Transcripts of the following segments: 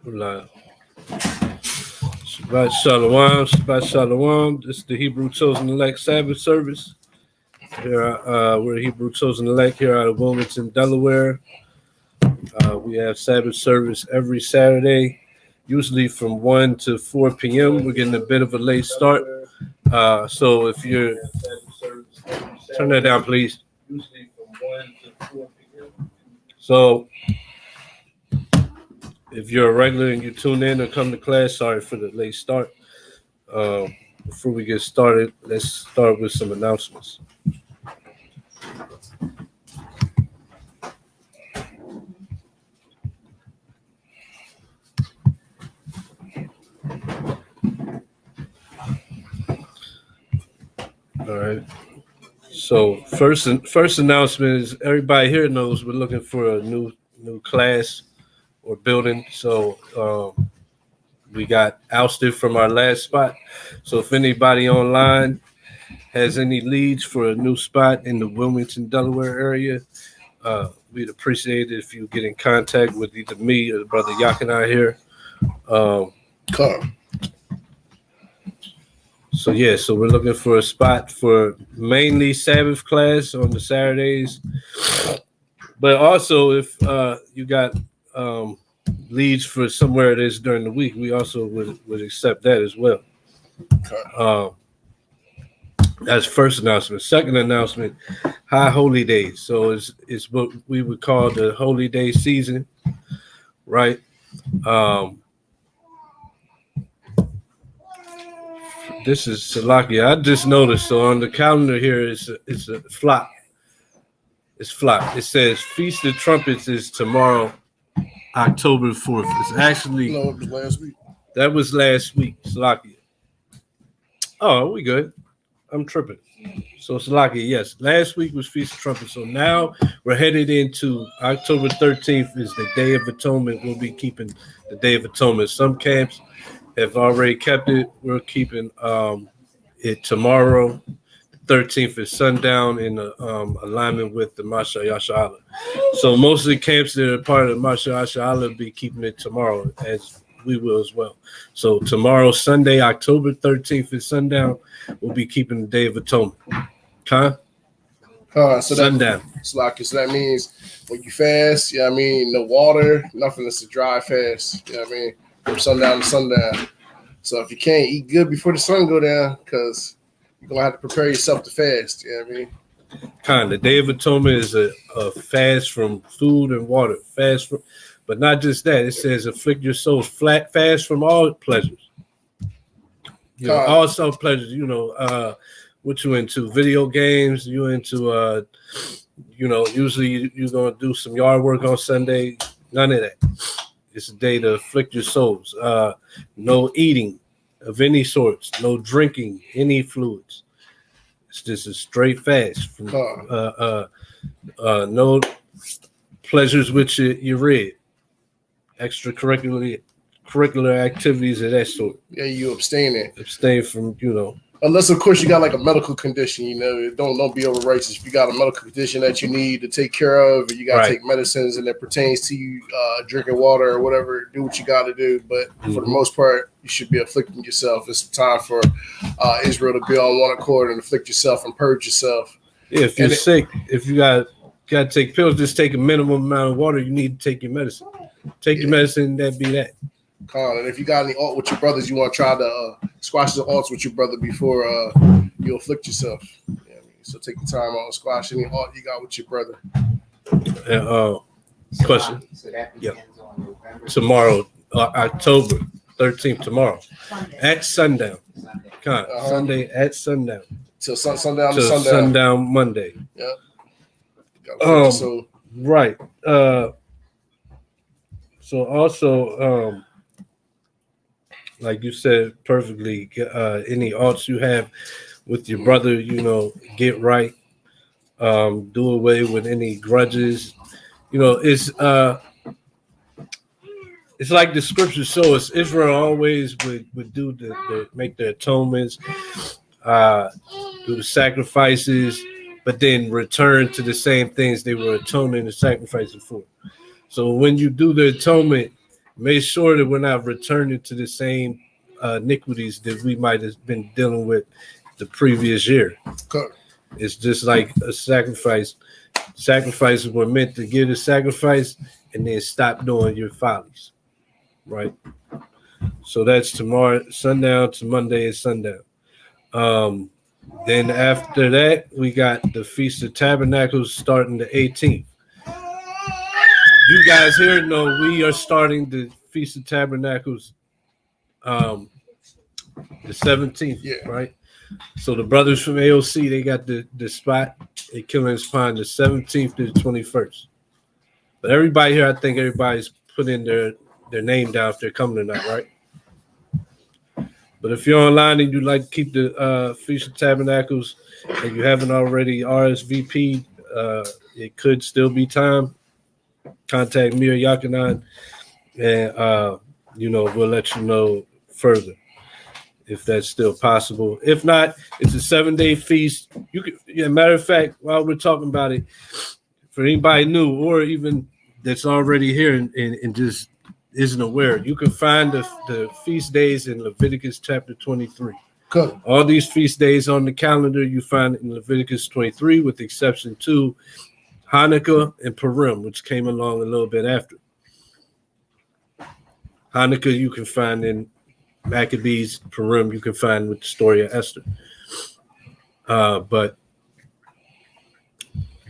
Shabbat Shalom, Shabbat Shalom. This is the Hebrew Chosen Elect Sabbath service. Here, we're Hebrew Chosen Elect here out of Wilmington, Delaware. We have Sabbath service every Saturday, usually from 1 to 4 p.m. We're getting a bit of a late start. So if you're... Turn that down, please. Usually from 1 to 4 p.m. So... if you're a regular and you tune in or come to class, sorry for the late start. Before we get started, let's start with some announcements. All right. So first announcement is everybody here knows we're looking for a new class or building. So we got ousted from our last spot. So if anybody online has any leads for a new spot in the Wilmington, Delaware area, we'd appreciate it if you get in contact with either me or Brother Yakanai here. So we're looking for a spot for mainly Sabbath class on the Saturdays. But also if you got leads for somewhere it is during the week, we also would accept that as well. That's first announcement. Second announcement, High Holy Days. So it's what we would call the Holy Day season, right? This is Salakia. I just noticed. So on the calendar here, it's a flop. It's flop. It says Feast of Trumpets is tomorrow, October 4th. It's actually no, it was last week. That was last week, Salakia. Oh, we good. I'm tripping. So Salakia, yes. Last week was Feast of Trumpets. So now we're headed into October 13th is the Day of Atonement. We'll be keeping the Day of Atonement. Some camps have already kept it. We're keeping it tomorrow. 13th is sundown in alignment with the Masha Yasha'Allah. So most of the camps that are part of the Masha Yasha'Allah will be keeping it tomorrow, as we will as well. So tomorrow, Sunday, October 13th is sundown. We'll be keeping the Day of Atonement. So sundown. So that means when you fast, no water, nothing. It's a dry fast. From sundown to sundown. So if you can't eat good before the sun go down, because you're going to have to prepare yourself to fast. The Day of Atonement is a fast from food and water. But not just that. It says afflict your souls, fast from all pleasures. All self pleasures. What you into? Video games. You into? Usually you're gonna do some yard work on Sunday. None of that. It's a day to afflict your souls. No eating of any sorts. No drinking any fluids. It's just a straight fast. From, no pleasures with your red. Extracurricular activities of that sort. Yeah, you abstain from, unless of course you got like a medical condition, don't be over righteous. If you got a medical condition that you need to take care of, or you got to take medicines and that pertains to you drinking water or whatever, do what you got to do. But for the most part, you should be afflicting yourself. It's time for Israel to be on one accord and afflict yourself and purge yourself. Yeah, if you're sick, if you got to take pills, just take a minimum amount of water. You need to take your medicine. Take your medicine, that be that. And if you got any alt with your brothers, you want to try to squash the alts with your brother before you afflict yourself. So take the time out and squash any alt you got with your brother. Question. Tomorrow, October 13th, tomorrow at sundown. Sunday at sundown. Till sundown to sundown. Sundown Monday. Yeah. Right. So also, like you said perfectly, any alts you have with your brother, get right. Do away with any grudges. It's like the scriptures show us. Israel always would do make the atonements, do the sacrifices, but then return to the same things they were atoning and sacrificing for. So when you do the atonement, make sure that we're not returning to the same iniquities that we might have been dealing with the previous year. Okay. It's just like a sacrifice. Sacrifices were meant to give the sacrifice and then stop doing your follies, right? So that's tomorrow, sundown to Monday at sundown. Then after that, we got the Feast of Tabernacles starting the 18th. You guys here know we are starting the Feast of Tabernacles the 17th, right? So the brothers from AOC, they got the spot at Killing's Pond the 17th to the 21st. But everybody here, I think everybody's put in their name down if they're coming tonight, right? But if you're online and you'd like to keep the Feast of Tabernacles and you haven't already RSVP'd, it could still be time. Contact me or Yakanan, and we'll let you know further if that's still possible. If not, it's a 7-day feast. You can, matter of fact, while we're talking about it, for anybody new or even that's already here and just isn't aware, you can find the feast days in Leviticus chapter 23. Good. All these feast days on the calendar you find in Leviticus 23, with the exception to Hanukkah and Purim, which came along a little bit after. Hanukkah you can find in Maccabees, Purim you can find with the story of Esther. But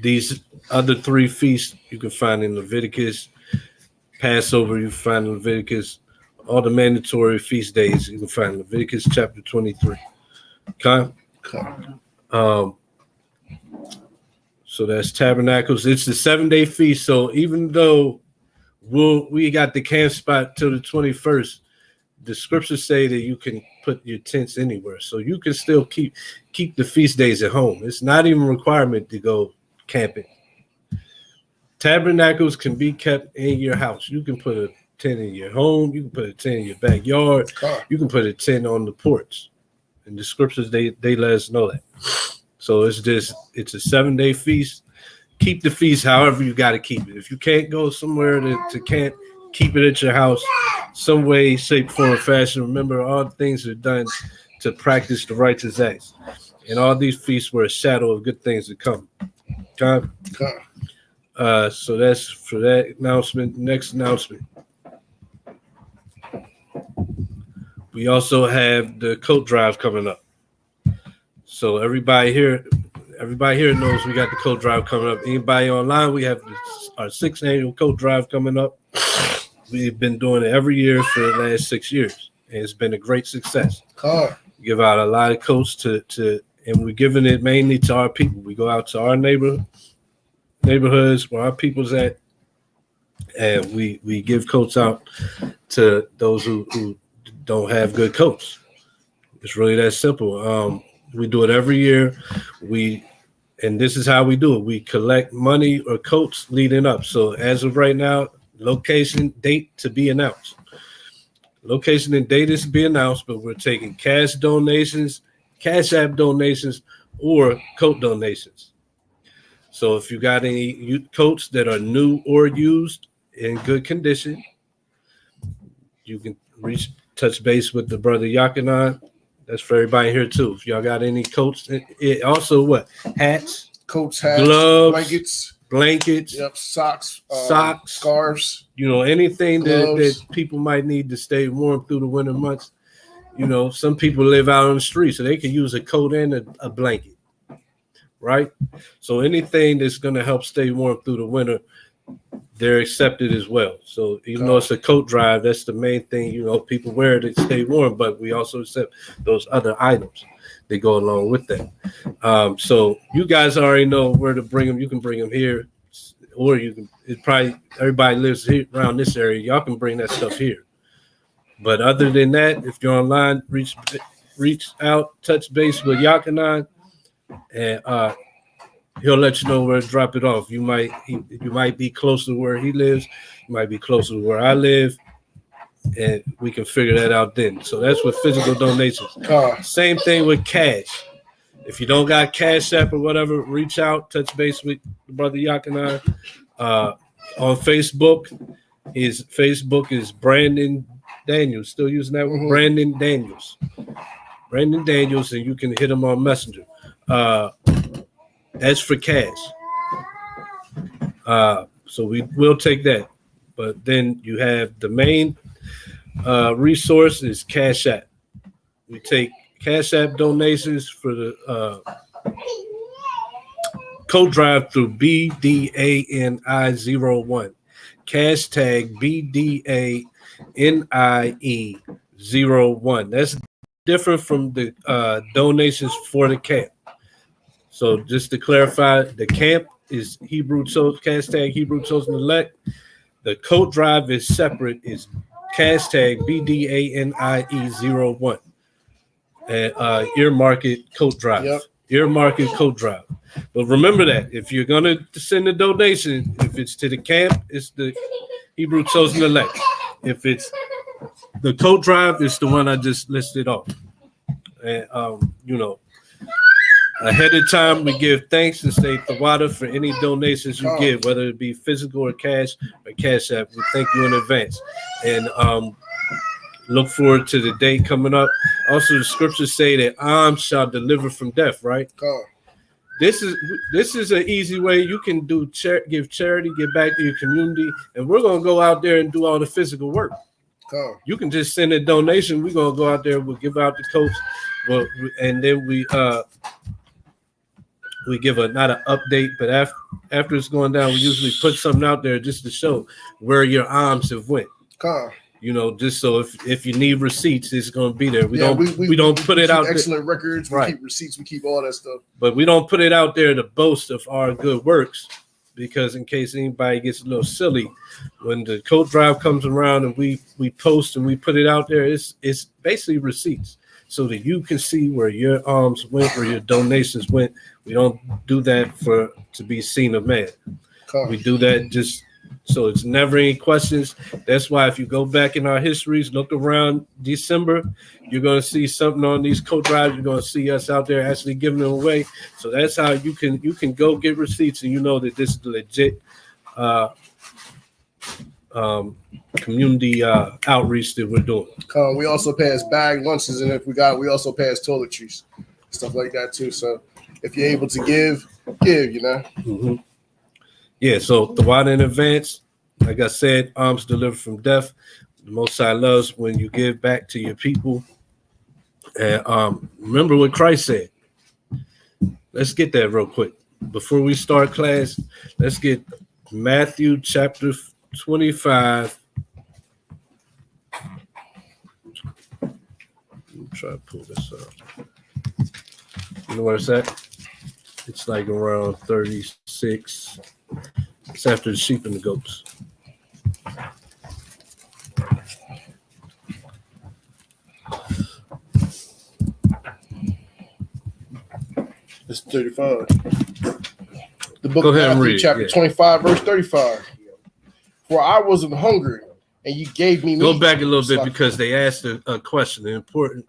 these other 3 feasts you can find in Leviticus. Passover you find in Leviticus. All the mandatory feast days you can find in Leviticus chapter 23. Okay? So that's Tabernacles. It's the 7-day feast. So even though we got the camp spot till the 21st, the scriptures say that you can put your tents anywhere. So you can still keep the feast days at home. It's not even a requirement to go camping. Tabernacles can be kept in your house. You can put a tent in your home. You can put a tent in your backyard. You can put a tent on the porch. And the scriptures, they let us know that. So it's a 7-day feast. Keep the feast however you got to keep it. If you can't go somewhere to camp, keep it at your house, some way, shape, form, fashion. Remember, all things are done to practice the righteous acts. And all these feasts were a shadow of good things to come. Okay? So that's for that announcement. Next announcement. We also have the coat drive coming up. So everybody here knows we got the coat drive coming up. Anybody online, we have our 6th annual coat drive coming up. We've been doing it every year for the last 6 years, and it's been a great success. We give out a lot of coats to and we're giving it mainly to our people. We go out to our neighborhoods where our people's at, and we give coats out to those who don't have good coats. It's really that simple. We do it every year. And this is how we do it. We collect money or coats leading up. So as of right now, location, date to be announced. Location and date is to be announced, but we're taking cash donations, Cash App donations, or coat donations. So if you got any coats that are new or used in good condition, you can touch base with the brother Yakanan. That's for everybody here too. If y'all got any coats, it also what? Hats, coats, hats, gloves, blankets, yep, socks, scarves. Anything that people might need to stay warm through the winter months. Some people live out on the street, so they can use a coat and a blanket, right? So anything that's going to help stay warm through the winter, they're accepted as well. So even though it's a coat drive, that's the main thing, people wear to stay warm, but we also accept those other items that go along with that. So you guys already know where to bring them. You can bring them here, or everybody lives here around this area. Y'all can bring that stuff here. But other than that, if you're online, reach out, touch base with Yakanan, and he'll let you know where to drop it off. You might be closer to where he lives. You might be closer to where I live, and we can figure that out then. So that's with physical donations. Same thing with cash. If you don't got Cash App or whatever, reach out, touch base with the brother Yakanan on Facebook. His Facebook is Brandon Daniels. Still using that one? Brandon Daniels. Brandon Daniels, and you can hit him on Messenger. As for cash. So we will take that. But then you have the main resource is Cash App. We take Cash App donations for the code drive through BDANI01. Hashtag BDANIE01. That's different from the donations for the camp. So just to clarify, the camp is Hebrew Chosen, hashtag Hebrew Chosen Elect. The code drive is separate, is hashtag BDANIE01. And earmark it code drive. Yep. Earmark it code drive. But remember that if you're gonna send a donation, if it's to the camp, it's the Hebrew Chosen Elect. If it's the code drive, it's the one I just listed off. And ahead of time, we give thanks and say Tawada for any donations you give, whether it be physical or cash app. We thank you in advance. And look forward to the day coming up. Also, the scriptures say that alms shall deliver from death, right? This is an easy way you can do give charity, give back to your community, and we're gonna go out there and do all the physical work. You can just send a donation. We're gonna go out there. We'll give out the coats, and then we give not an update, but after it's going down, we usually put something out there just to show where your alms have went. Just so if you need receipts, it's going to be there. We don't put it out. Excellent records. We keep receipts. We keep all that stuff. But we don't put it out there to boast of our good works, because in case anybody gets a little silly, when the code drive comes around and we post and we put it out there, it's basically receipts so that you can see where your alms went, where your donations went. We don't do that to be seen of man. We do that just so it's never any questions. That's why if you go back in our histories, look around December, you're going to see something on these code drives. You're going to see us out there actually giving them away. So that's how you can go get receipts, and you know that this is legit community outreach that we're doing. We also pass bag lunches, and if we also pass toiletries, stuff like that too. So if you're able to give, Mm-hmm. Yeah, so the water in advance, like I said, alms delivered from death. The Most High loves when you give back to your people. And remember what Christ said. Let's get that real quick. Before we start class, let's get Matthew chapter 25. Let me try to pull this up. You know where it's at? It's like around 36. It's after the sheep and the goats. It's 35. The book of Matthew, chapter 25, verse 35. For I was an hungry, and you gave me meat. Go back a little bit because they asked a question, an important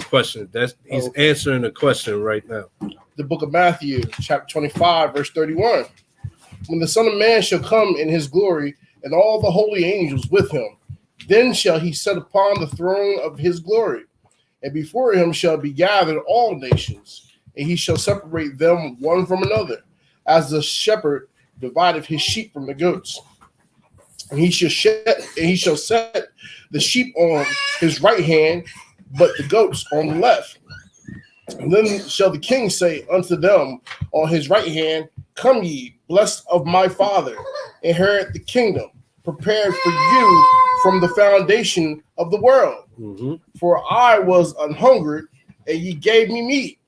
question. He's answering a question right now. The book of Matthew, chapter 25, verse 31. When the Son of Man shall come in his glory, and all the holy angels with him, then shall he sit upon the throne of his glory, and before him shall be gathered all nations, and he shall separate them one from another, as the shepherd divideth his sheep from the goats. And he shall set the sheep on his right hand, but the goats on the left. And then shall the king say unto them on his right hand, Come ye, blessed of my Father, inherit the kingdom, prepared for you from the foundation of the world. Mm-hmm. For I was an hungered, and ye gave me meat.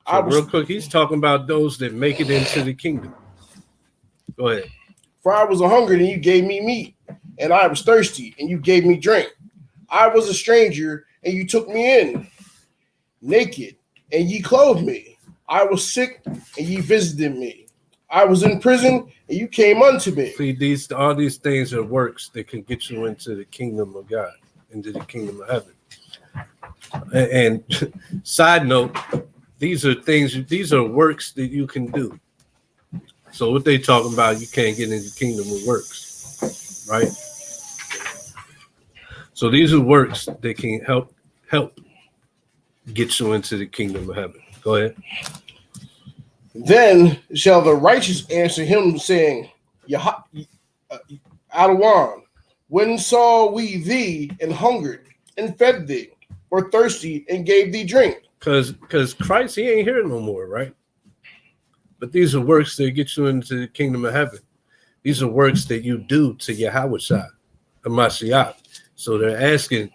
So real quick, he's talking about those that make it into the kingdom. Go ahead. For I was a hungered, and you gave me meat, and I was thirsty, and you gave me drink. I was a stranger, and you took me in, naked, and ye clothed me. I was sick, and ye visited me. I was in prison, and you came unto me. See, all these things are works that can get you into the kingdom of God, into the kingdom of heaven. And side note, these are works that you can do. So what they talking about, you can't get into the kingdom with works, right? So these are works that can help get you into the kingdom of heaven. Go ahead. Then shall the righteous answer him, saying, Adawan, when saw we thee and hungered and fed thee, or thirsty and gave thee drink? Because Christ, he ain't here no more, right? But these are works that get you into the kingdom of heaven. These are works that you do to Yahweh Shai, the Mashiach. So they're asking,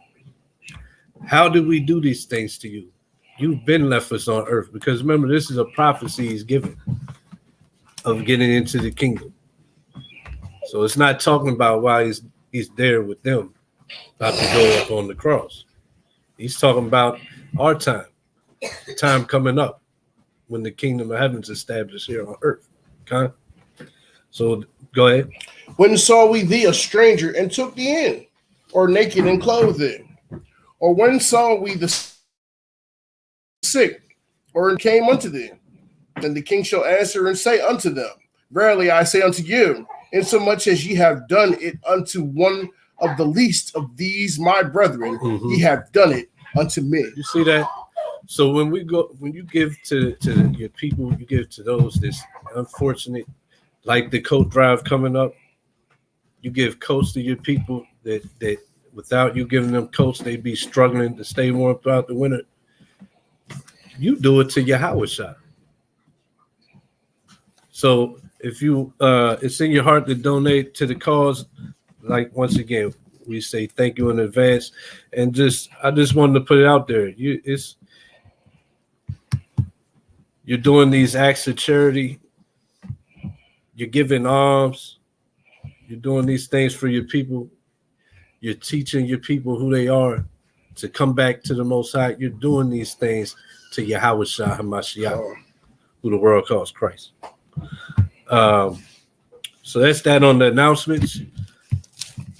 how do we do these things to you? You've been left us on earth. Because remember, this is a prophecy he's given of getting into the kingdom. So it's not talking about why he's there with them, about to go up on the cross. He's talking about our time, the time coming up when the kingdom of heaven is established here on earth. Okay? So go ahead. When saw we thee a stranger and took thee in, or naked and clothed thee? Or when saw we the sick, or came unto thee? Then the king shall answer and say unto them, Verily I say unto you, insomuch as ye have done it unto one of the least of these my brethren, ye have done it unto me. You see that? So when you give to your people, you give to those that's unfortunate, like the coat drive coming up. You give coats to your people that without you giving them coats, they'd be struggling to stay warm throughout the winter. You do it to Yahweh Shai. So if you it's in your heart to donate to the cause, like once again, we say thank you in advance. And I just wanted to put it out there. You're doing these acts of charity, you're giving alms, you're doing these things for your people, you're teaching your people who they are to come back to the Most High. You're doing these things to Yahweh Shai HaMashiach, who the world calls Christ. So that's that on the announcements.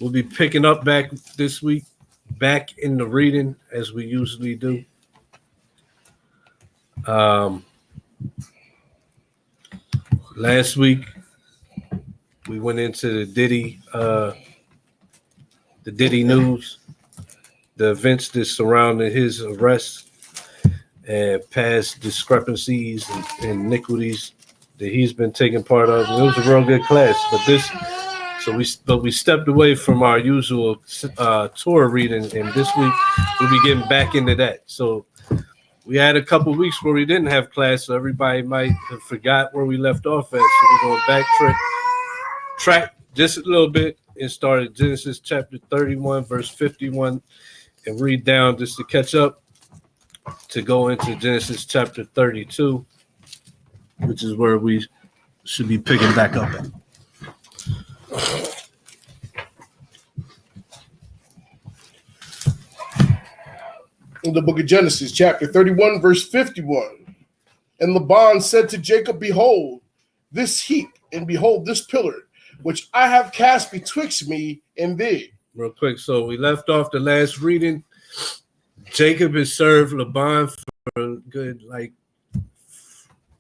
We'll be picking up back this week, back in the reading as we usually do. Last week we went into the Diddy news, the events that surrounded his arrest and past discrepancies and iniquities that he's been taking part of. And it was a real good class, but we stepped away from our usual Torah reading, and this week we'll be getting back into that. So we had a couple weeks where we didn't have class, so everybody might have forgot where we left off at. So we're going to backtrack just a little bit and start at Genesis chapter 31, verse 51, and read down just to catch up to go into Genesis chapter 32, which is where we should be picking back up at. In the book of Genesis, chapter 31, verse 51. And Laban said to Jacob, Behold, this heap, and behold, this pillar, which I have cast betwixt me and thee. Real quick, so we left off the last reading. Jacob has served Laban for a good,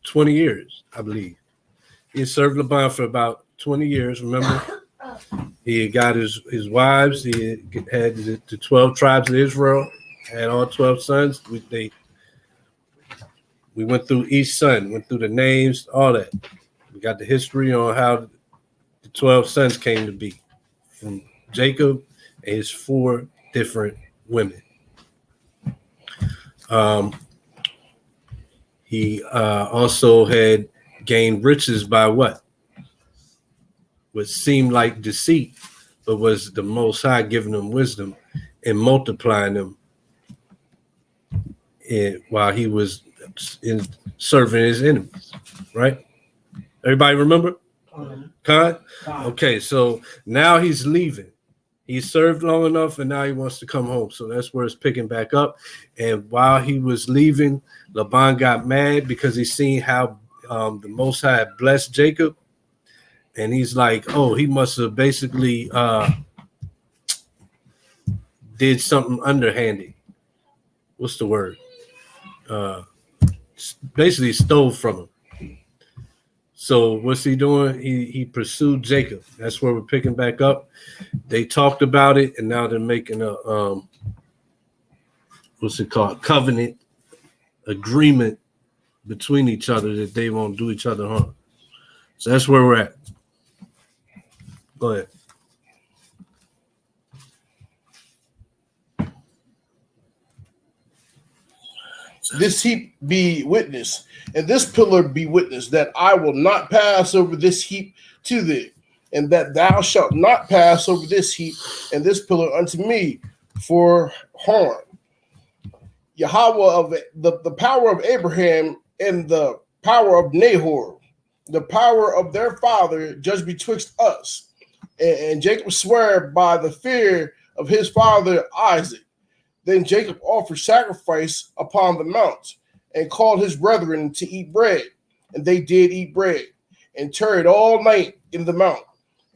20 years, I believe. He served Laban for about 20 years, remember? He had got his wives. He had the 12 tribes of Israel. Had all 12 sons. We went through each son, went through the names, all that. We got the history on how the 12 sons came to be from Jacob and his 4 different women. He also had gained riches by what seemed like deceit, but was the Most High giving him wisdom and multiplying them while he was serving his enemies, right? Everybody remember? Khan? Okay, so now he's leaving. He served long enough, and now he wants to come home. So that's where it's picking back up. And while he was leaving, Laban got mad because he seen how the Most High had blessed Jacob. And he's like, oh, he must have basically did something underhanded. What's the word? Basically stole from him. So what's he doing? He pursued Jacob. That's where we're picking back up. They talked about it, and now they're making a what's it called? Covenant agreement between each other that they won't do each other harm. So that's where we're at. Go ahead. This heap be witness, and this pillar be witness, that I will not pass over this heap to thee, and that thou shalt not pass over this heap and this pillar unto me for harm. Yahweh of the power of Abraham and the power of Nahor, the power of their father, judge betwixt us. And Jacob swore by the fear of his father Isaac. Then Jacob offered sacrifice upon the mount and called his brethren to eat bread. And they did eat bread and tarried all night in the mount.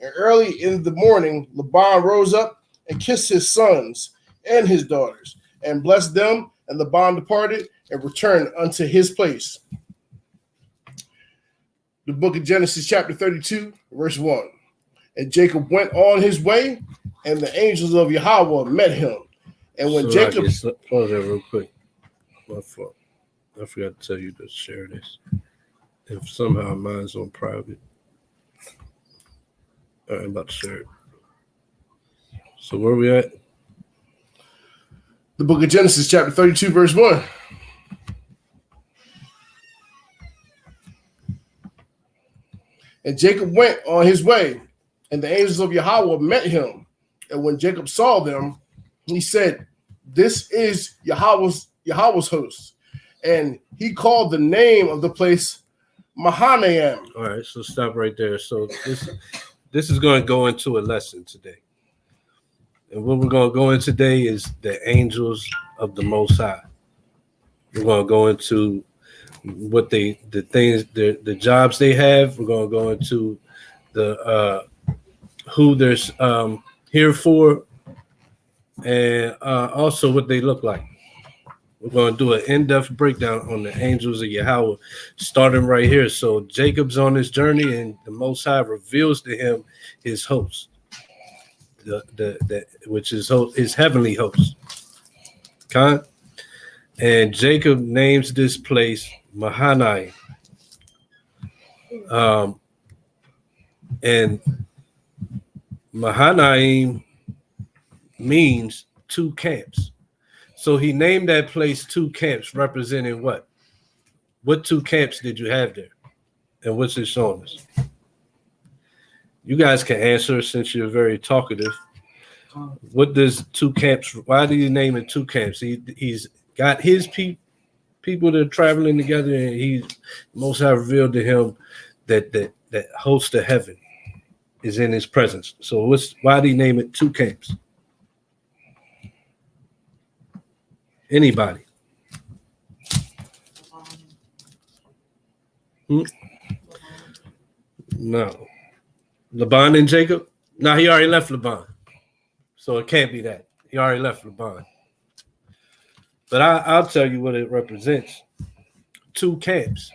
And early in the morning, Laban rose up and kissed his sons and his daughters and blessed them. And Laban departed and returned unto his place. The book of Genesis, chapter 32, verse 1. And Jacob went on his way, and the angels of Yahweh met him. And when Jacob... Pause that real quick. My fault. I forgot to tell you to share this. If somehow mine's on private. All right, I'm about to share it. So where are we at? The book of Genesis, chapter 32, verse 1. And Jacob went on his way, and the angels of Yahweh met him. And when Jacob saw them, he said, this is Yahweh's host. And he called the name of the place Mahanaim. All right, so stop right there. So this is going to go into a lesson today. And what we're going to go into today is the angels of the Most High. We're going to go into what the jobs they have. We're going to go into the who they're here for, and also what they look like. We're going to do an in-depth breakdown on the angels of Yahweh, starting right here. So Jacob's on his journey, and the Most High reveals to him his host, which is his heavenly host. And Jacob names this place Mahanaim. And Mahanaim means two camps. So he named that place two camps, representing what? What two camps did you have there? And what's it showing us? You guys can answer since you're very talkative. What does two camps, why do you name it two camps? He's got his people that are traveling together, and he Most High revealed to him that host of heaven is in his presence. So why do you name it two camps? Anybody? No. Laban and Jacob? No, he already left Laban. So it can't be that. He already left Laban. But I'll tell you what it represents. Two camps.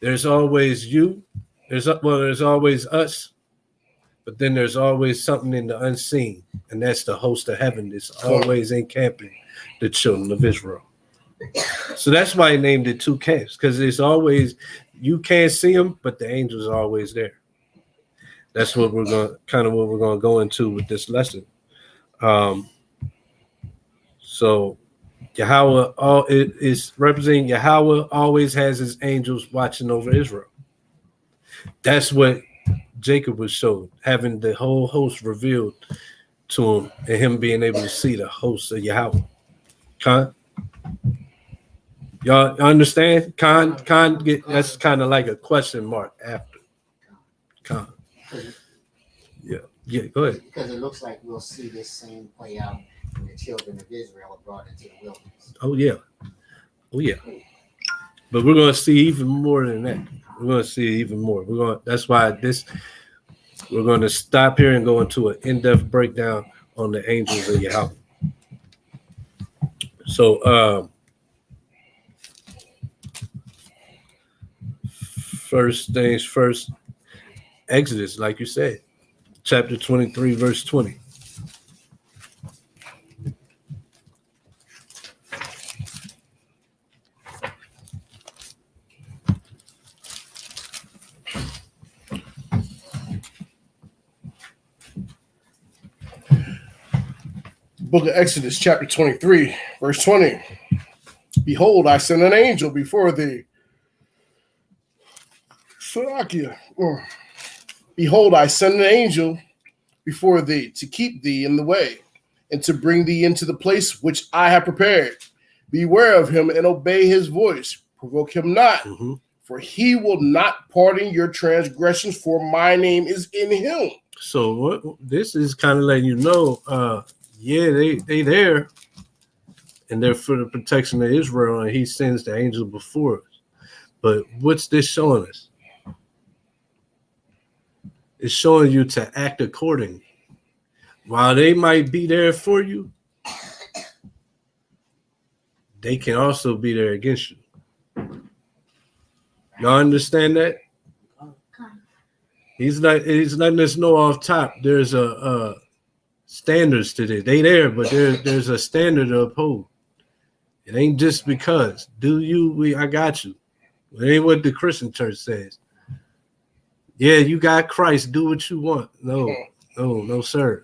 There's always you. There's always us. But then there's always something in the unseen. And that's the host of heaven that's always encamping the children of Israel. So that's why he named it two camps. Because it's always, you can't see them, but the angels are always there. That's what we're going to go into with this lesson. So Yahweh, it is representing Yahweh always has his angels watching over Israel. That's what Jacob was showed, having the whole host revealed to him, and him being able to see the host of Yahweh. Khan, y'all understand? Khan, that's kind of like a question mark after. Khan. Yeah, go ahead. Because it looks like we'll see this same play out when the children of Israel are brought into the wilderness. Oh yeah. But we're going to see even more than that. We're going to see even more. That's why we're going to stop here and go into an in-depth breakdown on the angels of Yahweh. So First things first, Exodus, like you said, chapter 23, verse 20. Book of Exodus, chapter 23, verse 20. Behold, I send an angel before thee. Salakia. Behold, I send an angel before thee to keep thee in the way and to bring thee into the place which I have prepared. Beware of him and obey his voice. Provoke him not, for he will not pardon your transgressions, for my name is in him. So what this is kind of letting you know, they there, and they're for the protection of Israel, and he sends the angel before us. But what's this showing us? It's showing you to act accordingly. While they might be there for you, they can also be there against you. Y'all understand that? He's letting us know off top. There's a standards to this. They there, but there's a standard to uphold. It ain't just because. I got you. It ain't what the Christian church says. Yeah, you got Christ. Do what you want. No, sir.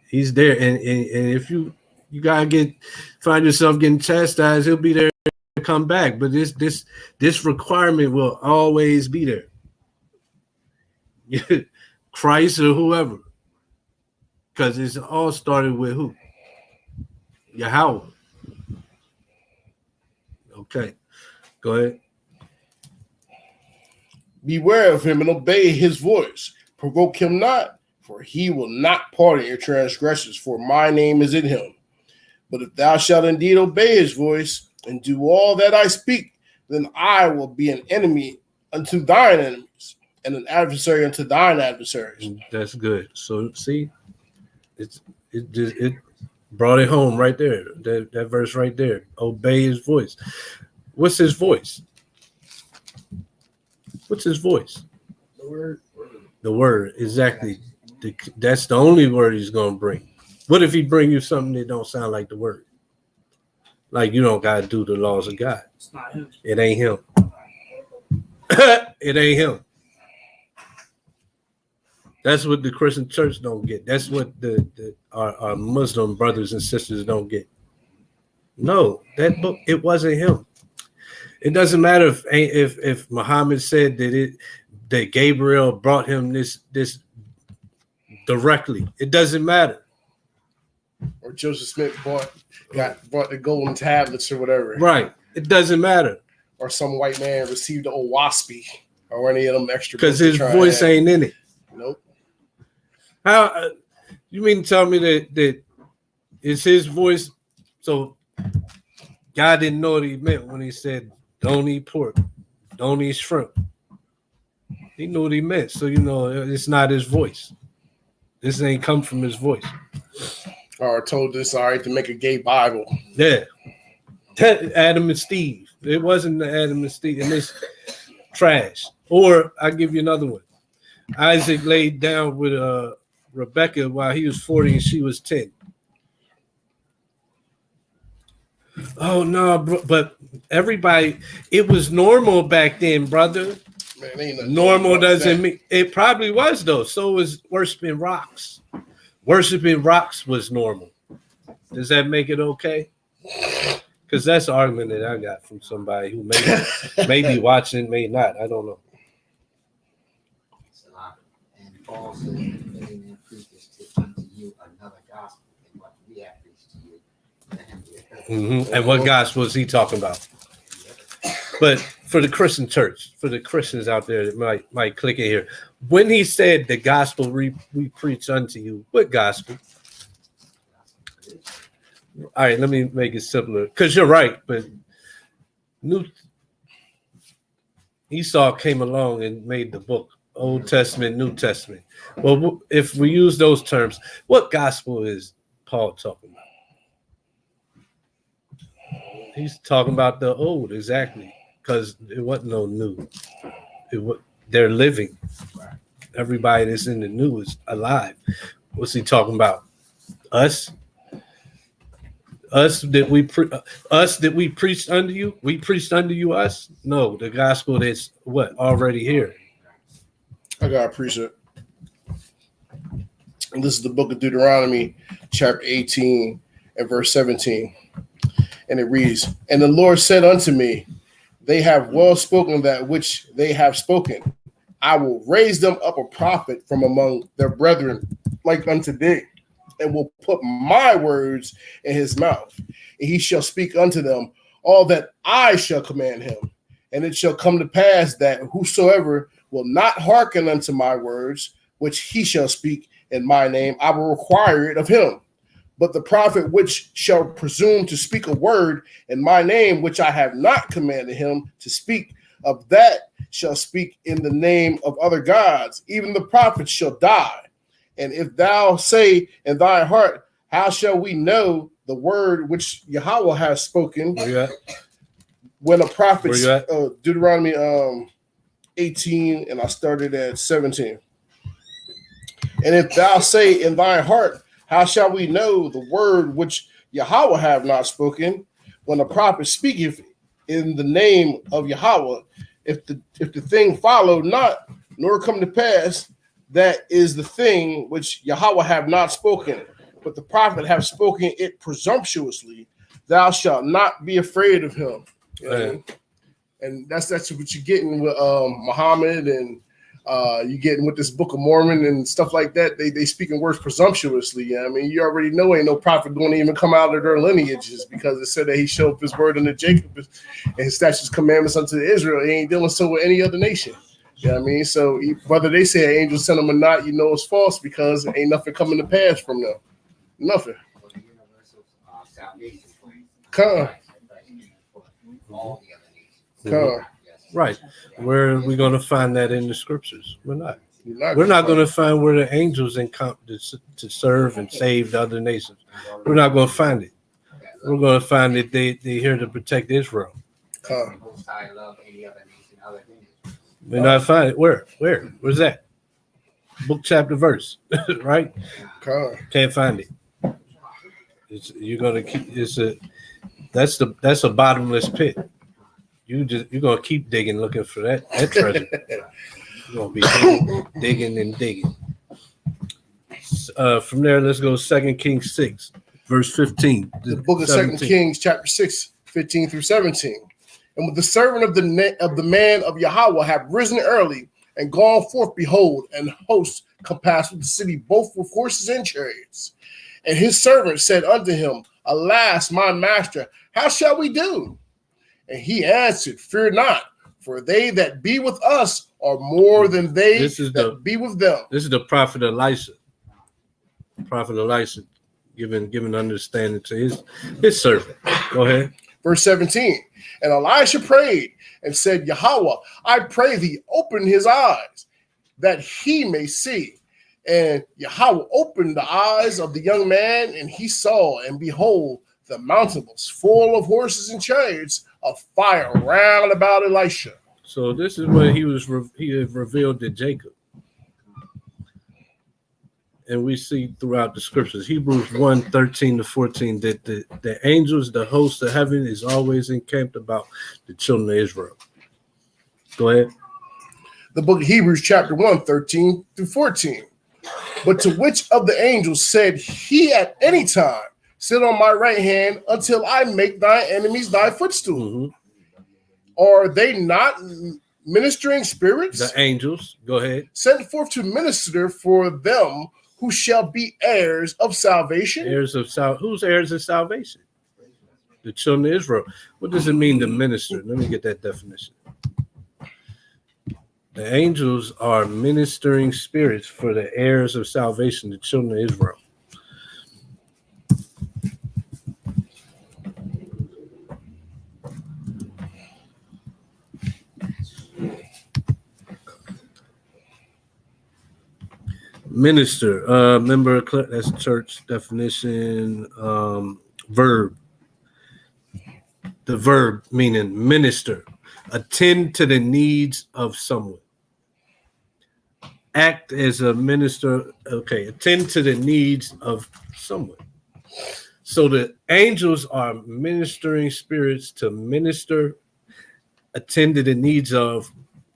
He's there, and if you gotta find yourself getting chastised, he'll be there to come back. But this requirement will always be there. Christ or whoever, because it's all started with who? Yahweh. Okay, go ahead. Beware of him and obey his voice. Provoke him not, for he will not pardon your transgressions, for my name is in him. But if thou shalt indeed obey his voice and do all that I speak, then I will be an enemy unto thine enemies and an adversary unto thine adversaries. That's good. So see, it brought it home right there. That verse right there. Obey his voice. What's his voice? What's his voice? The word. The word, exactly. That's the only word he's gonna bring. What if he bring you something that don't sound like the word? Like you don't gotta do the laws of God. It's not him. It ain't him. It ain't him. That's what the Christian church don't get. That's what our Muslim brothers and sisters don't get. No, that book, it wasn't him. It doesn't matter if Muhammad said that Gabriel brought him this directly. It doesn't matter. Or Joseph Smith bought the golden tablets or whatever. Right. It doesn't matter. Or some white man received the old Waspy or any of them extra. Because his voice ain't in it. Nope. How you mean to tell me that it's his voice? So God didn't know what he meant when he said, "Don't eat pork, don't eat shrimp." He knew what he meant, so it's not his voice. This ain't come from his voice. Or told this to make a gay Bible. Yeah, Adam and Steve. It wasn't the Adam and Steve, and it's trash. Or I give you another one. Isaac laid down with Rebecca while he was 40 and she was 10. Oh no, but everybody, it was normal back then, brother. Man, ain't normal doesn't mean it probably was though. So was worshiping rocks. Worshiping rocks was normal. Does that make it okay? Because that's the argument that I got from somebody who may be watching, may not. I don't know. And Paul says, "Many men preach unto you another gospel than what we have preached to you." And what gospel is he talking about? But for the Christian church, for the Christians out there that might click in here, when he said the gospel we preach unto you, what gospel? All right, let me make it simpler, because you're right, but Esau came along and made the book, Old Testament, New Testament. Well, if we use those terms, what gospel is Paul talking about? He's talking about the old, exactly. because it wasn't no new. They're living. Everybody that's in the new is alive. What's he talking about? Us? Us that we preached unto you? We preached unto you us? No, the gospel that's what? Already here. I got a precept. And this is the book of Deuteronomy, chapter 18 and verse 17. And it reads, "And the Lord said unto me, they have well spoken that which they have spoken. I will raise them up a prophet from among their brethren, like unto thee, and will put my words in his mouth. And he shall speak unto them all that I shall command him. And it shall come to pass that whosoever will not hearken unto my words, which he shall speak in my name, I will require it of him. But the prophet which shall presume to speak a word in my name, which I have not commanded him to speak, of that shall speak in the name of other gods, even the prophet shall die. And if thou say in thy heart, how shall we know the word which Yahweh has spoken?" Where you at? When a prophet, Where you at? Deuteronomy 18, and I started at 17. "And if thou say in thy heart, how shall we know the word which Yahweh have not spoken? When a prophet speaketh in the name of Yahweh, if the thing follow not, nor come to pass, that is the thing which Yahweh have not spoken, but the prophet have spoken it presumptuously, thou shalt not be afraid of him." You know what I mean? And that's what you're getting with Muhammad, and you getting with this Book of Mormon and stuff like that. They speaking words presumptuously. You know what I mean, you already know ain't no prophet going to even come out of their lineages, because it said that he showed his word unto Jacob and his statutes, commandments unto Israel. He ain't dealing so with any other nation. You know what I mean? So whether they say an angel sent them or not, you know it's false, because ain't nothing coming to pass from them. Nothing. Come. All the other nations. Come. Right. Where are we going to find that in the scriptures? We're not. You're We're not going to find where the angels to serve and save the other nations. We're not going to find it. We're going to find that they're here to protect Israel. Come. Most High love any other nation other than Israel. We're not finding it. Where? Where's that? Book, chapter, verse. Right? Come. Can't find it. That's a bottomless pit. You're gonna keep digging, looking for that treasure. You're gonna be digging and digging. From there, let's go 2 Kings 6, verse 15. The book of 2 Kings, chapter 6, 15 through 17. "And with the servant of the man of Yahweh have risen early and gone forth, behold, and hosts compassed with the city, both with horses and chariots. And his servant said unto him, Alas, my master, how shall we do? And he answered, Fear not, for they that be with us are more than they that be with them." This is the prophet Elisha. Prophet Elisha giving understanding to his servant. Go ahead. Verse 17. "And Elisha prayed and said, Yahweh, I pray thee, open his eyes, that he may see. And Yahweh opened the eyes of the young man, and he saw, and behold, the mountain was full of horses and chariots of fire round about Elisha." So this is what he had revealed to Jacob. And we see throughout the scriptures, Hebrews 1, 13 to 14, that the angels, the host of heaven, is always encamped about the children of Israel. Go ahead. The book of Hebrews, chapter 1, 13 through 14. "But to which of the angels said he at any time, Sit on my right hand until I make thy enemies thy footstool? Mm-hmm. Are they not ministering spirits? The angels. Go ahead. Sent forth to minister for them who shall be heirs of salvation. Heirs of who's heirs of salvation? The children of Israel. What does it mean to minister? Let me get that definition. The angels are ministering spirits for the heirs of salvation, the children of Israel. Minister, member, that's church definition. Verb. The verb meaning minister. Attend to the needs of someone. Act as a minister. Okay, attend to the needs of someone. So the angels are ministering spirits to minister, attend to the needs of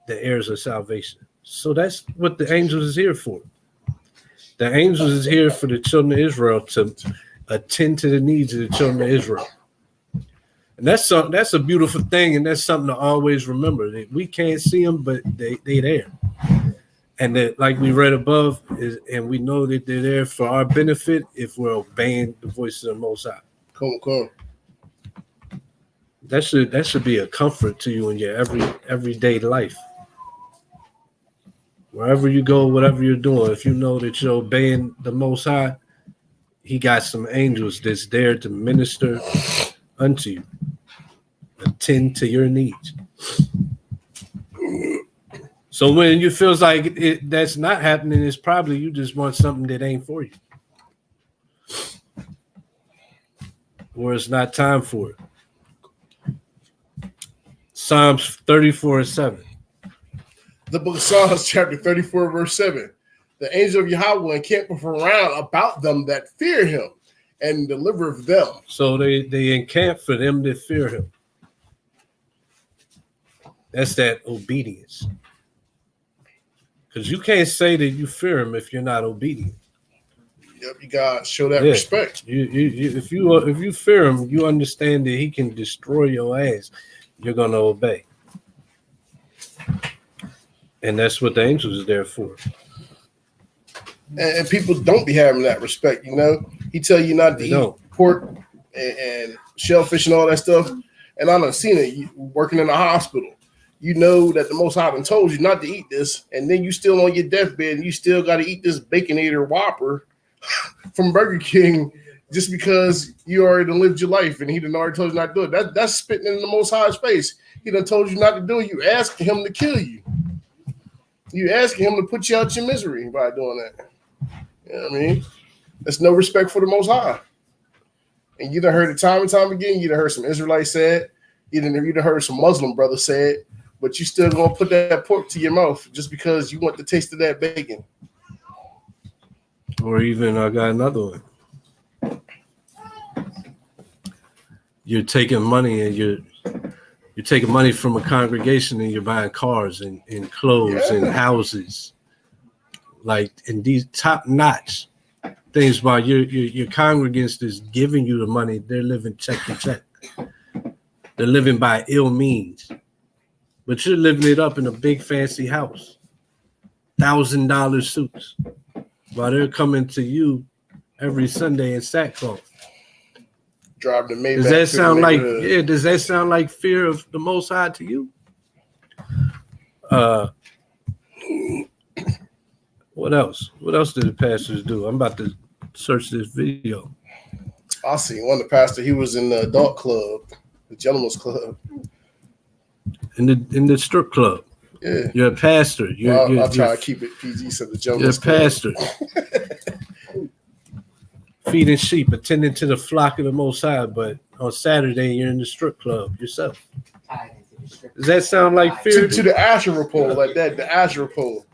the heirs of salvation. So that's what the angels is here for. The angels is here for the children of Israel to attend to the needs of the children of Israel. And that's a beautiful thing, and that's something to always remember. That we can't see them, but they there. And that, like we read above, and we know that they're there for our benefit if we're obeying the voice of the Most High. Cool. That should be a comfort to you in your everyday life. Wherever you go, whatever you're doing, if you know that you're obeying the Most High, He got some angels that's there to minister unto you, attend to your needs. So when you feels like that's not happening, it's probably you just want something that ain't for you, or it's not time for it. Psalms 34:7. The book of Psalms, chapter 34, verse 7. The angel of Yahweh encampeth around about them that fear him and delivereth them. So they encamp for them that fear him. That's that obedience. Because you can't say that you fear him if you're not obedient. Yep, you gotta show that respect. If you fear him, you understand that he can destroy your ass. You're gonna obey, and that's what the angels is there for. And people don't be having that respect. You know, he tell you not to eat pork and shellfish and all that stuff. And I done seen it. You working in a hospital. You know that the Most High done told you not to eat this, and then you still on your deathbed, and you still got to eat this Baconator Whopper from Burger King just because you already lived your life, and he done already told you not to do it. That's spitting in the Most High's face. He done told you not to do it. You asking him to kill you. You asking him to put you out your misery by doing that. You know what I mean? There's no respect for the Most High. And you done heard it time and time again. You done heard some Israelites say it. You done heard some Muslim brothers say it. But you still gonna put that pork to your mouth just because you want the taste of that bacon. Or even I got another one. You're taking money and you're taking money from a congregation and you're buying cars and clothes and houses, like in these top notch things. While your congregants is giving you the money, they're living check to check. They're living by ill means. But you're living it up in a big fancy house, $1,000 suits, while they're coming to you every Sunday in sackcloth. Drive the Maybach. Does that sound like fear of the Most High to you? What else? What else did the pastors do? I'm about to search this video. I seen one of the pastor. He was in the adult club, the gentleman's club. In the strip club. Yeah. You're a pastor. I'll try to keep it PG, so the gentleman's club. You're a pastor. Feeding sheep, attending to the flock of the Most High, but on Saturday you're in the strip club yourself. Does that sound like fear? To the Asherah pole, like that, the Asherah pole.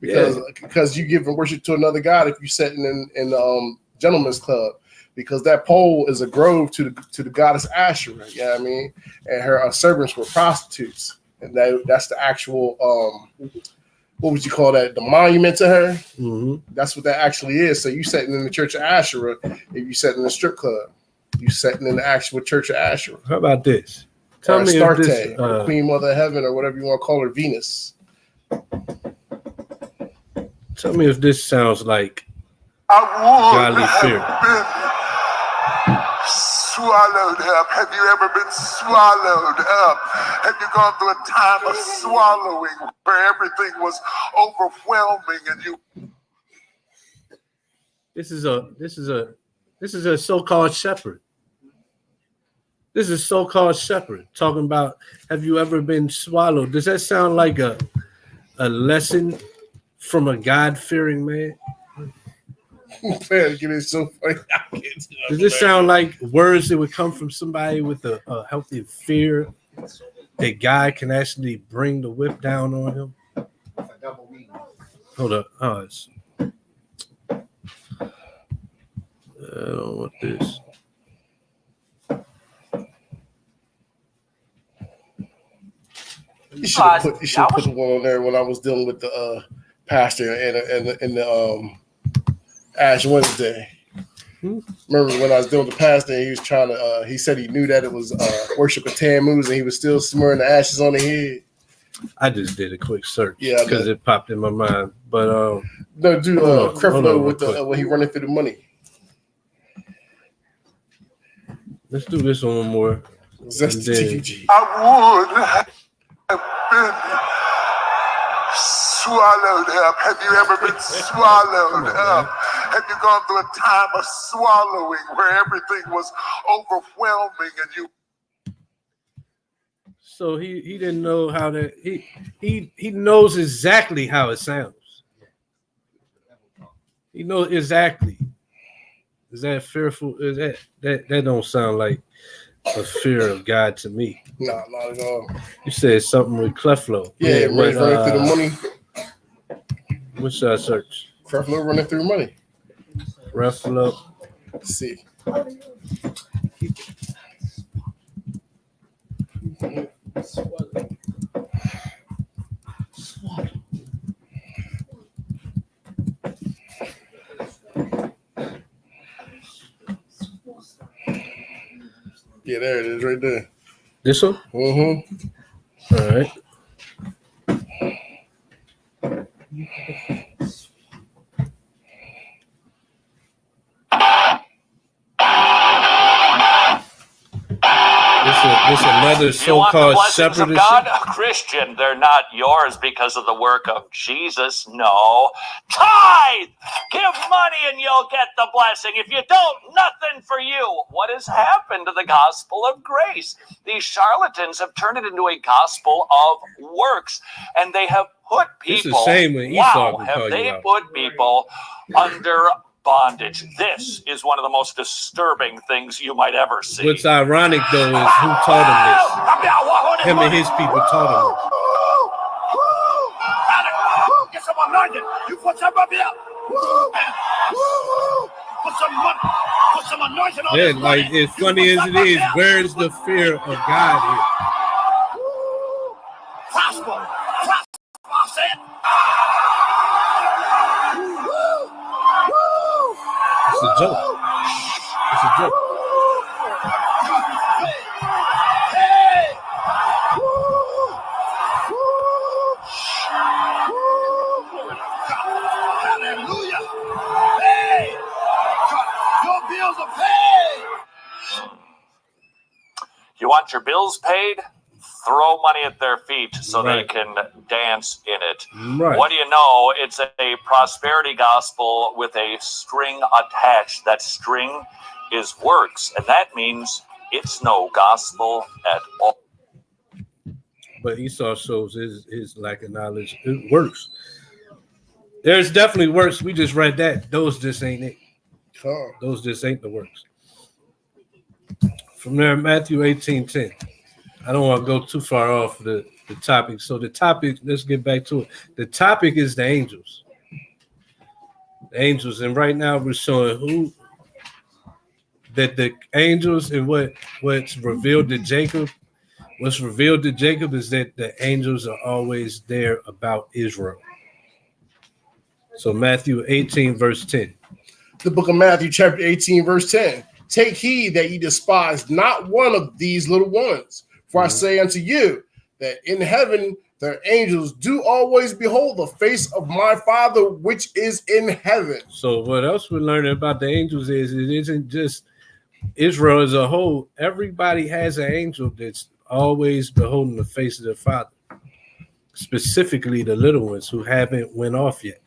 Because you giving worship to another god if you're sitting in the gentleman's club. Because that pole is a grove to the goddess Asherah, you know what I mean? And her servants were prostitutes. And that's the actual, what would you call that? The monument to her? Mm-hmm. That's what that actually is. So you sitting in the church of Asherah, if you sitting in the strip club, you sitting in the actual church of Asherah. How about this? Tell me Astarte, if this, or Queen Mother of Heaven, or whatever you want to call her, Venus. Tell me if this sounds like godly fear. Swallowed up. Have you ever been swallowed up? Have you gone through a time of swallowing where everything was overwhelming and you? This is a so-called shepherd. This is so-called shepherd talking about, have you ever been swallowed? Does that sound like a lesson from a God-fearing man? So funny. Does this sound like words that would come from somebody with a healthy fear that God can actually bring the whip down on him? A double meaning. Hold up. Oh, it's, I don't want this. You should have put the one on there when I was dealing with the pastor and the Ash Wednesday. Remember when I was dealing with the pastor and he was trying to he said he knew that it was worship of Tammuz and he was still smearing the ashes on the head. I just did a quick search Yeah, because it popped in my mind. But no, do hold on Creflo with real the quick. when he running through the money. let's do this one more. Zesty And then- TVG. I would have been swallowed up. Have you ever been swallowed up? Have you gone through a time of swallowing where everything was overwhelming and you So he didn't know how to he knows exactly how it sounds. He knows exactly. Is that fearful? Is that don't sound like a fear of God to me. Nah, not at all. You said something with Creflo. Yeah, what, running through the money. what should I search? Creflo running through money. Creflo. Let's see. Yeah, there it is, right there. This one? Mm-hmm. All right. This another You want the so-called blessings of separatist. God? Christian, they're not yours because of the work of Jesus. No. Tithe! Give money and you'll get the blessing. If you don't, nothing for you. What has happened to the gospel of grace? These charlatans have turned it into a gospel of works, and they have put It's people, the same when Esau can have call they you out. put people under bondage. This is one of the most disturbing things you might ever see. What's ironic though is who taught him this. Him and his people taught him this. Get some anointing. You put some up here. Put some money. Put some anointing on Yeah, this like money. as funny as it is, where's the fear of God here? Prosper. I said. It's a joke. It's a joke. Hey. Hallelujah. Hey. Your bills are paid. You want your bills paid? Throw money at their feet so Right. they can dance in it. Right. What do you know? It's a prosperity gospel with a string attached. That string is works, and that means it's no gospel at all. But Esau shows his lack of knowledge. It works. There's definitely works. We just read that. Those just ain't it. Huh. Those just ain't the works. From there, Matthew 18:10. I don't want to go too far off the topic. So the topic, let's get back to it. The topic is the angels. The angels, and right now we're showing that the angels and what's revealed to Jacob. What's revealed to Jacob is that the angels are always there about Israel. So Matthew 18, verse 10. The book of Matthew, chapter 18, verse 10. Take heed that ye despise not one of these little ones. For I say unto you that in heaven their angels do always behold the face of my Father which is in heaven. So what else we're learning about the angels is it isn't just Israel as a whole. Everybody has an angel that's always beholding the face of their Father. Specifically the little ones who haven't went off yet.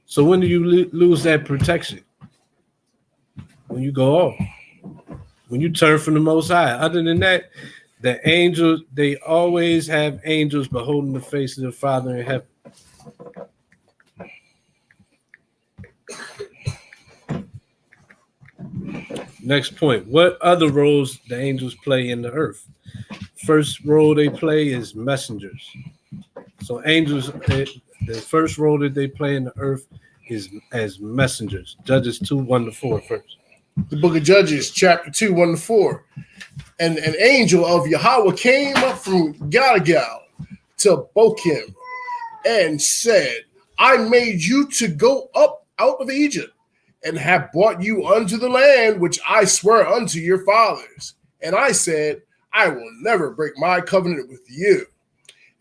So when do you lose that protection? When you go off. When you turn from the Most High. Other than that, the angels, they always have angels beholding the face of the Father in heaven. Next point. What other roles the angels play in the earth? first role they play is messengers. So angels, the first role that they play in the earth is as messengers. Judges 2:1-4 first. The book of Judges, chapter 2:1-4. And an angel of Yahweh came up from Gilgal to Bochim and said, I made you to go up out of Egypt and have brought you unto the land which I swear unto your fathers. And I said, I will never break my covenant with you.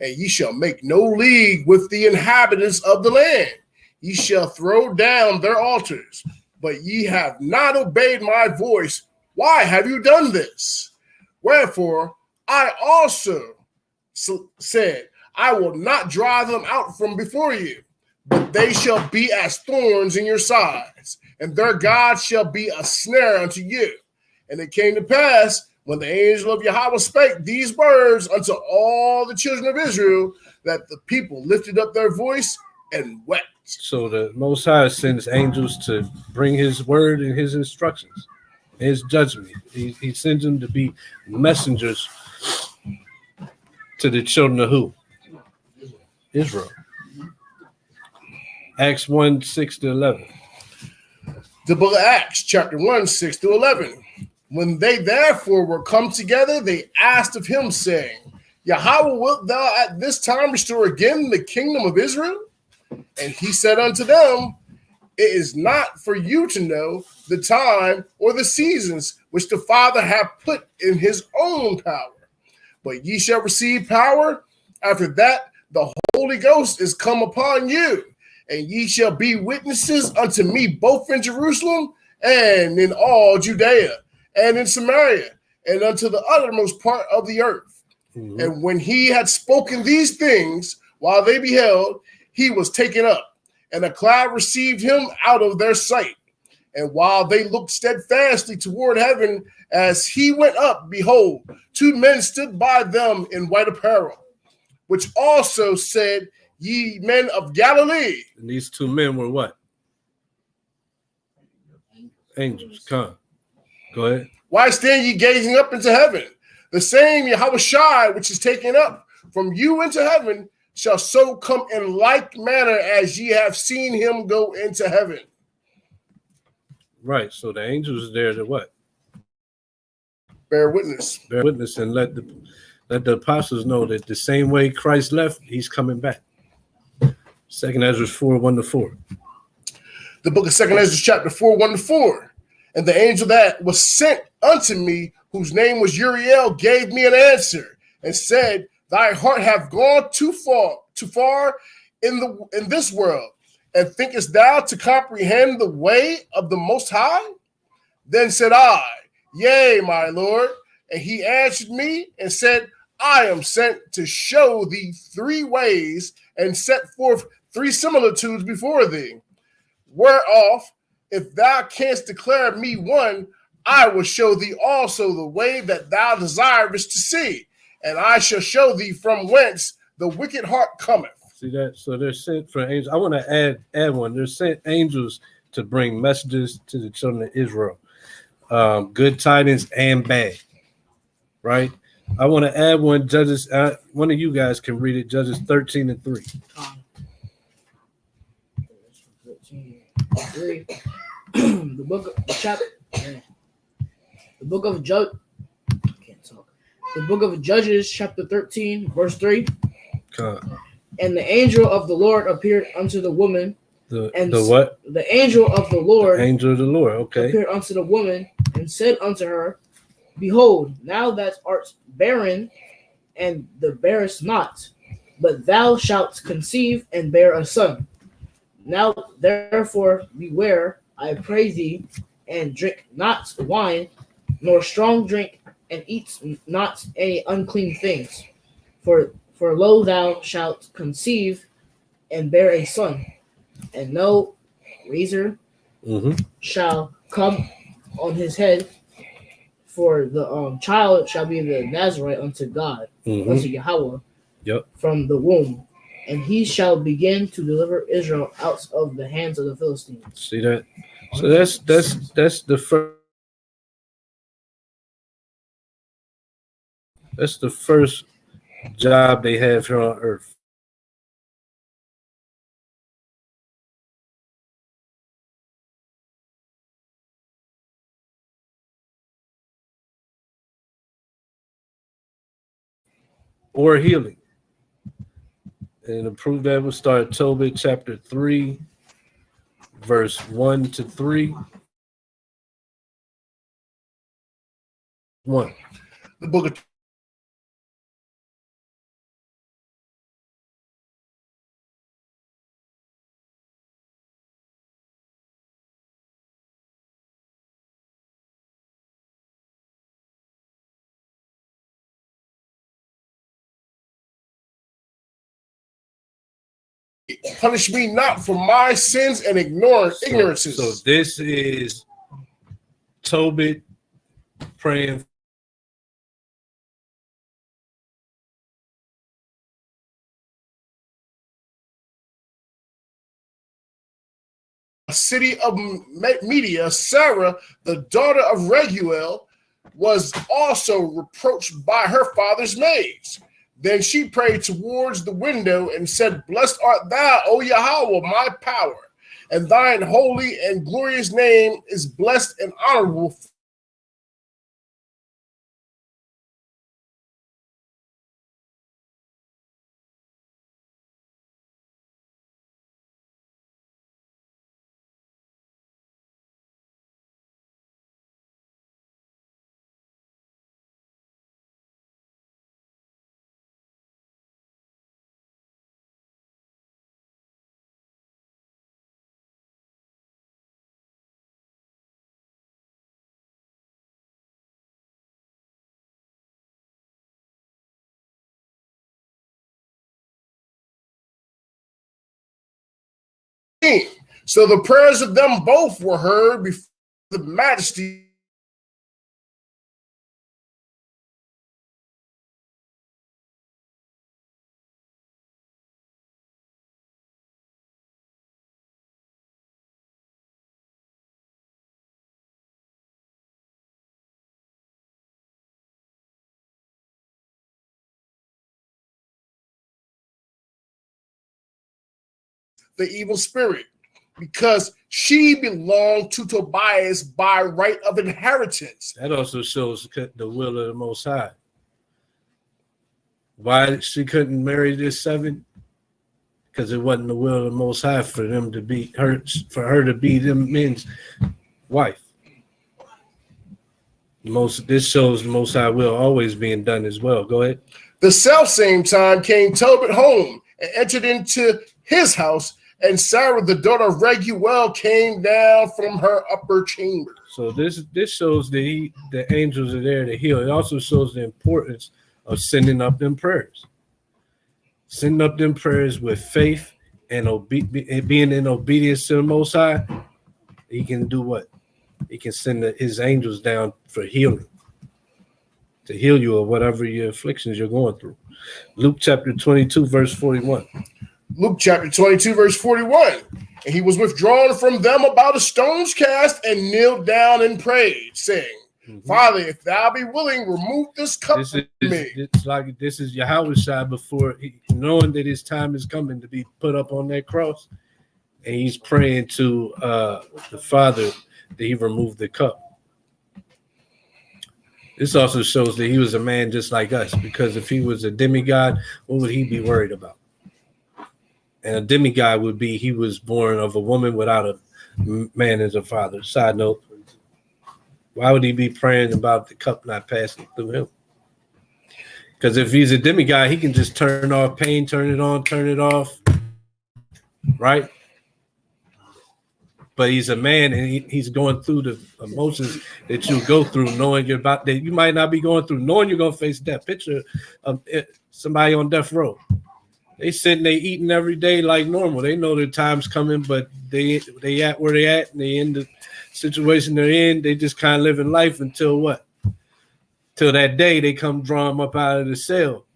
And ye shall make no league with the inhabitants of the land. Ye shall throw down their altars, but ye have not obeyed my voice. Why have you done this? Wherefore I also said, I will not drive them out from before you, but they shall be as thorns in your sides, and their God shall be a snare unto you. And it came to pass, when the angel of Yahweh spake these words unto all the children of Israel, that the people lifted up their voice and wept. So the Most High sends angels to bring his word and his instructions, his judgment. He sends them to be messengers to the children of who? Israel. Acts 1:6-11. The book of Acts, chapter 1:6-11. When they therefore were come together, they asked of him, saying, Yahweh, wilt thou at this time restore again the kingdom of Israel? And he said unto them, it is not for you to know the time or the seasons which the Father hath put in his own power. But ye shall receive power after that the Holy Ghost is come upon you, and ye shall be witnesses unto me both in Jerusalem and in all Judea and in Samaria and unto the uttermost part of the earth. Mm-hmm. And when he had spoken these things, while they beheld, he was taken up, and a cloud received him out of their sight. And while they looked steadfastly toward heaven as he went up, behold, two men stood by them in white apparel, which also said, Ye men of Galilee. And these two men were what? Angels. Come. Go ahead. Why stand ye gazing up into heaven? The same Yahweh Shai, which is taken up from you into heaven, shall so come in like manner as ye have seen him go into heaven. Right. So the angels are there to what? Bear witness. Bear witness and let the apostles know that the same way Christ left, he's coming back. 2 Ezra 4:1-4. The book of 2 Ezra chapter 4:1-4. And the angel that was sent unto me, whose name was Uriel, gave me an answer and said, Thy heart hath gone too far in this world, and thinkest thou to comprehend the way of the Most High? Then said I, Yea, my Lord. And he answered me and said, I am sent to show thee three ways and set forth three similitudes before thee. Whereof, if thou canst declare me one, I will show thee also the way that thou desirest to see, and I shall show thee from whence the wicked heart cometh. See that? So they're sent for angels. I want to add one. They're sent angels to bring messages to the children of Israel. Good tidings and bad. Right? I want to add one. Judges, one of you guys can read it. Judges 13:3. 13:3. The book of Judges, chapter 13, verse 3. And the angel of the Lord appeared unto the woman. The what? The angel of the Lord. The angel of the Lord. Okay. Appeared unto the woman and said unto her, Behold, now thou art barren, and the bearest not, but thou shalt conceive and bear a son. Now therefore beware, I pray thee, and drink not wine, nor strong drink, and eat not any unclean things. For lo, thou shalt conceive and bear a son, and no razor shall come on his head, for the child shall be the Nazarite unto God, unto Yahweh, from the womb. And he shall begin to deliver Israel out of the hands of the Philistines. See that? So that's the first. That's the first job they have here on earth. Or healing. And to prove that, we'll start Tobit chapter 3, verse 1 to 3. 1. The book of punish me not for my sins and ignorances. So this is Tobit praying. City of Media, Sarah, the daughter of Reguel, was also reproached by her father's maids. Then she prayed towards the window and said, Blessed art thou, O Yahweh, my power, and thine holy and glorious name is blessed and honorable. So the prayers of them both were heard before the majesty the evil spirit, because she belonged to Tobias by right of inheritance. That also shows the will of the Most High. Why she couldn't marry this 7? Because it wasn't the will of the Most High for them to be her, for her to be them men's wife. This shows the Most High will always being done as well. Go ahead. The self same time came Tobit home and entered into his house, and Sarah, the daughter of Reguel, came down from her upper chamber. So this shows that the angels are there to heal. It also shows the importance of sending up them prayers. Sending up them prayers with faith and being in obedience to the Most High. He can do what? He can send his angels down for healing, to heal you of whatever your afflictions you're going through. Luke chapter 22, verse 41. Luke chapter 22, verse 41. And he was withdrawn from them about a stone's cast and kneeled down and prayed, saying, Father, if thou be willing, remove this cup from me. This is Yahweh Shai before knowing that his time is coming to be put up on that cross. And he's praying to the Father that he remove the cup. This also shows that he was a man just like us, because if he was a demigod, what would he be worried about? And a demigod would be he was born of a woman without a man as a father. Side note, why would he be praying about the cup not passing through him? Because if he's a demigod, he can just turn off pain, turn it on, turn it off, right? But he's a man, and he's going through the emotions that you go through, knowing you're about that you might not be going through, knowing you're going to face death. Picture of somebody on death row. They sitting, they eating every day like normal. They know their time's coming, but they at where they at, and they in the situation they're in. They just kind of living life until what? Till that day they come draw them up out of the cell,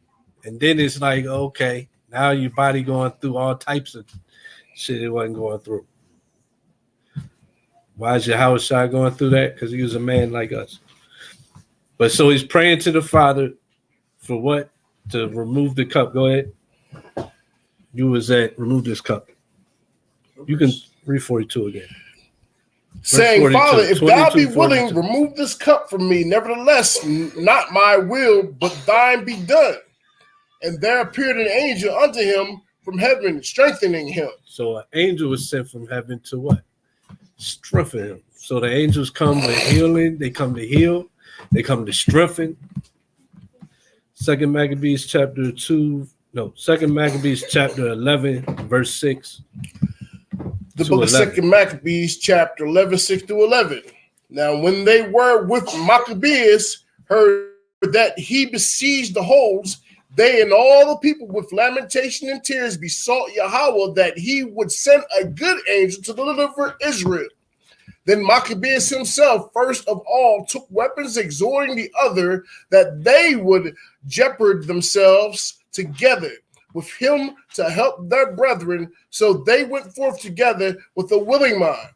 and then it's like, okay, now your body going through all types of shit it wasn't going through. Why is Yahweh Shai going through that? Because he was a man like us. But so he's praying to the Father For what? To remove the cup. Go ahead. You was at remove this cup. You can read 42 again. Saying, 42, Father, if thou be 42, willing, 42. remove this cup from me. Nevertheless, not my will, but thine be done. And there appeared an angel unto him from heaven, strengthening him. So an angel was sent from heaven to what? Strengthen him. So the angels come with healing. They come to heal. They come to strengthen. Second Maccabees chapter 11, verse 6. The book of 11. 2 Maccabees, chapter 11, 6 through 11. Now, when they were with Maccabeus, heard that he besieged the holds, they and all the people with lamentation and tears besought Yahweh that he would send a good angel to deliver Israel. Then Maccabeus himself, first of all, took weapons, exhorting the other that they would jeopard themselves together with him to help their brethren. So they went forth together with a willing mind.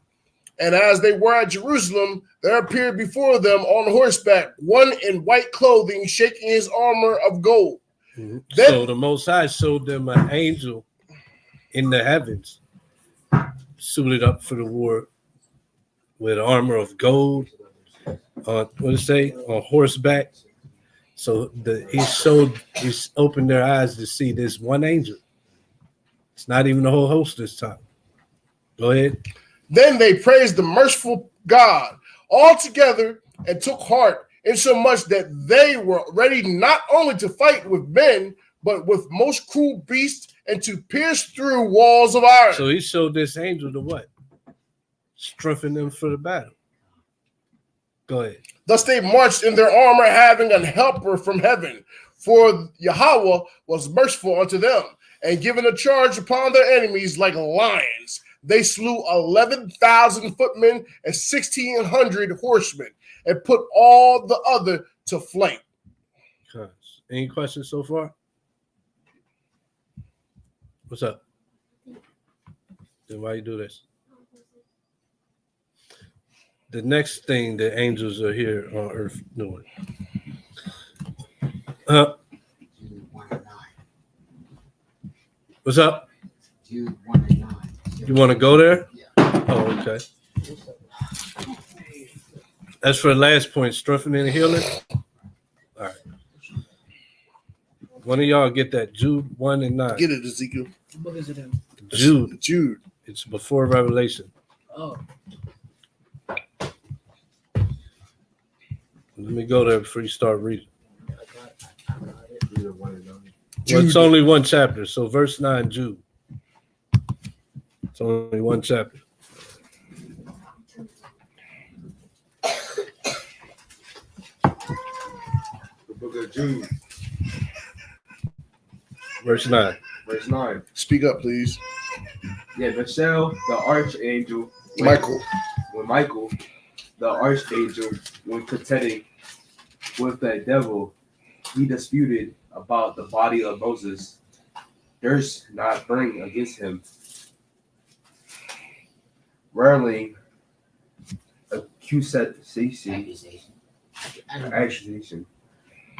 And as they were at Jerusalem, there appeared before them on horseback one in white clothing, shaking his armor of gold. Mhm. Then- So the Most High showed them an angel in the heavens, suited up for the war with armor of gold. What did it say? On horseback. So he's opened their eyes to see this one angel. It's not even the whole host this time. Go ahead. Then they praised the merciful God all together and took heart, insomuch that they were ready not only to fight with men, but with most cruel beasts, and to pierce through walls of iron. So he showed this angel to what? Strengthen them for the battle. Go ahead. Thus they marched in their armor, having a helper from heaven. For Yahweh was merciful unto them, and given a charge upon their enemies like lions. They slew 11,000 footmen and 1,600 horsemen, and put all the other to flight. Any questions so far? What's up? Then why you do this? The next thing the angels are here on earth doing. Jude 1 and 9. What's up? Jude 1 and 9. You want to go there? Yeah. Oh, okay. That's for the last point, strengthening and healing. All right. One of y'all get that Jude 1 and 9. Get it, Ezekiel. What book is it in? Jude. Jude. It's before Revelation. Oh, Let me go there before you start reading. I got it. Jude 1 and 9. Well, it's only one chapter. So verse 9, Jude. It's only one chapter. The book of Jude, Verse 9. verse 9. Speak up, please. Yeah, Michelle, the archangel, Michael. when Michael, the archangel, when contending with the devil, he disputed about the body of Moses, durst not bring against him, rarely accusation,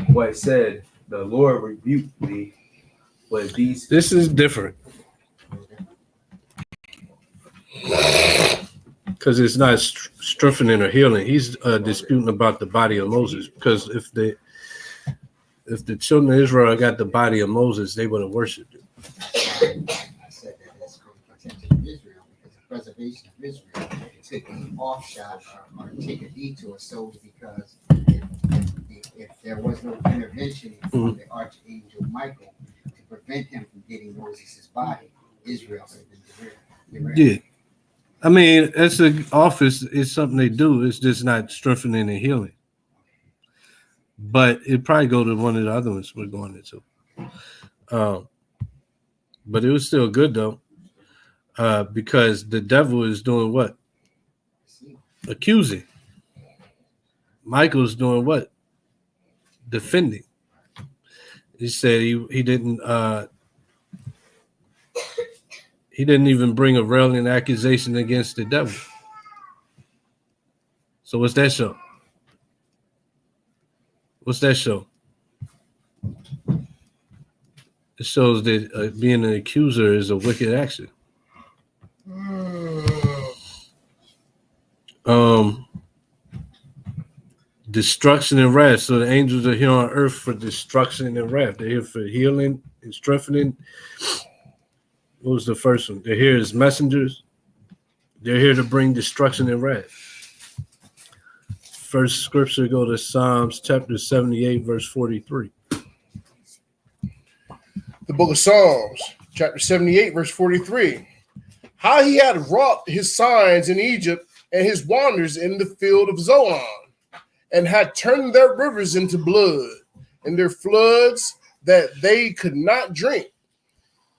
what said, the Lord rebuked me, but these This is different because it's not strengthening or healing. He's disputing about the body of Moses, because if the children of Israel got the body of Moses, they would have worshipped it. I said that it's going to protect Israel because the preservation of Israel took an offshot or take a detour solely because if there was no intervention from the archangel Michael to prevent him from getting Moses' body, Israel would have been derailed. Yeah. I mean, it's an office. It's something they do. It's just not strengthening and healing. But it probably go to one of the other ones we're going into. But it was still good though, because the devil is doing what? Accusing. Michael's doing what? Defending. He said he didn't even bring a railing accusation against the devil. So what's that show? What's that show? It shows that being an accuser is a wicked action. Destruction and wrath. So the angels are here on earth for destruction and wrath. They're here for healing and strengthening. What was the first one? They're here as messengers. They're here to bring destruction and wrath. First scripture, go to Psalms chapter 78, verse 43. The book of Psalms, chapter 78, verse 43. How he had wrought his signs in Egypt and his wonders in the field of Zoan, and had turned their rivers into blood, and their floods that they could not drink.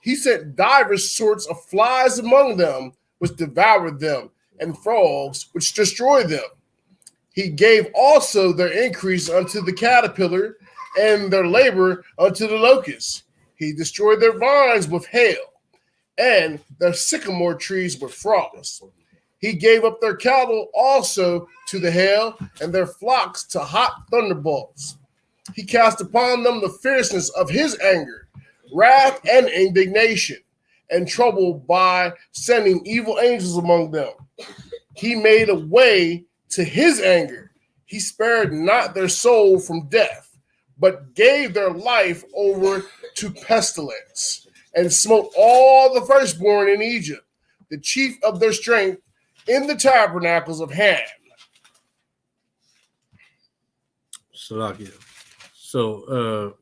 He sent divers sorts of flies among them, which devoured them, and frogs, which destroyed them. He gave also their increase unto the caterpillar, and their labor unto the locust. He destroyed their vines with hail, and their sycamore trees with frost. He gave up their cattle also to the hail, and their flocks to hot thunderbolts. He cast upon them the fierceness of his anger, wrath and indignation, and trouble by sending evil angels among them. He made a way to his anger. He spared not their soul from death, but gave their life over to pestilence, and smote all the firstborn in Egypt, the chief of their strength, in the tabernacles of Ham. Salakia. So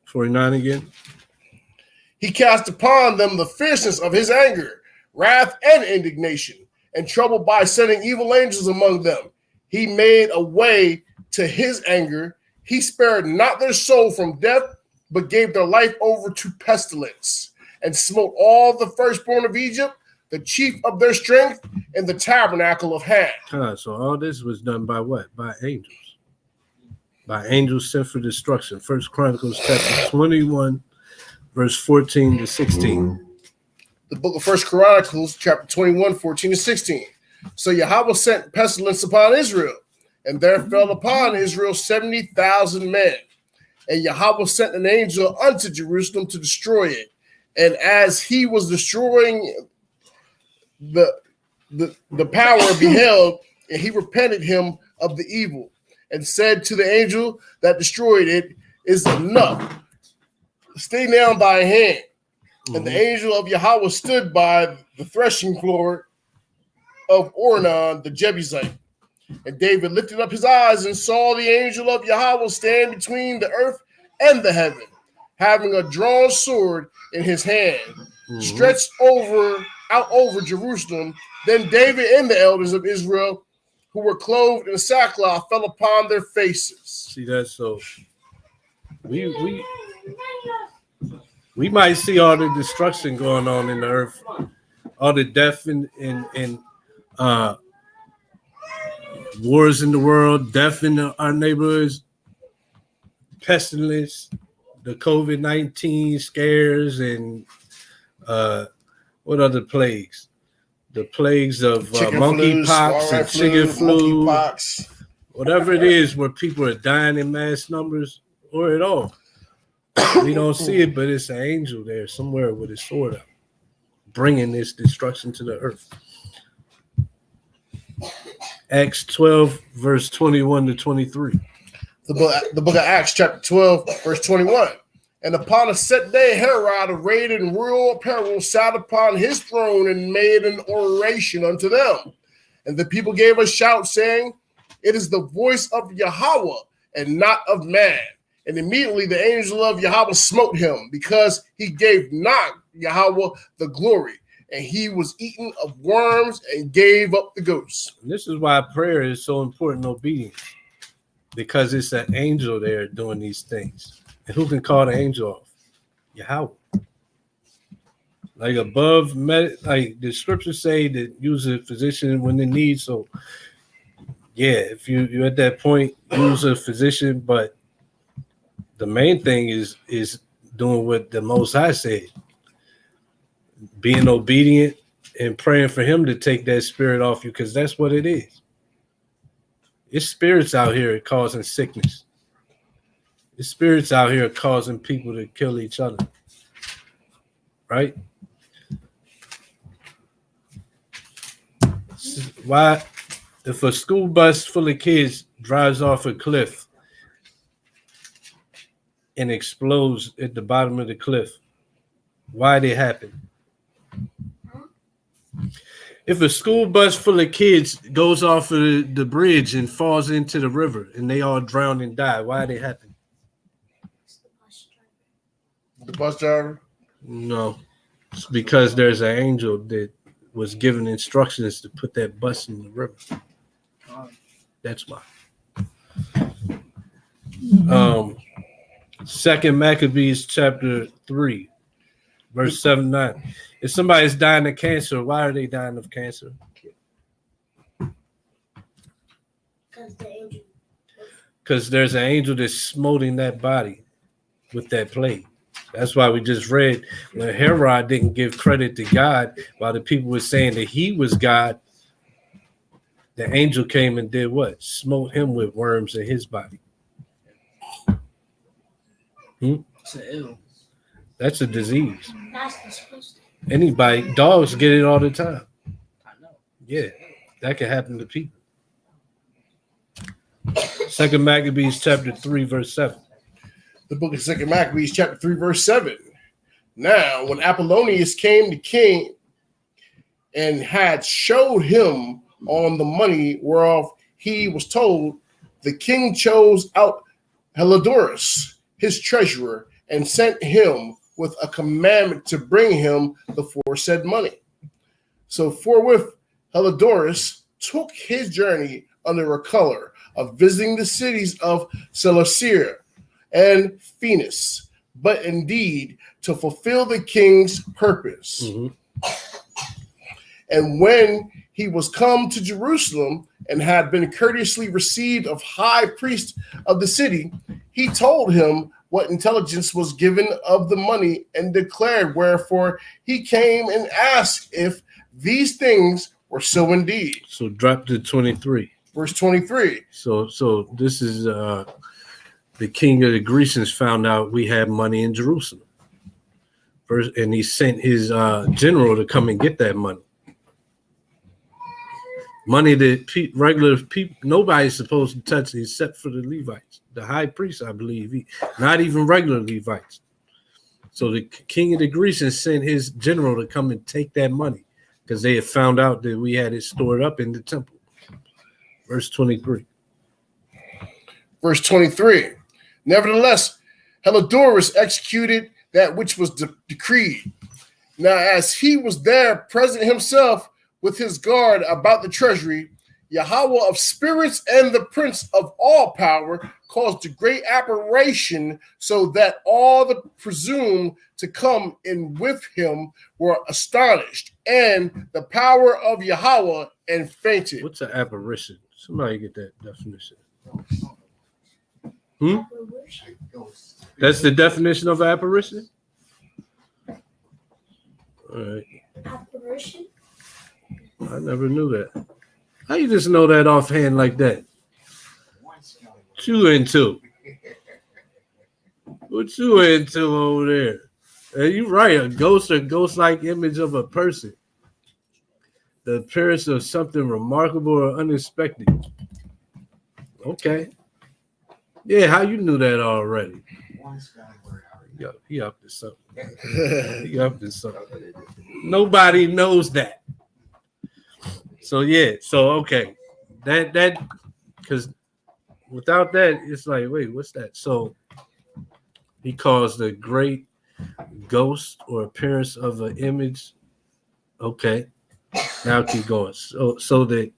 49 again. He cast upon them the fierceness of his anger, wrath and indignation, and trouble by sending evil angels among them. He made a way to his anger. He spared not their soul from death, but gave their life over to pestilence, and smote all the firstborn of Egypt, the chief of their strength, in the tabernacle of Ham. So all this was done by what? By angels. By angels sent for destruction. First Chronicles chapter 21, verse 14 to 16. The book of First Chronicles, chapter 21, 14 to 16. So Yahweh sent pestilence upon Israel, and there fell upon Israel 70,000 men. And Yahweh sent an angel unto Jerusalem to destroy it. And as he was destroying the power beheld, and he repented him of the evil, and said to the angel that destroyed it, is enough. Stay down thy hand. And the angel of Yahweh stood by the threshing floor of Ornan the Jebusite. And David lifted up his eyes and saw the angel of Yahweh stand between the earth and the heaven, having a drawn sword in his hand, stretched out over Jerusalem. Then David and the elders of Israel, who were clothed in sackcloth, fell upon their faces. See that? So we might see all the destruction going on in the earth, all the death and wars in the world, death in our neighborhoods, pestilence, the COVID-19 scares, and what other plagues? The plagues of monkeypox and chicken flu, whatever it is, where people are dying in mass numbers, or at all. We don't see it, but it's an angel there somewhere with his sword up, bringing this destruction to the earth. Acts 12, verse 21 to 23. The book of Acts, chapter 12, verse 21. And upon a set day, Herod, arrayed in royal apparel, sat upon his throne and made an oration unto them. And the people gave a shout, saying, it is the voice of Yahweh and not of man. And immediately the angel of Yahweh smote him, because he gave not Yahweh the glory. And he was eaten of worms and gave up the ghost. And this is why prayer is so important, obedience, because it's an angel there doing these things. And who can call the angel off? Yahweh. Like above, like the scriptures say that use a physician when they need. So, yeah, if you're at that point, use a physician. But the main thing is doing what the Most High said, being obedient and praying for him to take that spirit off you, because that's what it is. It's spirits out here causing sickness. The spirits out here causing people to kill each other. Right? Why, if a school bus full of kids drives off a cliff and explodes at the bottom of the cliff, why did it happen? If a school bus full of kids goes off of the bridge and falls into the river and they all drown and die, why did it happen? The bus driver? No, it's because there's an angel that was given instructions to put that bus in the river. That's why. Second Maccabees chapter 3, verse 7-9. If somebody's dying of cancer, why are they dying of cancer? Because there's an angel that's smoting that body with that plague. That's why we just read when Herod didn't give credit to God, while the people were saying that he was God, the angel came and did what? Smote him with worms in his body. It's an ill. That's a disease. Anybody, dogs get it all the time. I know. Yeah, that can happen to people. Second Maccabees chapter 3, verse 7. The book of Second Maccabees, chapter 3, verse 7. Now, when Apollonius came to king and had showed him on the money whereof he was told, the king chose out Heliodorus, his treasurer, and sent him with a commandment to bring him the foresaid money. So forthwith Heliodorus took his journey under a color of visiting the cities of Seleucia and Phoenix, but indeed to fulfill the king's purpose. And when he was come to Jerusalem and had been courteously received of high priest of the city, he told him what intelligence was given of the money and declared wherefore he came and asked if these things were so indeed. So drop to 23. Verse 23. So this is the king of the Grecians found out we had money in Jerusalem. First, and he sent his general to come and get that money. Money that regular people, nobody's supposed to touch except for the Levites. The high priest, I believe, not even regular Levites. So the king of the Grecians sent his general to come and take that money because they had found out that we had it stored up in the temple. Verse 23. Verse 23. Nevertheless, Heliodorus executed that which was decreed. Now, as he was there present himself with his guard about the treasury, Yahweh of spirits and the prince of all power caused a great apparition, so that all that presumed to come in with him were astonished, and the power of Yahweh and fainted. What's an apparition? Somebody get that definition. That's the definition of apparition? All right. Apparition? I never knew that. How you just know that offhand like that? What you into? What you into over there? And you're right, a ghost-like image of a person. The appearance of something remarkable or unexpected. Okay. Yeah, how you knew that already? He up to something. He up to something. Nobody knows that. So yeah, so okay. That because without that, it's like, wait, what's that? So he caused a great ghost or appearance of an image. Okay. Now keep going. So that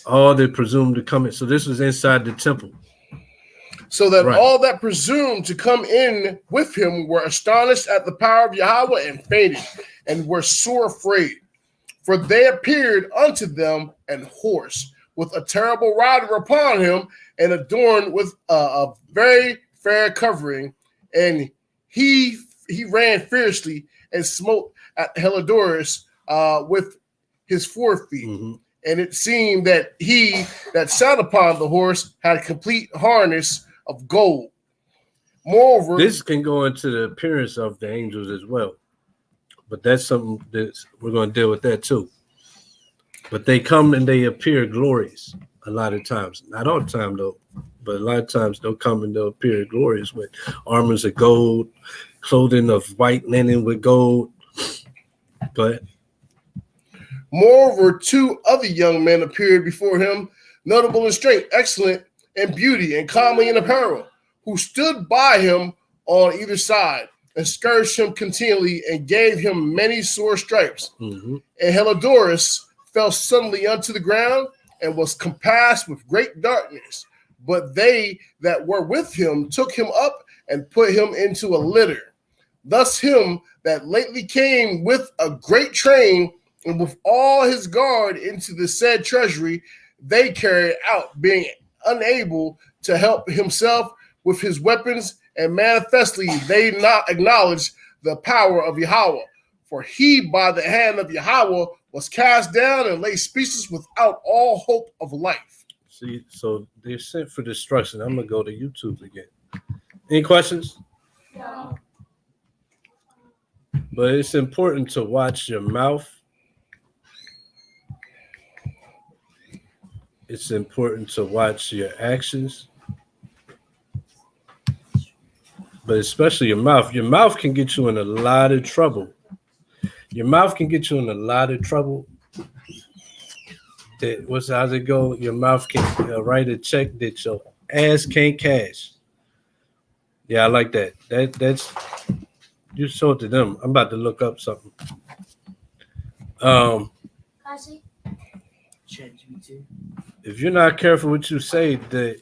all that presumed to come in. So this was inside the temple. So that Right. all that presumed to come in with him were astonished at the power of Yahweh and fainted, and were sore afraid. For they appeared unto them an horse with a terrible rider upon him, and adorned with a very fair covering. And he ran fiercely and smote at Heliodorus with his forefeet, and it seemed that he that sat upon the horse had a complete harness of gold. Moreover, This can go into the appearance of the angels as well, but that's something that we're going to deal with that too. But they come and they appear glorious a lot of times. Not all the time though, but a lot of times they'll come and they'll appear glorious with armors of gold, clothing of white linen with gold. But moreover, 2 other young men appeared before him, notable in strength, excellent in beauty, and comely in apparel, who stood by him on either side, and scourged him continually, and gave him many sore stripes. And Helidorus fell suddenly unto the ground, and was compassed with great darkness. But they that were with him took him up, and put him into a litter. Thus him that lately came with a great train, and with all his guard into the said treasury, they carried out, being unable to help himself with his weapons, and manifestly they not acknowledged the power of Yahweh. For he by the hand of Yahweh was cast down and lay speechless without all hope of life. see, so they're sent for destruction. I'm gonna go to YouTube again. Any questions? No. But it's important to watch your mouth. It's important to watch your actions. But especially your mouth. Your mouth can get you in a lot of trouble. Your mouth can get you in a lot of trouble. How's it go? Your mouth can write a check that your ass can't cash. Yeah, I like that. That's you show it to them. I'm about to look up something. ChatGPT. If you're not careful what you say, the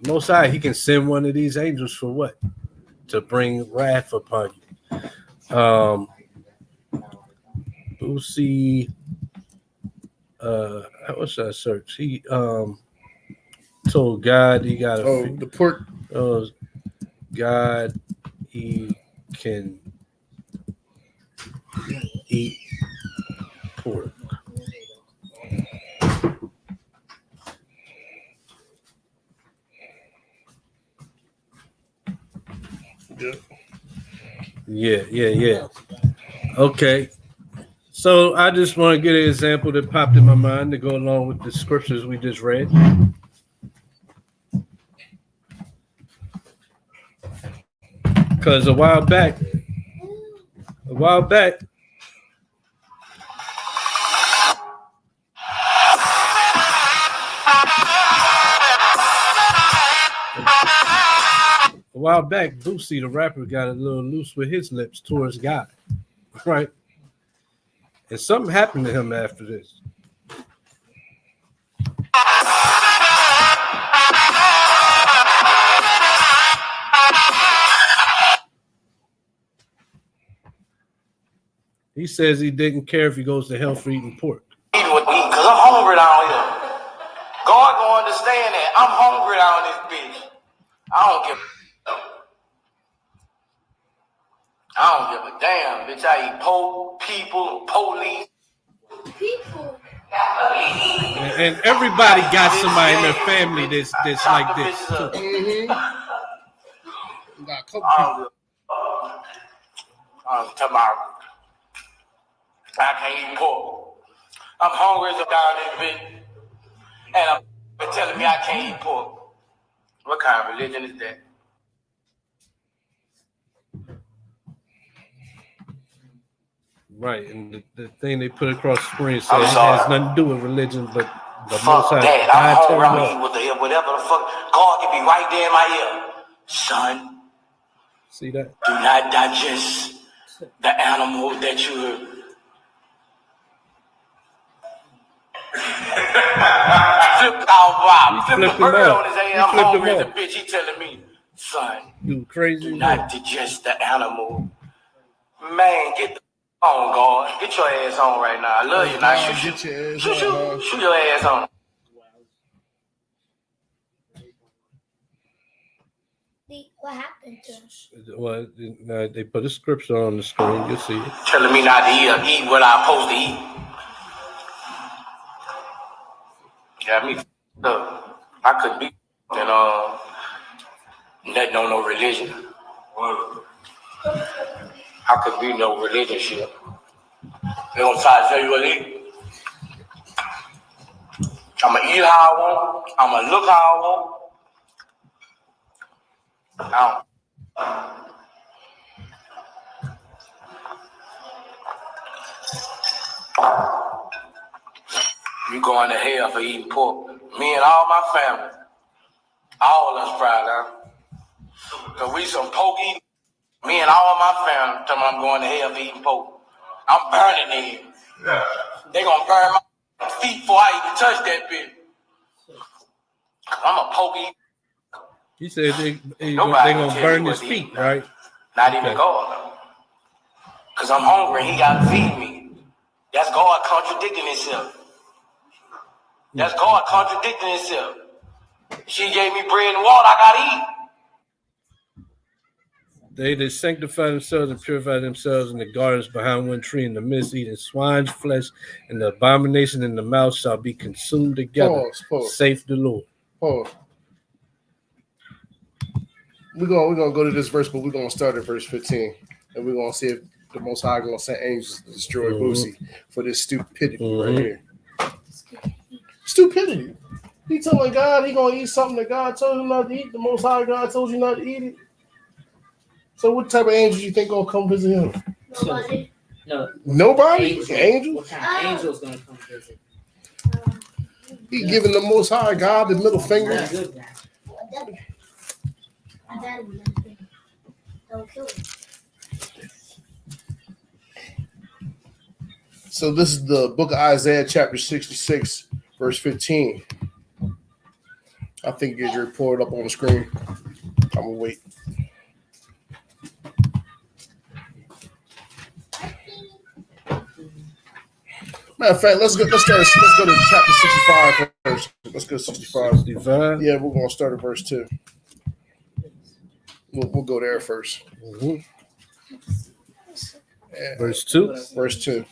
Most High, he can send one of these angels for what? To bring wrath upon you. Boosie, what should I search? He told God he got the pork. God he can eat pork. Yeah. Okay. So I just want to get an example that popped in my mind to go along with the scriptures we just read. Because a while back, Boosie the rapper got a little loose with his lips towards God, right? And something happened to him after this. He says he didn't care if he goes to hell for eating pork. Because I'm hungry down here. God gonna understand that. I'm hungry down this bitch. I don't give a damn, bitch. I eat pork, people, police. People. And everybody got somebody in their family that's like this. Got a couple people. Tomorrow. I can't eat pork. I'm hungry as a down this bitch. And I'm telling me I can't eat pork. What kind of religion is that? Right, and the thing they put across the screen said it has nothing to do with religion, but the Most High. That. I'm hungry. I'm eating whatever the fuck. God can be right there in my ear. Son. See that? Do not digest the animal that you flipped out. Flip the bird on his ass. I'm hungry as a bitch. He telling me, son, you crazy. Do not digest the animal. Man, get the on, God. Get your ass on right now. I love you. Now shoot your ass on. What happened to us? Well, they put a scripture on the screen. You see it. Telling me not to eat what I'm supposed to eat. got me up. I couldn't be and nothing on no religion. I could be no religion shit. They gonna try to tell you what to eat. I'ma eat how I want. I'ma look how I want. You going to hell for eating pork. Me and all my family. All of us right now. Cause we some pork eating. Me and all my family tell me I'm going to hell for eating pork. I'm burning them. They gonna burn my feet before I even touch that bitch. I'm a pork eater. He said they gonna burn his feet, right? Not even God. Cause I'm hungry and he gotta feed me. That's God contradicting himself. That's God contradicting himself. She gave me bread and water, I gotta eat. They that sanctify themselves and purify themselves in the gardens behind one tree in the midst, eating swine's flesh, and the abomination in the mouth shall be consumed together. Pause. Saith the Lord. Pause. We're gonna go to this verse, but we're gonna start at verse 15, and we're gonna see if the Most High gonna send angels to destroy Boosie for this stupidity right here. Stupidity. He telling God he gonna eat something that God told him not to eat. The Most High God told you not to eat it. So what type of angels you think gonna come visit him? Nobody. Nobody? Angels? What kind of angel's gonna come visit? He giving the Most High God the middle finger. That's good, man. My daddy was don't kill him. So this is the book of Isaiah, chapter 66, verse 15. I think you get your report up on the screen. I'm gonna wait. Matter of fact, let's go to chapter 65 first. Let's go to 65. 65. Yeah, we're gonna start at verse 2. We'll go there first. Mm-hmm. Yeah. Verse 2. Verse 2.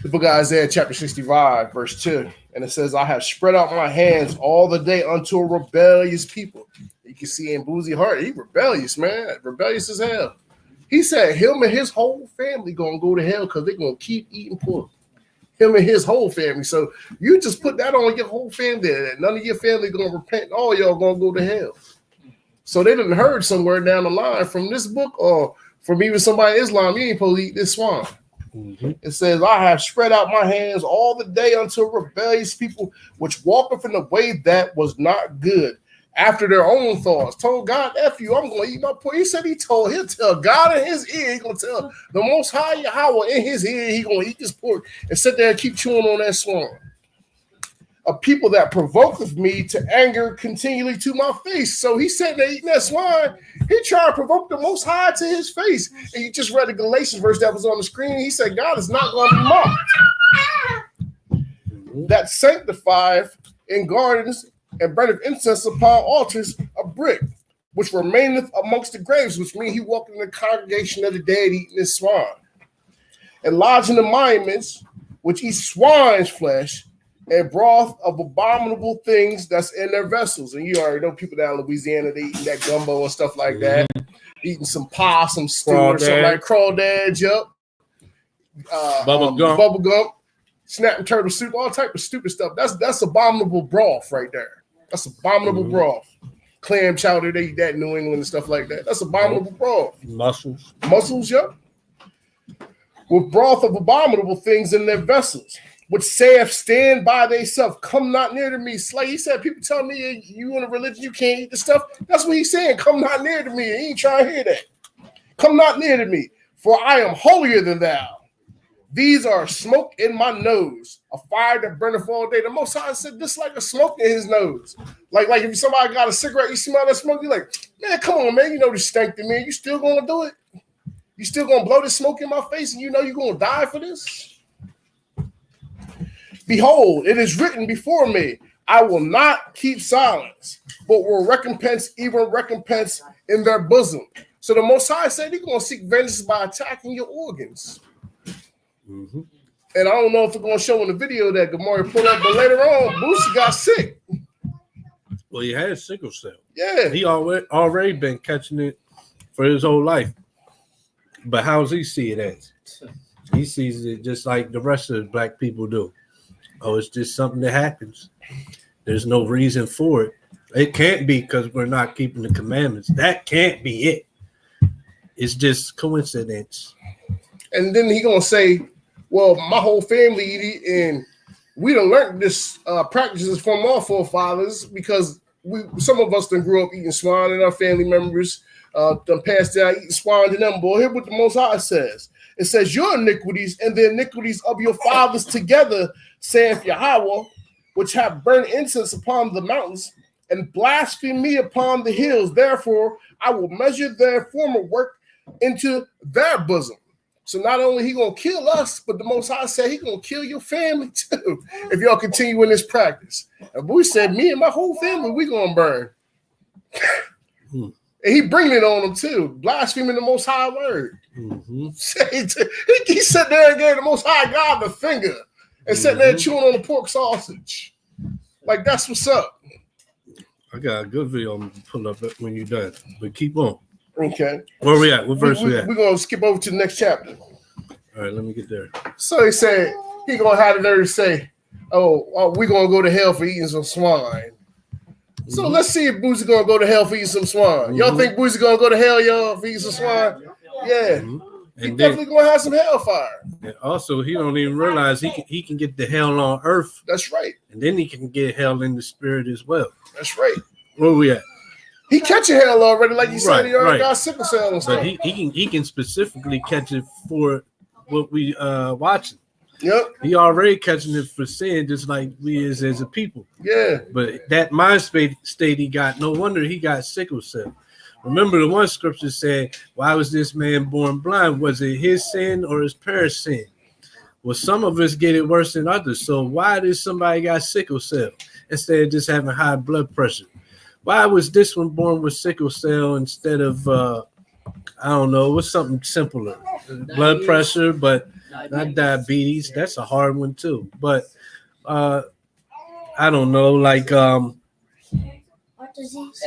The book of Isaiah, chapter 65, verse 2. And it says, I have spread out my hands all the day unto a rebellious people. You can see in Boozy Heart, he rebellious, man. Rebellious as hell. He said him and his whole family gonna go to hell because they're gonna keep eating pork. Him and his whole family. So you just put that on your whole family. That none of your family gonna repent. All y'all gonna go to hell. So they didn't heard somewhere down the line from this book or from even somebody in Islam, you ain't supposed to eat this swine. Mm-hmm. It says, I have spread out my hands all the day unto rebellious people, which walketh in the way that was not good, after their own thoughts. Told God, F you, I'm going to eat my pork. He said he'll tell God in his ear, he's going to tell the Most High Yahweh in his ear, he's going to eat this pork and sit there and keep chewing on that swine. A people that provoketh me to anger continually to my face. So he said they're eating that swine. He tried to provoke the Most High to his face. And you just read the Galatians verse that was on the screen. He said, God is not going to be mocked. That sanctifieth in gardens and burneth incense upon altars a brick, which remaineth amongst the graves, which means he walked in the congregation of the dead eating this swine. And lodging the monuments, which eat swine's flesh, and broth of abominable things that's in their vessels. And you already know people down in Louisiana, they eating that gumbo and stuff like that. Eating some possum stew or something like crawdad, yup. Bubble gum, snapping turtle soup, all type of stupid stuff. That's abominable broth right there. That's abominable broth. Clam chowder, they eat that in New England and stuff like that. That's abominable broth. Mussels, yup. With broth of abominable things in their vessels, which saith, stand by thyself, come not near to me. Like he said, people tell me you in a religion, you can't eat the stuff. That's what he's saying. Come not near to me. He ain't trying to hear that. Come not near to me, for I am holier than thou. These are smoke in my nose, a fire that burneth all day. The Most High said this like a smoke in his nose. Like if somebody got a cigarette, you smell that smoke, you're like, man, come on, man. You know this stank to me. You still gonna do it? You still gonna blow this smoke in my face and you know you're gonna die for this? Behold, it is written before me, I will not keep silence, but will recompense in their bosom. So the Most High said he's going to seek vengeance by attacking your organs. Mm-hmm. And I don't know if it's going to show in the video that Gamari pulled up, but later on, Boosie got sick. Well, he had sickle cell. Yeah. He already been catching it for his whole life. But how does he see it as? He sees it just like the rest of the black people do. Oh, it's just something that happens. There's no reason for it. It can't be because we're not keeping the commandments. That can't be it. It's just coincidence. And then he going to say, well, my whole family eat it, and we done learned this practices from our forefathers because some of us done grew up eating swine, and our family members done passed down eating swine to them. Boy, hear what the Most High says. It says, your iniquities and the iniquities of your fathers together, saith Yahweh, which have burned incense upon the mountains and blaspheme me upon the hills. Therefore, I will measure their former work into their bosom. So not only he gonna kill us, but the Most High said he gonna kill your family too if y'all continue in this practice. And we said, me and my whole family, we gonna burn. And he bringing it on them too, blaspheming the Most High word. Mm-hmm. He sat there and gave the Most High God the finger and sat there chewing on the pork sausage. Like that's what's up. I got a good video I'm gonna pull up when you're done. But keep on. Okay. Where we at? What verse we at? We're gonna skip over to the next chapter. All right, let me get there. So he said he gonna have the nerve to say, "Oh, we're gonna go to hell for eating some swine." So let's see if Boosie gonna go to hell for eating some swine. Y'all think Boosie gonna go to hell, y'all, for eating some swine? Yeah. He And definitely gonna have some hellfire. And also, he don't even realize he can get the hell on earth. That's right. And then he can get hell in the spirit as well. That's right. Where we at? He catching hell already, like you said. He already right. got sickle cell and stuff. But he can specifically catch it for what we watching. Yep. He already catching it for sin, just like we is as a people. Yeah. But that mind state he got, no wonder he got sickle cell. Remember the one scripture said, why was this man born blind? Was it his sin or his parents' sin? Well, some of us get it worse than others. So why did somebody got sickle cell instead of just having high blood pressure? Why was this one born with sickle cell instead of, I don't know, what's something simpler? Blood pressure, but not diabetes. That's a hard one too. But I don't know, like What disease?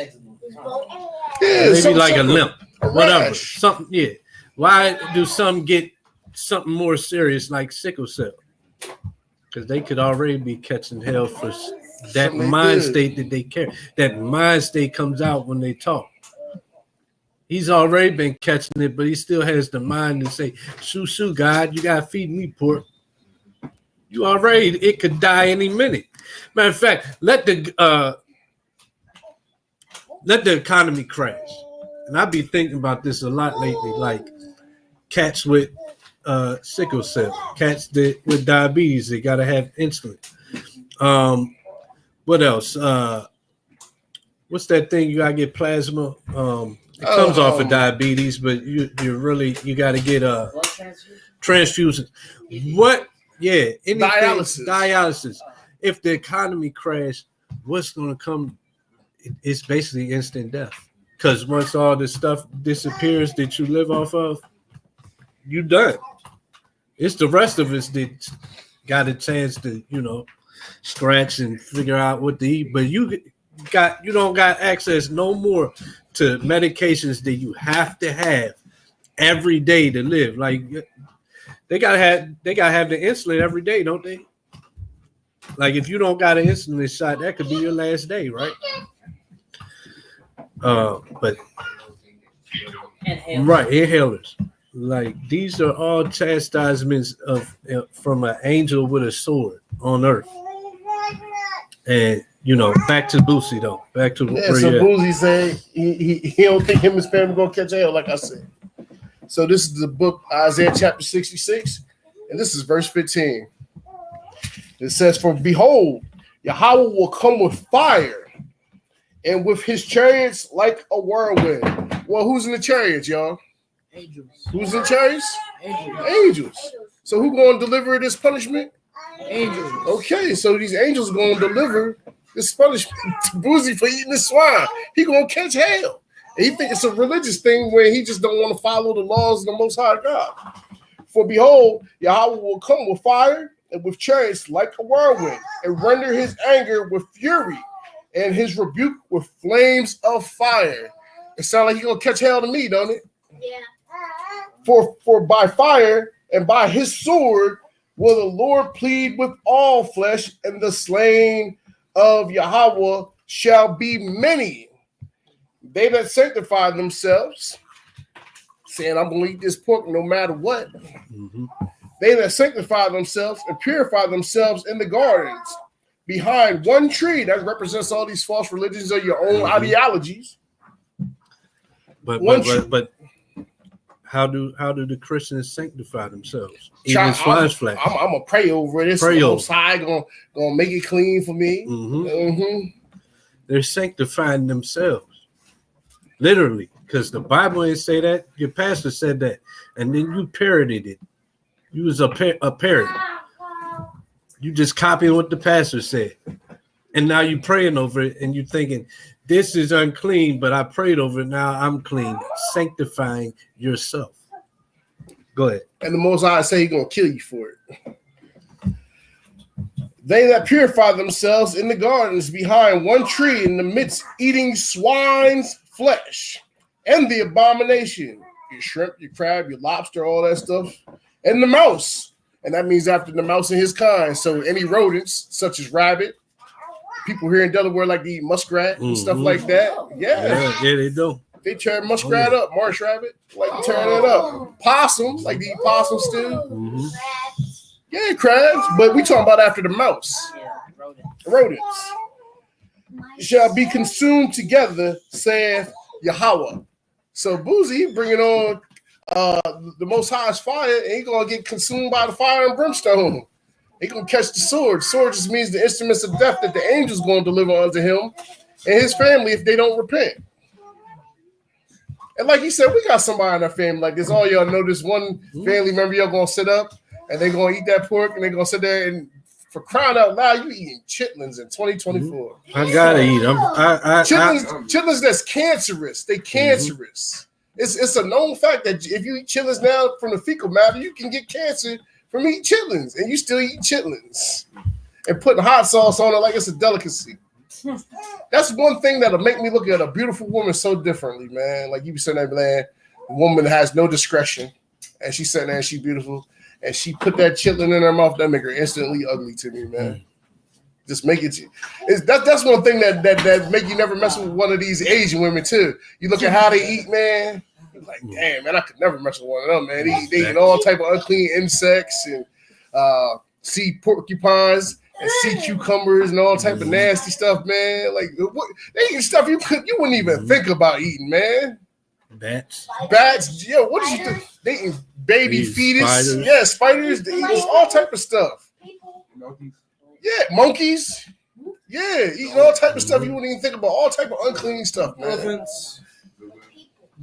Yeah, maybe some- like a something- limp, a whatever. rash. Something, yeah. Why do some get something more serious like sickle cell? Because they could already be catching hell for that Something mind good. state that they carry. That mind state comes out when they talk. He's already been catching it, but he still has the mind to say, shoo, God, you got to feed me pork. You already, it could die any minute. Matter of fact, let the economy crash. And I've been thinking about this a lot lately, like cats with sickle cell, cats with diabetes, they got to have insulin. What else? What's that thing you got to get plasma? It comes off of diabetes, but you got to get transfusions. What? Yeah, anything, dialysis. If the economy crash, what's going to come? It's basically instant death. Because once all this stuff disappears that you live off of, you done. It's the rest of us that got a chance to, scratch and figure out what to eat. But you don't got access no more to medications that you have to have every day to live. Like they gotta have the insulin every day, don't they? Like if you don't got an insulin shot, that could be your last day, right? But right, inhalers. Like these are all chastisements from an angel with a sword on earth. And back to Boosie though. Back to yeah. So Boosie said he don't think him and his family gonna catch hell, like I said. So this is the book Isaiah chapter 66, and this is verse 15. It says, "For behold, Yahweh will come with fire, and with his chariots like a whirlwind." Well, who's in the chariots, y'all? Angels. Who's in chariots? Angels. Angels. So who gonna deliver this punishment? Angels. Okay, so these angels are gonna deliver this punishment to Boosie for eating this swine. He gonna catch hell. And he think it's a religious thing where he just don't want to follow the laws of the Most High God. For behold, Yahweh will come with fire and with chariots like a whirlwind, and render his anger with fury, and his rebuke with flames of fire. It sounds like he's gonna catch hell to me, don't it? Yeah. For by fire and by his sword will the Lord plead with all flesh, and the slain of Yahweh shall be many. They that sanctify themselves, saying, I'm going to eat this pork no matter what. Mm-hmm. They that sanctify themselves and purify themselves in the gardens behind one tree. That represents all these false religions or your own ideologies. But how do the Christians sanctify themselves? Even swine's flesh. I'm gonna pray over this. Pray over. Gonna make it clean for me. They're sanctifying themselves, literally, because the Bible didn't say that. Your pastor said that, and then you parroted it. You was a parrot. You just copying what the pastor said, and now you praying over it, and you thinking this is unclean, but I prayed over it. Now I'm clean. Sanctifying yourself. Go ahead. And the Most High say He's gonna kill you for it. They that purify themselves in the gardens behind one tree in the midst, eating swine's flesh and the abomination, your shrimp, your crab, your lobster, all that stuff, and the mouse. And that means after the mouse and his kind. So any rodents such as rabbit, people here in Delaware like to eat muskrat and stuff like that. Yeah, they do. They tear muskrat up, marsh rabbit, like to tear it up. Possum, like to eat possum stew. Yeah, crabs, but we talking about after the mouse. Rodents shall be consumed together, saith Yahweh. So Boozy bringing on the Most High's fire, and he gonna get consumed by the fire and brimstone. He gonna catch the sword. Sword just means the instruments of death that the angels gonna deliver unto him and his family if they don't repent. And like he said, we got somebody in our family like this. All y'all know this one family member y'all gonna sit up and they gonna eat that pork and they gonna sit there and for crying out loud, you eating chitlins in 2024. I gotta eat them. Chitlins that's cancerous. They cancerous. It's a known fact that if you eat chitlins now from the fecal matter, you can get cancer from eating chitlins, and you still eat chitlins and putting hot sauce on it like it's a delicacy. That's one thing that'll make me look at a beautiful woman so differently, man. Like you be sitting there, man, a woman has no discretion, and she's sitting there and she's beautiful, and she put that chitlin in her mouth, that make her instantly ugly to me, man. Just make it. That's one thing that make you never mess with one of these Asian women too. You look at how they eat, man. You're like, damn, man, I could never mess with one of them, man. They eat all type of unclean insects and sea porcupines and sea cucumbers and all type of nasty stuff, man. Like what they eat stuff you wouldn't even think about eating, man. Bats. Yo, what did you think? They eat baby fetus. Spiders. Yeah, spiders. They eat all type of stuff. Yeah, monkeys. Yeah, eating all type of stuff you wouldn't even think about. All type of unclean stuff, man. Elephants.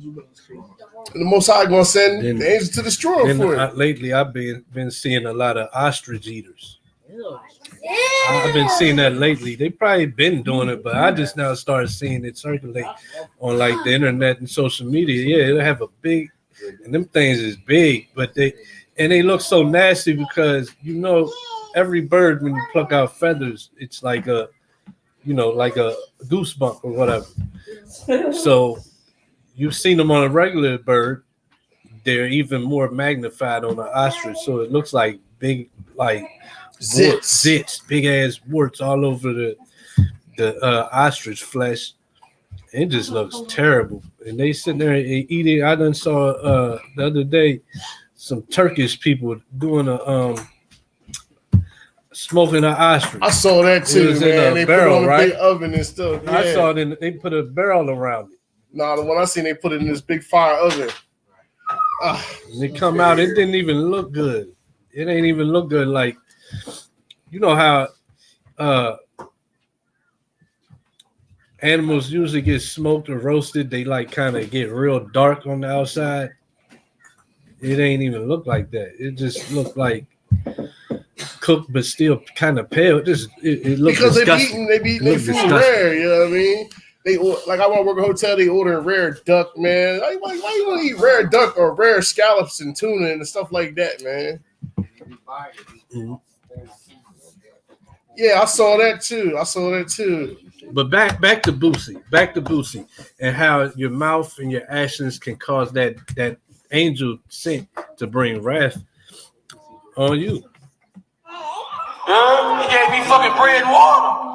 And the Most High gonna send the angels to destroy them for it. Lately, I've been seeing a lot of ostrich eaters. I've been seeing that lately. They probably been doing it, but I just now started seeing it circulate on like the internet and social media. Yeah, they have a big, and them things is big, but they look so nasty because every bird when you pluck out feathers, it's like a goosebump or whatever. So you've seen them on a regular bird. They're even more magnified on an ostrich. So it looks like big, like zits, big ass warts all over the ostrich flesh. It just looks terrible. And they sitting there and eating. I done saw the other day some Turkish people doing smoking an ostrich. I saw that too, man. They barrel, put it on a big oven and stuff. Yeah. I saw it. They put a barrel around it. Nah, the one I seen, they put it in this big fire oven. And they come out. It didn't even look good. It ain't even look good. Like, you know how animals usually get smoked or roasted. They like kind of get real dark on the outside. It ain't even look like that. It just looked like cooked, but still kind of pale. It looks because disgusting. they be eating their food rare. You know what I mean? I want to work a hotel. They order rare duck, man. Why you want to eat rare duck or rare scallops and tuna and stuff like that, man? Mhm. Yeah, I saw that too. But back to Boosie, and how your mouth and your actions can cause that angel scent to bring wrath on you. Yeah, he gave me fucking bread and water.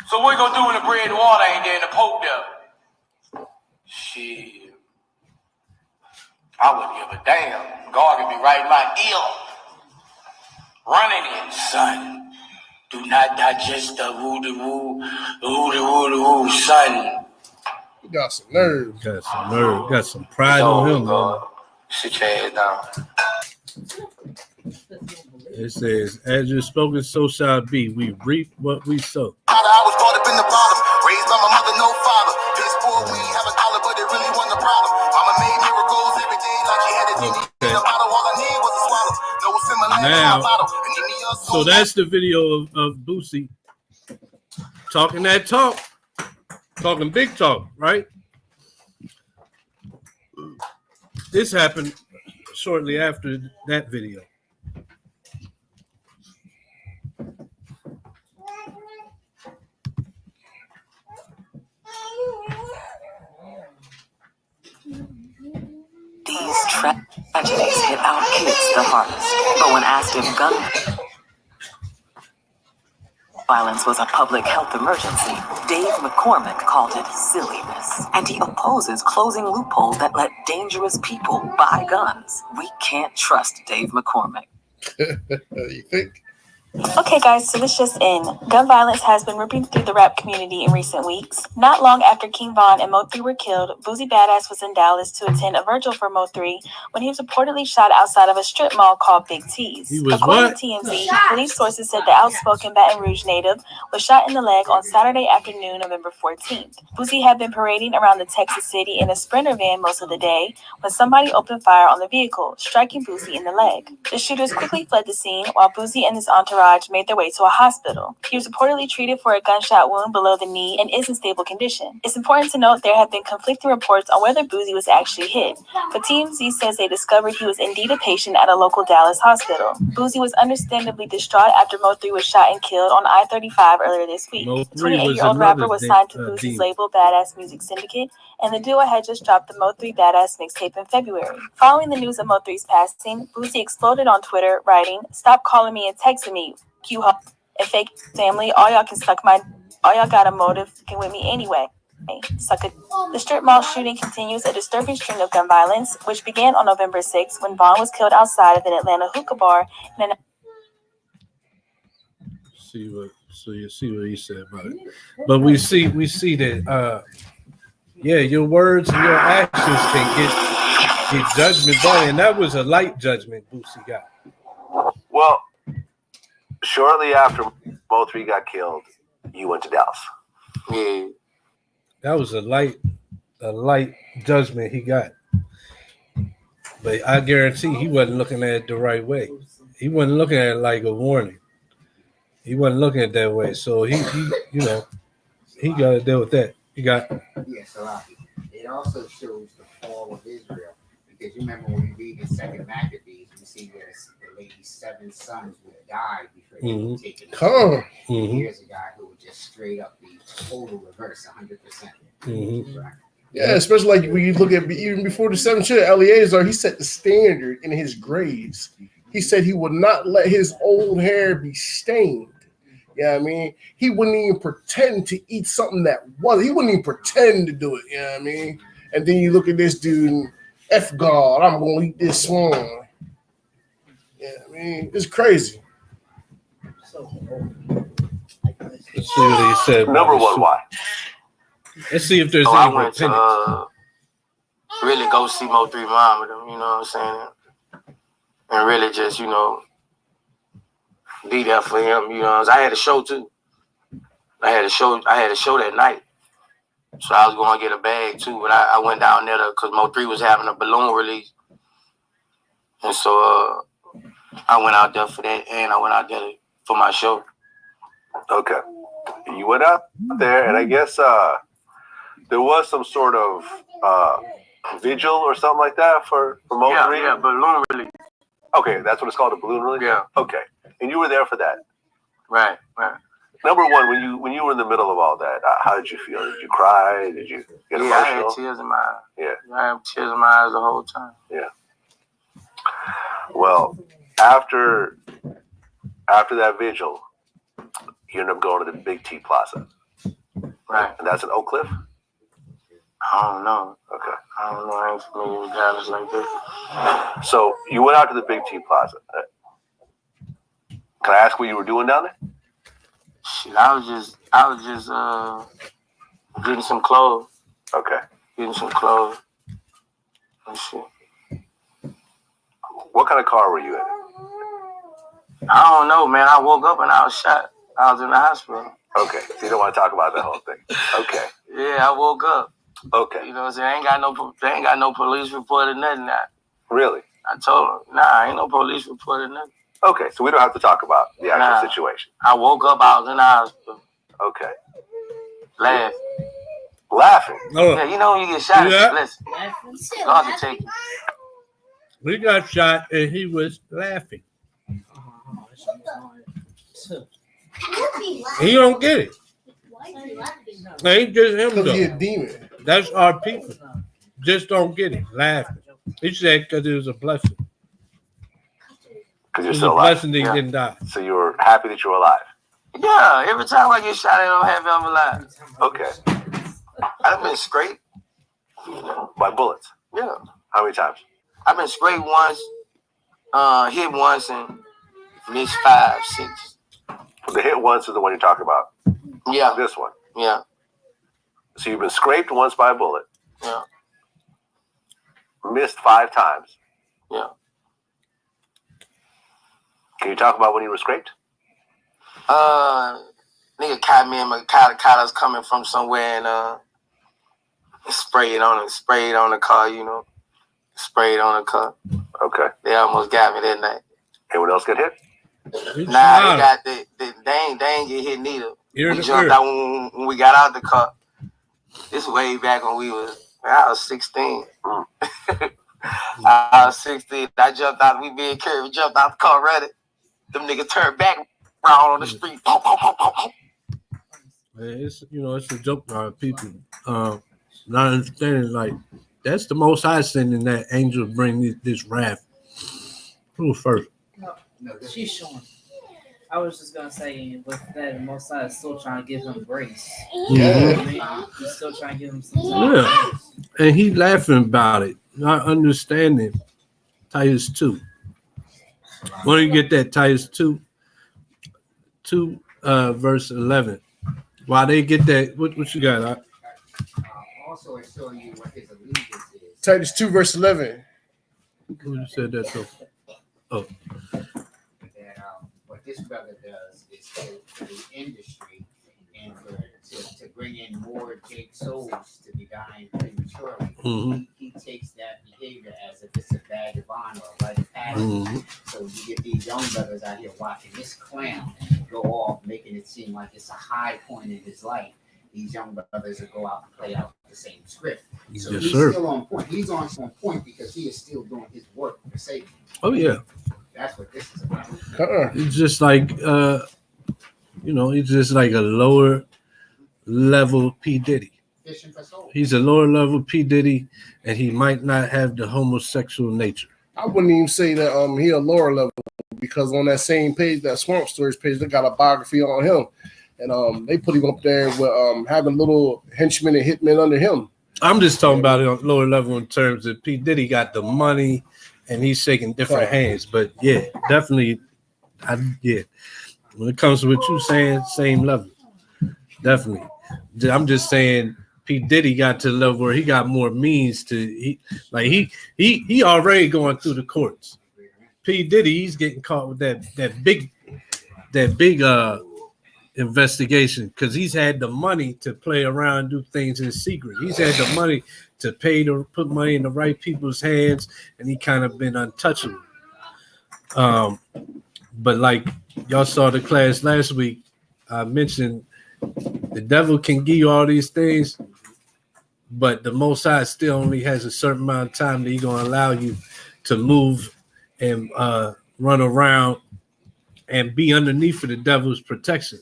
So what you gonna do when the bread and water ain't there and the Pope there? Shit. I wouldn't give a damn. God could be right in my ear. Running in, son. Do not digest the woo-de-woo, son. You got some nerve. Got some pride on him, man. Sit your head down. It says, as you're spoken, so shall it be. We reap what we sow. I was brought up in the bottom, raised by my mother, no father. Piss poor, we have a dollar, but it really wasn't a problem. Mama made miracles every day, like she had a genie. Okay. All I need was a swallow. No similarity Now, to my bottle. so that's the video of Boosie talking that talk, talking big talk, right? This happened shortly after that video. These tragedies hit our kids the hardest. But when asked if gun violence was a public health emergency, Dave McCormick called it silliness. And he opposes closing loopholes that let dangerous people buy guns. We can't trust Dave McCormick. You think? Okay guys, so this just in. Gun violence has been ripping through the rap community in recent weeks. Not long after King Von and Mo3 were killed, Boosie Badass was in Dallas to attend a vigil for Mo3 when he was reportedly shot outside of a strip mall called Big T's. He was According what? to TMZ, police sources said the outspoken Baton Rouge native was shot in the leg on Saturday afternoon, November 14th. Boosie had been parading around the Texas city in a Sprinter van most of the day when somebody opened fire on the vehicle, striking Boosie in the leg. The shooters quickly fled the scene while Boosie and his entourage made their way to a hospital. He was reportedly treated for a gunshot wound below the knee and is in stable condition. It's important to note there have been conflicting reports on whether Boosie was actually hit, but TMZ says they discovered he was indeed a patient at a local Dallas hospital. Boosie was understandably distraught after Mo3 was shot and killed on I-35 earlier this week. Mo3 The 28-year-old rapper was signed to Boosie's label Badass Music Syndicate, and the duo had just dropped the Mo3 Badass mixtape in February. Following the news of Mo3's passing, Boosie exploded on Twitter, writing, "Stop calling me and texting me. Q and fake family, all y'all got a motive fucking with me anyway. Suck it." The strip mall shooting continues a disturbing string of gun violence, which began on November 6th when Vaughn was killed outside of an Atlanta hookah bar. So you see what he said about it. But we see that your words and your actions can get judgment done, and that was a light judgment Boosie got. Well, shortly after Mo3 got killed, you went to Dallas. Yeah. That was a light judgment he got. But I guarantee he wasn't looking at it the right way. He wasn't looking at it like a warning. He wasn't looking at it that way. So he got to deal with that. So it also shows the fall of Israel, because you remember when you read in Second Maccabees, you see that the lady's 7 sons would die before they were taken. Here's a guy who would just straight up be total reverse, 100%. Right? Yeah, especially like when you look at even before the 7 children, Eleazar, he set the standard in his grades. He said he would not let his old hair be stained. Yeah, I mean, he wouldn't even pretend to eat something that was. He wouldn't even pretend to do it. You know what I mean? And then you look at this dude, and F God, I'm gonna eat this swan. Yeah, I mean, it's crazy. Let's see what he said. Number one, why? Let's see if there's I any went to really go see Mo3 mom with him, you know what I'm saying? And really just, be there for him, I had a show too. I had a show that night. So I was going to get a bag too, but I went down there because Mo3 was having a balloon release. And so I went out there for that, and I went out there for my show. Okay. You went out there, and I guess there was some sort of vigil or something like that for Mo 3? Yeah, balloon release. Okay, that's what it's called, a balloon release? Yeah. Okay. And you were there for that. Right. Number one, when you were in the middle of all that, how did you feel? Did you cry? Did you get emotional? I had tears in my eyes. Yeah. I had tears in my eyes the whole time. Yeah. Well, after that vigil, you end up going to the Big T Plaza. Right. And that's in Oak Cliff? I don't know. Okay. I don't know. I ain't familiar with guys like this. So you went out to the Big T Plaza. Can I ask what you were doing down there? Shit, I was just getting some clothes. Okay. Getting some clothes and shit. What kind of car were you in? I don't know, man. I woke up and I was shot. I was in the hospital. Okay. So you don't want to talk about that whole thing. Okay. Yeah, I woke up. Okay. You know what I'm saying? They ain't got no police report or nothing now. Really? I told them, nah, ain't no police report or nothing. Okay, so we don't have to talk about the actual situation. I woke up, I was in the hospital. Okay. Laughing? Oh. Yeah, you know when you get shot, listen. God can take you. We got shot and he was laughing. He don't get it. Ain't just him Because he's a though. demon. That's our people. Just don't get it. Laughing. He said because it was a blessing. Because It you're was still a alive. blessing that he didn't die. So you were happy that you were alive. Yeah, every time I get shot, I'm happy I'm alive. Okay. I've been scraped. By bullets? Yeah. How many times? I've been scraped once, hit once, and missed 5, 6. The hit once is the one you're talking about. Yeah. This one. Yeah. So you've been scraped once by a bullet. Yeah. Missed 5 times. Yeah. Can you talk about when you were scraped? Nigga caught me and caught us coming from somewhere and sprayed on the car, you know. Sprayed on the car. Okay. They almost got me that night. Anyone else get hit? Nah, they ain't get hit neither. We jumped out when we got out the car. This way back when I was 16. I was 16. I jumped out. We being carried. We jumped out the car, ready. Them niggas turned back around on the street. It's it's a joke to our people. Not understanding like that's the Most High sending that angel bring this wrath. Who first? No, she's showing. I was just gonna say with that, Most High is still trying to give him grace. Yeah. He's still trying to give him some time. Yeah, and he laughing about it, not understanding. Titus 2. Why don't you get that Titus 2, verse 11? Why they get that? What you got? Also, it shows you what his allegiance is. Titus 2, verse 11. Who said that? Oh. What this brother does is for the industry and to bring in more dead souls to be dying prematurely. Mm-hmm. He takes that behavior as if it's a badge of honor or rite of passage. Mm-hmm. So you get these young brothers out here watching this clown go off, making it seem like it's a high point in his life. These young brothers will go out and play out the same script. So Yes, he's sir. still on point. He's on point because he is still doing his work for Satan. Oh yeah. That's what this is about. It's just like he's just like a lower level P. Diddy. Fishing for souls. He's a lower level P. Diddy, and he might not have the homosexual nature. I wouldn't even say that he a lower level because on that same page, that Swamp Stories page, they got a biography on him. And they put him up there with having little henchmen and hitmen under him. I'm just talking about it on lower level in terms of P. Diddy got the money and he's shaking different hands. But yeah, definitely, when it comes to what you're saying, same level. Definitely. I'm just saying P. Diddy got to the level where he got more means to he already going through the courts. P. Diddy, he's getting caught with that big investigation because he's had the money to play around and do things in secret. He's had the money to put money in the right people's hands, and he kind of been untouchable. But like y'all saw the class last week, I mentioned the devil can give you all these things, but the Most High still only has a certain amount of time that He's gonna allow you to move and run around and be underneath of the devil's protection.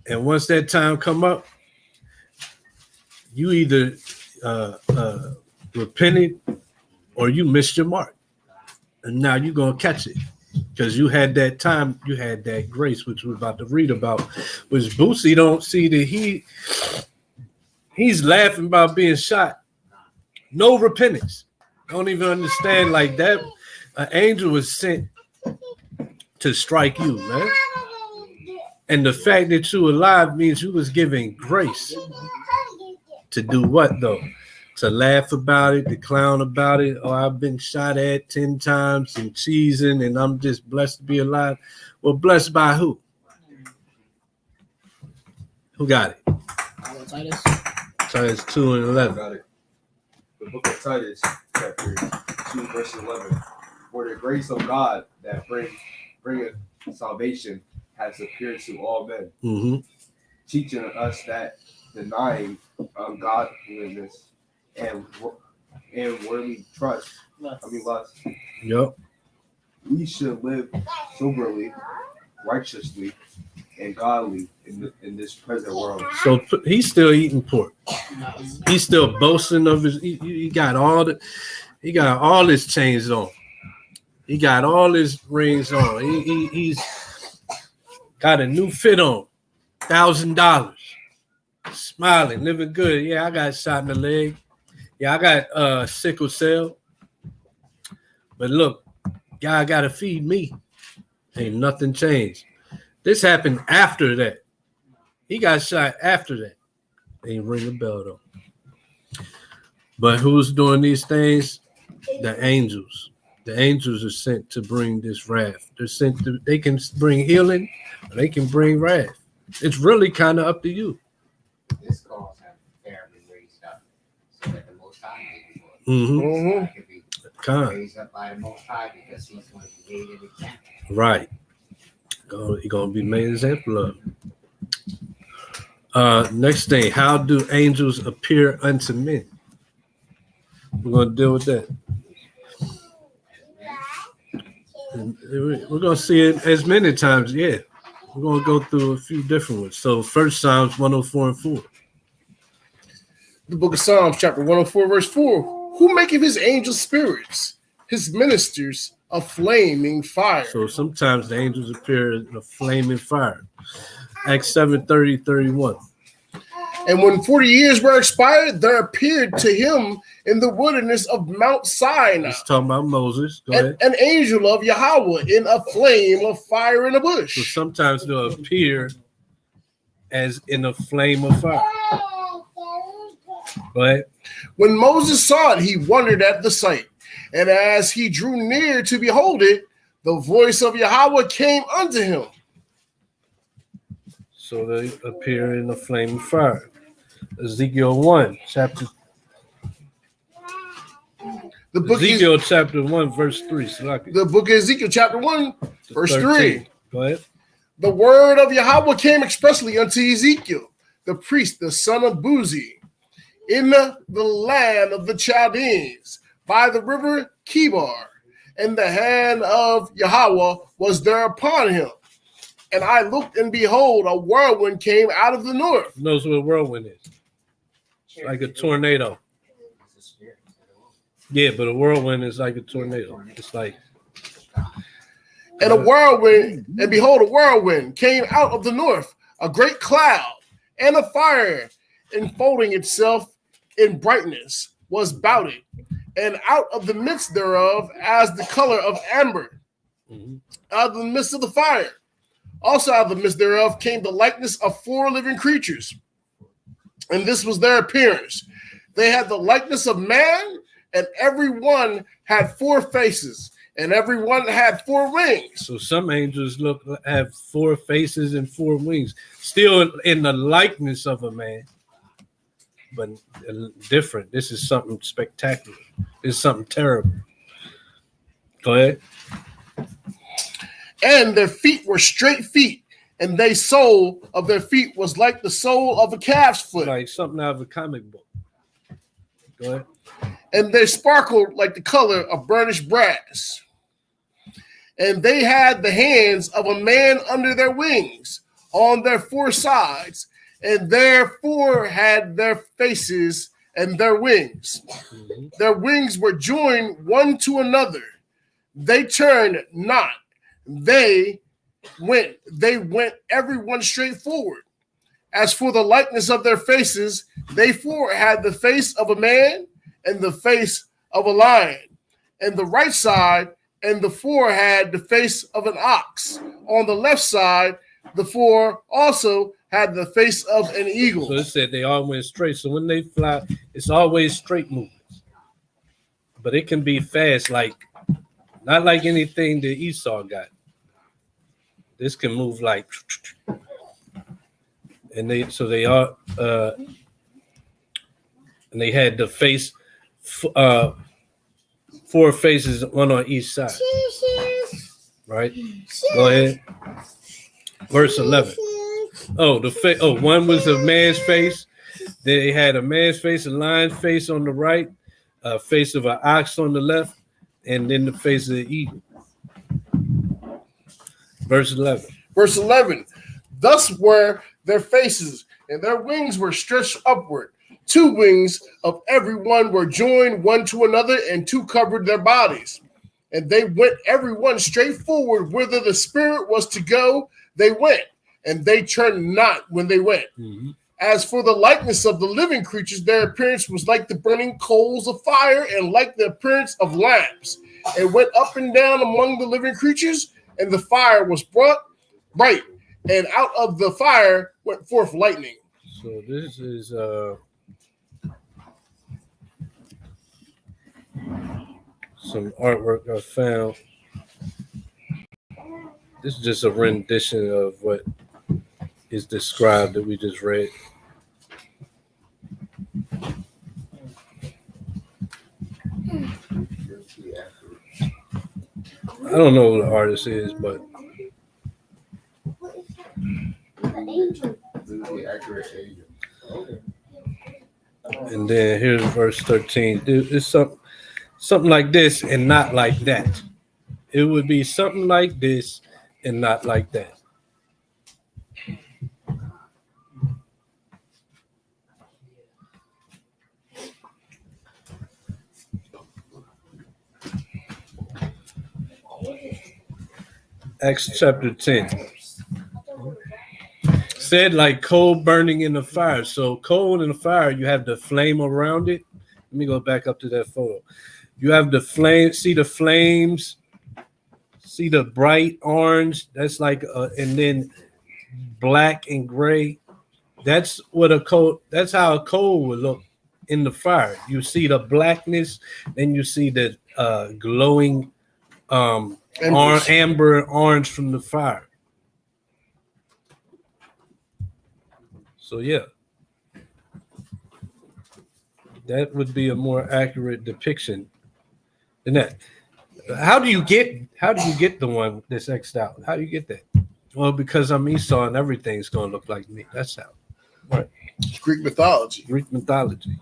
And once that time come up, you either repented or you missed your mark, and now you're gonna catch it because you had that time, you had that grace, which we're about to read about. Which Boosie don't see that he's laughing about being shot, no repentance. Don't even understand like that. An angel was sent to strike you, man. And the fact that you alive means you was given grace to do what though? To laugh about it, to clown about it. Oh, I've been shot at 10 times and cheesing, and I'm just blessed to be alive. Well, blessed by who? Who got it? Titus. Titus 2 and 11. Got it. The book of Titus, chapter 2, verse 11. For the grace of God that bringeth salvation has appeared to all men, teaching us that denying ungodliness and worldly lust, Yep. we should live soberly, righteously, and godly in this present world. So he's still eating pork. He's still boasting of his. He got all his chains on. He got all his rings on. He's got a new fit on, $1,000. Smiling, living good. Yeah, I got shot in the leg. Yeah, I got sickle cell. But look, God got to feed me. Ain't nothing changed. This happened after that. He got shot after that. Ain't ring a bell though. But who's doing these things? The angels. The angels are sent to bring this wrath. They're sent to. They can bring healing, or they can bring wrath. It's really kind of up to you. This cause have fairly raised up so that the Most High may be could be raised up by the Most High because He's going to be made an example. Right. He's going to be made an example of. Next thing, how do angels appear unto men? We're going to deal with that. And we're going to see it as many times, yeah. We're going to go through a few different ones. So first, Psalms 104 and 4. The book of Psalms, chapter 104, verse 4. Who maketh his angels spirits, his ministers a flaming fire? So sometimes the angels appear in a flaming fire. Acts 7:30, 31. And when 40 years were expired, there appeared to him in the wilderness of Mount Sinai. He's talking about Moses. Go ahead. An angel of Yahweh in a flame of fire in a bush. So sometimes they'll appear as in a flame of fire. Go ahead. When Moses saw it, he wondered at the sight. And as he drew near to behold it, the voice of Yahweh came unto him. So they appear in a flame of fire. Ezekiel 1, chapter. The book Ezekiel chapter 1, verse 3. The book of Ezekiel chapter 1, verse 3. Go ahead. The word of Yahweh came expressly unto Ezekiel, the priest, the son of Buzi, in the land of the Chaldeans, by the river Kibar, and the hand of Yahweh was there upon him. And I looked, and behold, a whirlwind came out of the north. Knows what a whirlwind is? Like a tornado. Yeah, but a whirlwind is like a tornado. It's like. And a whirlwind, and behold, a whirlwind came out of the north, a great cloud, and a fire, enfolding itself in brightness, was about it, and out of the midst thereof, as the color of amber, out of the midst of the fire. Also out of the midst thereof came the likeness of 4 living creatures. And this was their appearance. They had the likeness of man, and every one had 4 faces, and every one had 4 wings. So some angels have 4 faces and 4 wings, still in the likeness of a man, but different. This is something spectacular. This is something terrible. Go ahead. And their feet were straight feet, and they sole of their feet was like the sole of a calf's foot. Like something out of a comic book. Go ahead. And they sparkled like the color of burnished brass. And they had the hands of a man under their wings on their four sides, and therefore had their faces and their wings. Mm-hmm. Their wings were joined one to another. They turned not. They went everyone straight forward. As for the likeness of their faces, they four had the face of a man and the face of a lion, and the right side and the four had the face of an ox. On the left side, the four also had the face of an eagle. So it said they all went straight. So when they fly, it's always straight movements. But it can be fast, like not like anything that Esau got. This can move like, and they had the face, four faces, one on each side. Right? Go ahead. Verse 11. One was a man's face. They had a man's face, a lion's face on the right, a face of an ox on the left, and then the face of the eagle. Verse 11. Verse 11. Thus were their faces, and their wings were stretched upward. Two wings of every one were joined one to another, and two covered their bodies. And they went every one straight forward, whither the spirit was to go, they went, and they turned not when they went. Mm-hmm. As for the likeness of the living creatures, their appearance was like the burning coals of fire, and like the appearance of lamps. It went up and down among the living creatures, and the fire was brought bright, and out of the fire went forth lightning. So this is some artwork I found. This is just a rendition of what is described that we just read. I don't know who the artist is, but and then here's verse 13. It's something like this and not like that. It would be something like this and not like that. Acts chapter 10. Said like coal burning in the fire. So coal in the fire, you have the flame around it. Let me go back up to that photo. You have the flame, see the flames, see the bright orange. That's like, and then black and gray. That's what that's how a coal would look in the fire. You see the blackness, then you see the glowing amber orange from the fire. So yeah, that would be a more accurate depiction than that. How do you get the one that's X'd out? How do you get that? Well, because I'm Esau and everything's gonna look like me. That's how. Right. It's Greek mythology. Greek mythology.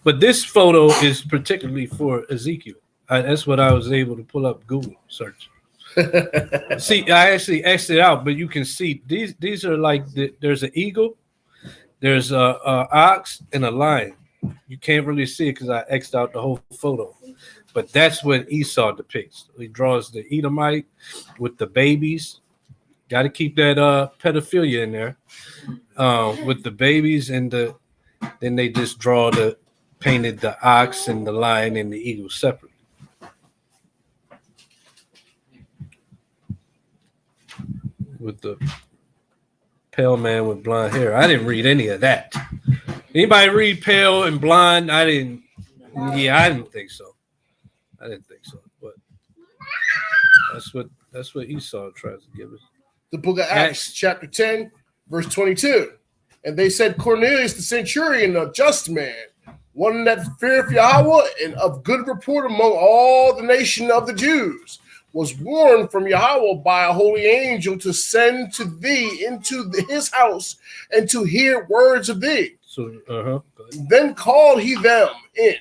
But this photo is particularly for Ezekiel. That's what I was able to pull up Google search. See, I actually X'd it out, but you can see these are like there's an eagle, there's a ox, and a lion. You can't really see it because I X'd out the whole photo. But that's what Esau depicts. He draws the Edomite with the babies. Got to keep that pedophilia in there with the babies, and then they just painted the ox and the lion and the eagle separate. With the pale man with blonde hair. I didn't read any of that. Anybody read pale and blonde? I didn't think so. But that's what Esau tries to give us. The book of Acts, chapter 10, verse 22. And they said, Cornelius the centurion, a just man, one that feareth Yahweh and of good report among all the nation of the Jews, was warned from Yahweh by a holy angel to send to thee into his house and to hear words of thee. So, Then called he them in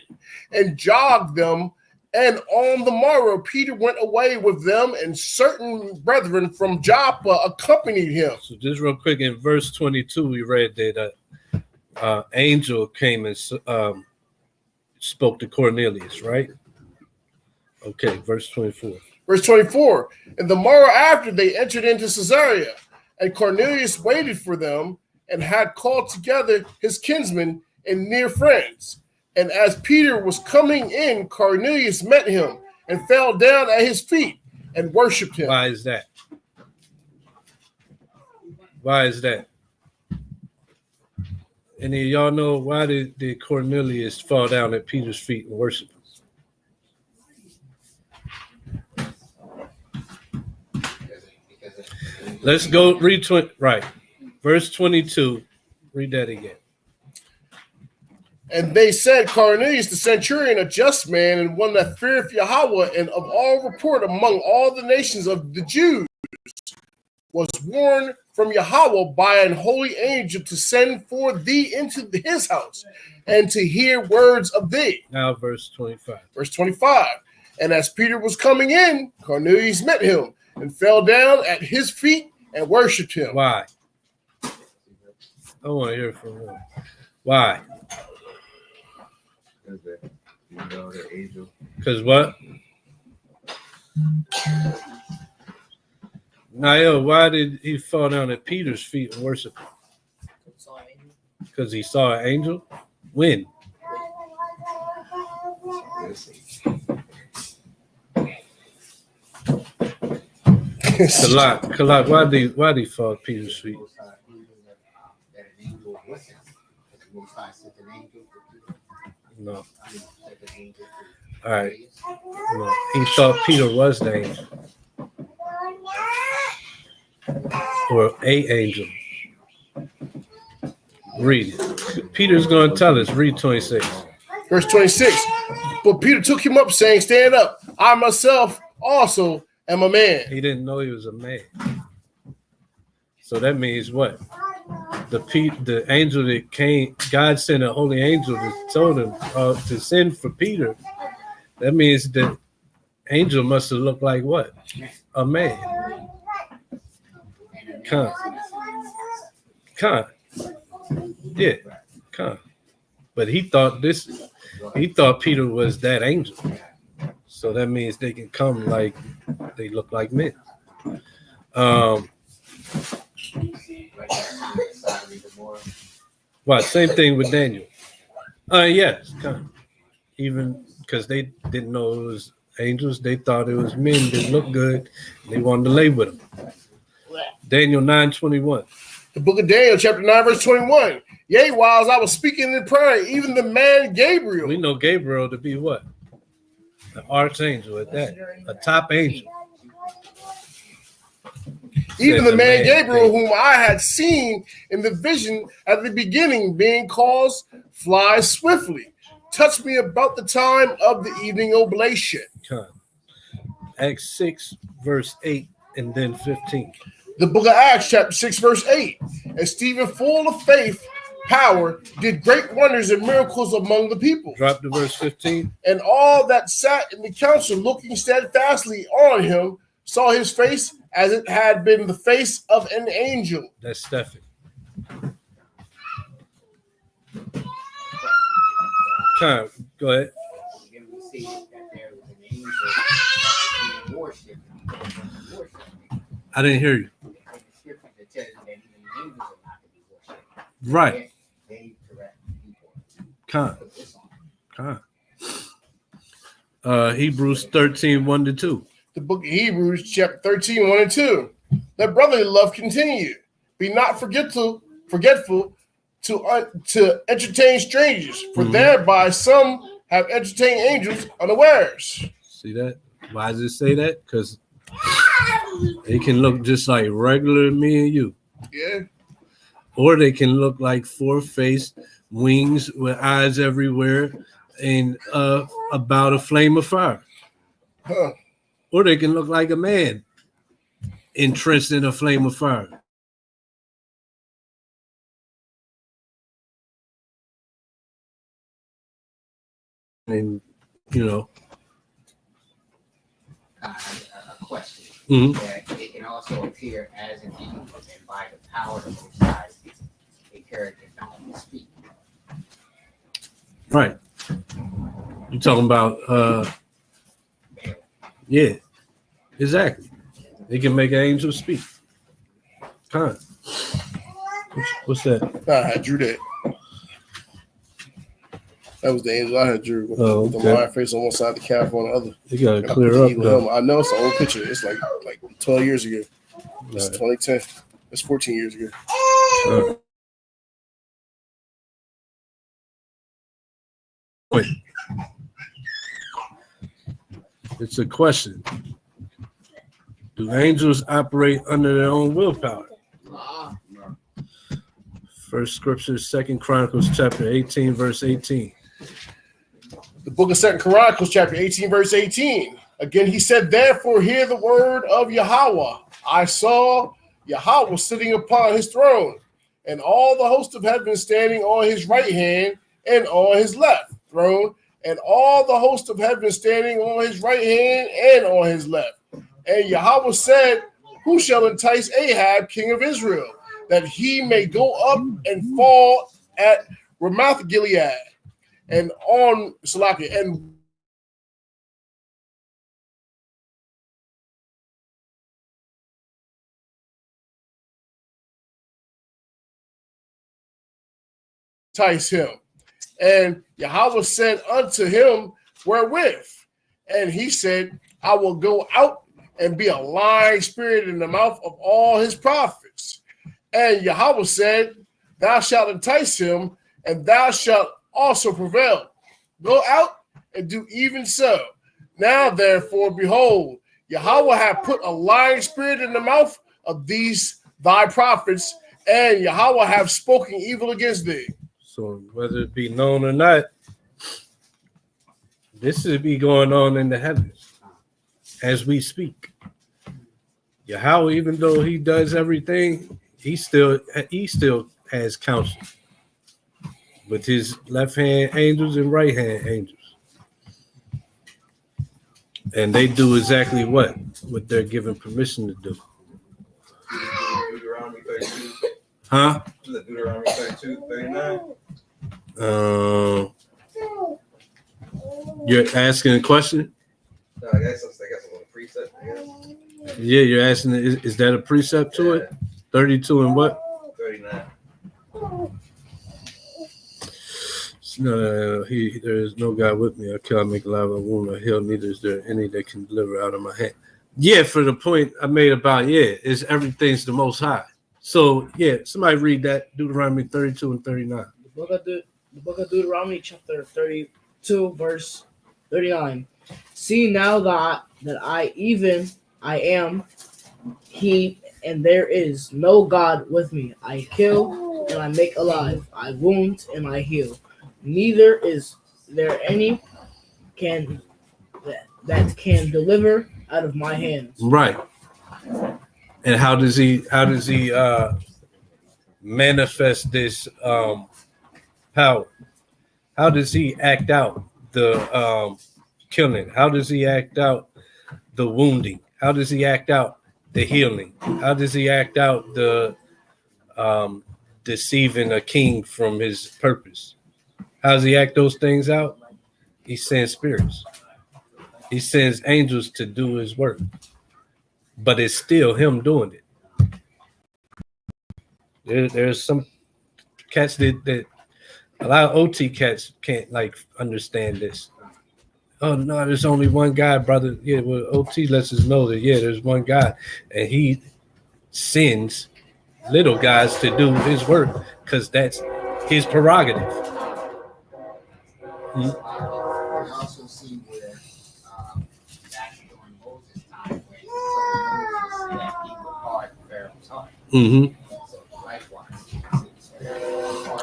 and jogged them. And on the morrow, Peter went away with them, and certain brethren from Joppa accompanied him. So just real quick, in verse 22, we read that angel came and spoke to Cornelius, right? Okay, verse 24. Verse 24, and the morrow after they entered into Caesarea, and Cornelius waited for them and had called together his kinsmen and near friends. And as Peter was coming in, Cornelius met him and fell down at his feet and worshipped him. Why is that? Why is that? And then y'all know why did Cornelius fall down at Peter's feet and worship him? Let's go read verse 22. Read that again. And they said, Cornelius the centurion, a just man, and one that feareth Yahweh, and of all report among all the nations of the Jews, was warned from Yahweh by an holy angel to send for thee into his house, and to hear words of thee. Now verse 25. Verse 25. And as Peter was coming in, Cornelius met him, and fell down at his feet and worshipped him. Why? I want to hear from him. Why? The angel. Because what? Nael, why did he fall down at Peter's feet and worship him? Because he saw an angel? When? Kalak, why did he fall at Peter's feet? No. All right. No. He thought Peter was the angel. Or a angel. Read it. Peter's going to tell us. Read 26. Verse 26. But Peter took him up, saying, stand up. I myself also am a man. He didn't know he was a man. So that means what? The angel that came, God sent a holy angel that told him to send for Peter. That means the angel must have looked like what? A man. Con. Yeah, con. But he thought Peter was that angel. So that means they can come like they look like men. What? Same thing with Daniel. Yes, even because they didn't know it was angels, they thought it was men that looked good. And they wanted to lay with them. Daniel 9:21. The book of Daniel, chapter 9, verse 21. Yea, while I was speaking in prayer, even the man Gabriel. We know Gabriel to be what? An archangel at that, a top angel. Even the man Gabriel, whom I had seen in the vision at the beginning, being caused fly swiftly, touched me about the time of the evening oblation. Acts 6, verse 8, and then 15. The book of Acts, chapter 6, verse 8. And Stephen, full of faith, power, did great wonders and miracles among the people. Drop to verse 15. And all that sat in the council, looking steadfastly on him, saw his face as it had been the face of an angel. That's Stephen. Go ahead. I didn't hear you. Right. Hebrews 13, 1-2. The book of Hebrews, chapter 13, 1 and 2. Let brotherly love continue. Be not forgetful to entertain strangers, for thereby some have entertained angels unawares. See that? Why does it say that? Because they can look just like regular me and you. Yeah. Or they can look like four-faced wings with eyes everywhere and about a flame of fire. Huh. or they can look like a man entrenched in a flame of fire. And, A question. Mhm. That it can also appear as an evil, and by the power of the Most High, a character don't speak. Right. You talking about yeah, exactly. They can make an angel speak. Kind. What's that? I drew that. That was the angel I had drew. Oh, The okay. lion face on one side, the calf on the other. You gotta And I clear put the up eagle though. helmet. I know it's an old picture. It's like 12 years ago. It's Right. 2010. It's 14 years ago. Wait. It's a question. Do angels operate under their own willpower? First scripture, 2 Chronicles chapter 18, verse 18. The book of 2 Chronicles, chapter 18, verse 18. Again, he said, therefore, hear the word of Yahweh. I saw Yahweh sitting upon his throne, and all the host of heaven standing on his right hand and on his left throne, and all the host of heaven standing on his right hand and on his left. And Yahweh said, who shall entice Ahab, king of Israel, that he may go up and fall at Ramoth Gilead? And on Salakia, and entice him. And Yahweh said unto him, wherewith? And he said, I will go out and be a lying spirit in the mouth of all his prophets. And Yahweh said, thou shalt entice him, and thou shalt also prevail. Go out and do even so. Now, therefore, behold, Yahweh hath put a lying spirit in the mouth of these thy prophets, and Yahweh hath spoken evil against thee. So whether it be known or not, this is be going on in the heavens as we speak. Yahweh, even though he does everything, he still has counsel with his left hand angels and right hand angels. And they do exactly what they're given permission to do. Deuteronomy 32. Huh? Deuteronomy 32, 39. You're asking a question? No, I guess a little precept, I guess. Yeah, you're asking, is that a precept to it? 32 and what? 39. No, there is no God with me. I cannot make alive a wound or heal, neither is there any that can deliver out of my hand. Yeah, for the point I made about, is everything's the Most High. So, somebody read that, Deuteronomy 32 and 39. The book of Deuteronomy, chapter 32, verse 39. See now that I am he, and there is no God with me. I kill and I make alive. I wound and I heal. Neither is there any that can deliver out of my hands. Right. And how does he manifest this power? How does he act out the killing? How does he act out the wounding? How does he act out the healing? How does he act out the deceiving a king from his purpose? How does he act those things out? He sends spirits. He sends angels to do his work. But it's still him doing it. There's some cats that a lot of OT cats can't understand this. Oh no, there's only one God, brother. Yeah, well, OT lets us know that there's one God, and he sends little guys to do his work because that's his prerogative. We also see where back during Moses' time, when that he would hard Pharaoh's heart. Mm-hmm. So likewise,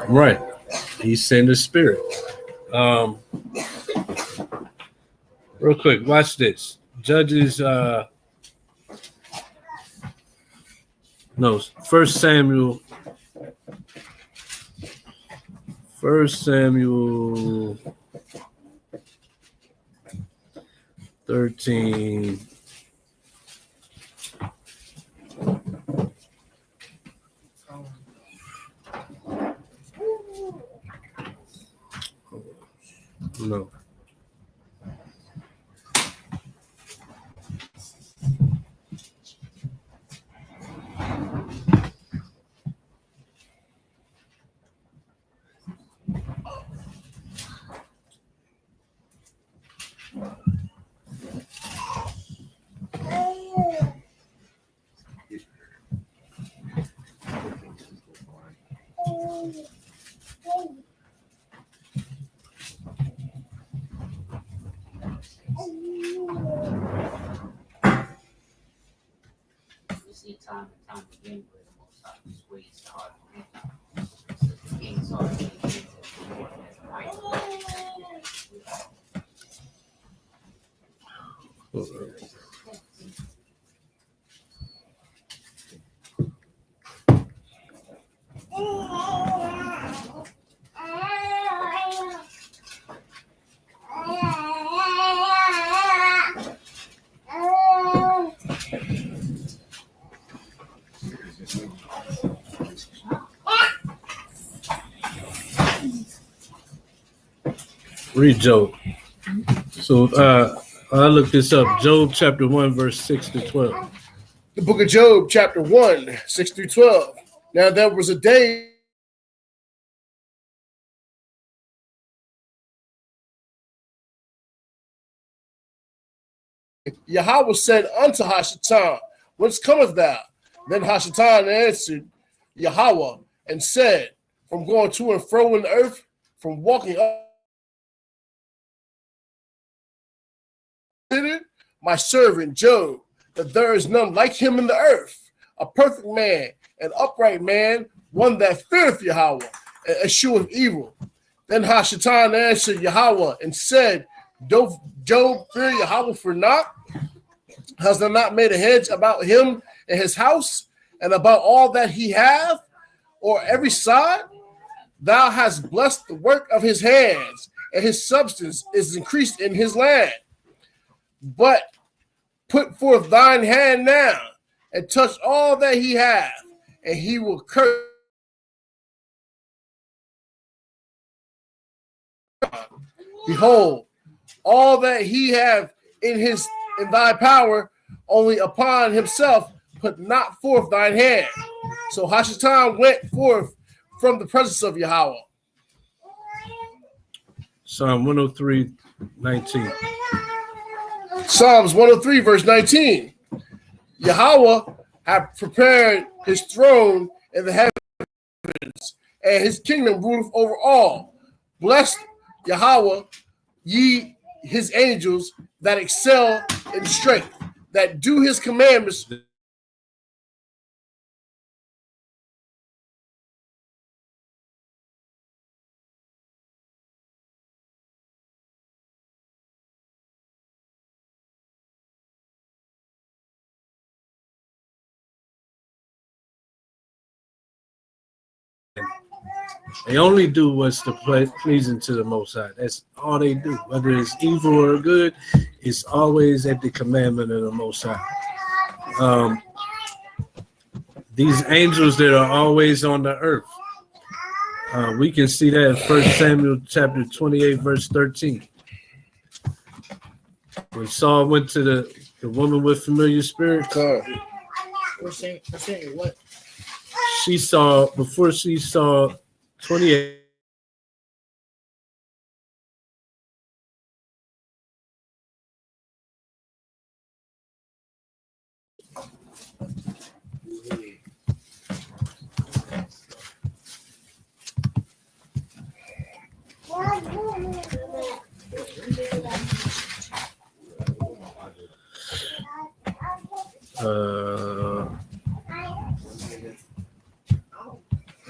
Right. He sent a spirit. Real quick, watch this. Judges, no, 1 Samuel. 1 Samuel 13. No. We see time and time again where the Most High persuades the heart of man. So the king's heart is against the Lord as a mighty Read Job. So I looked this up. Job chapter 1, verse 6 to 12. The book of Job, chapter 1, 6 through 12. Now there was a day Yahweh said unto Hashatan, whence cometh thou? Then Hashatan answered Yahweh and said, from going to and fro in the earth, from walking up. My servant Job, that there is none like him in the earth, a perfect man, an upright man, one that feareth Yahweh, and escheweth evil. Then Hashatan answered Yahweh and said, Doth Job fear Yahweh for naught? Has thou not made a hedge about him and his house, and about all that he hath, or every side? Thou hast blessed the work of his hands, and his substance is increased in his land. But put forth thine hand now, and touch all that he hath, and he will curse. Behold, all that he hath in thy power, only upon himself put not forth thine hand. So Hashatan went forth from the presence of Yahweh. Psalm 103, 19. Psalms 103, verse 19. Yahweh hath prepared his throne in the heavens, and his kingdom ruleth over all. Blessed Yahweh, ye his angels that excel in strength, that do his commandments. They only do what's pleasing to the Most High. That's all they do. Whether it's evil or good, it's always at the commandment of the Most High. These angels that are always on the earth, we can see that in 1 Samuel chapter 28, verse 13. When Saul went to the woman with familiar spirits, We're saying what? before she saw 28.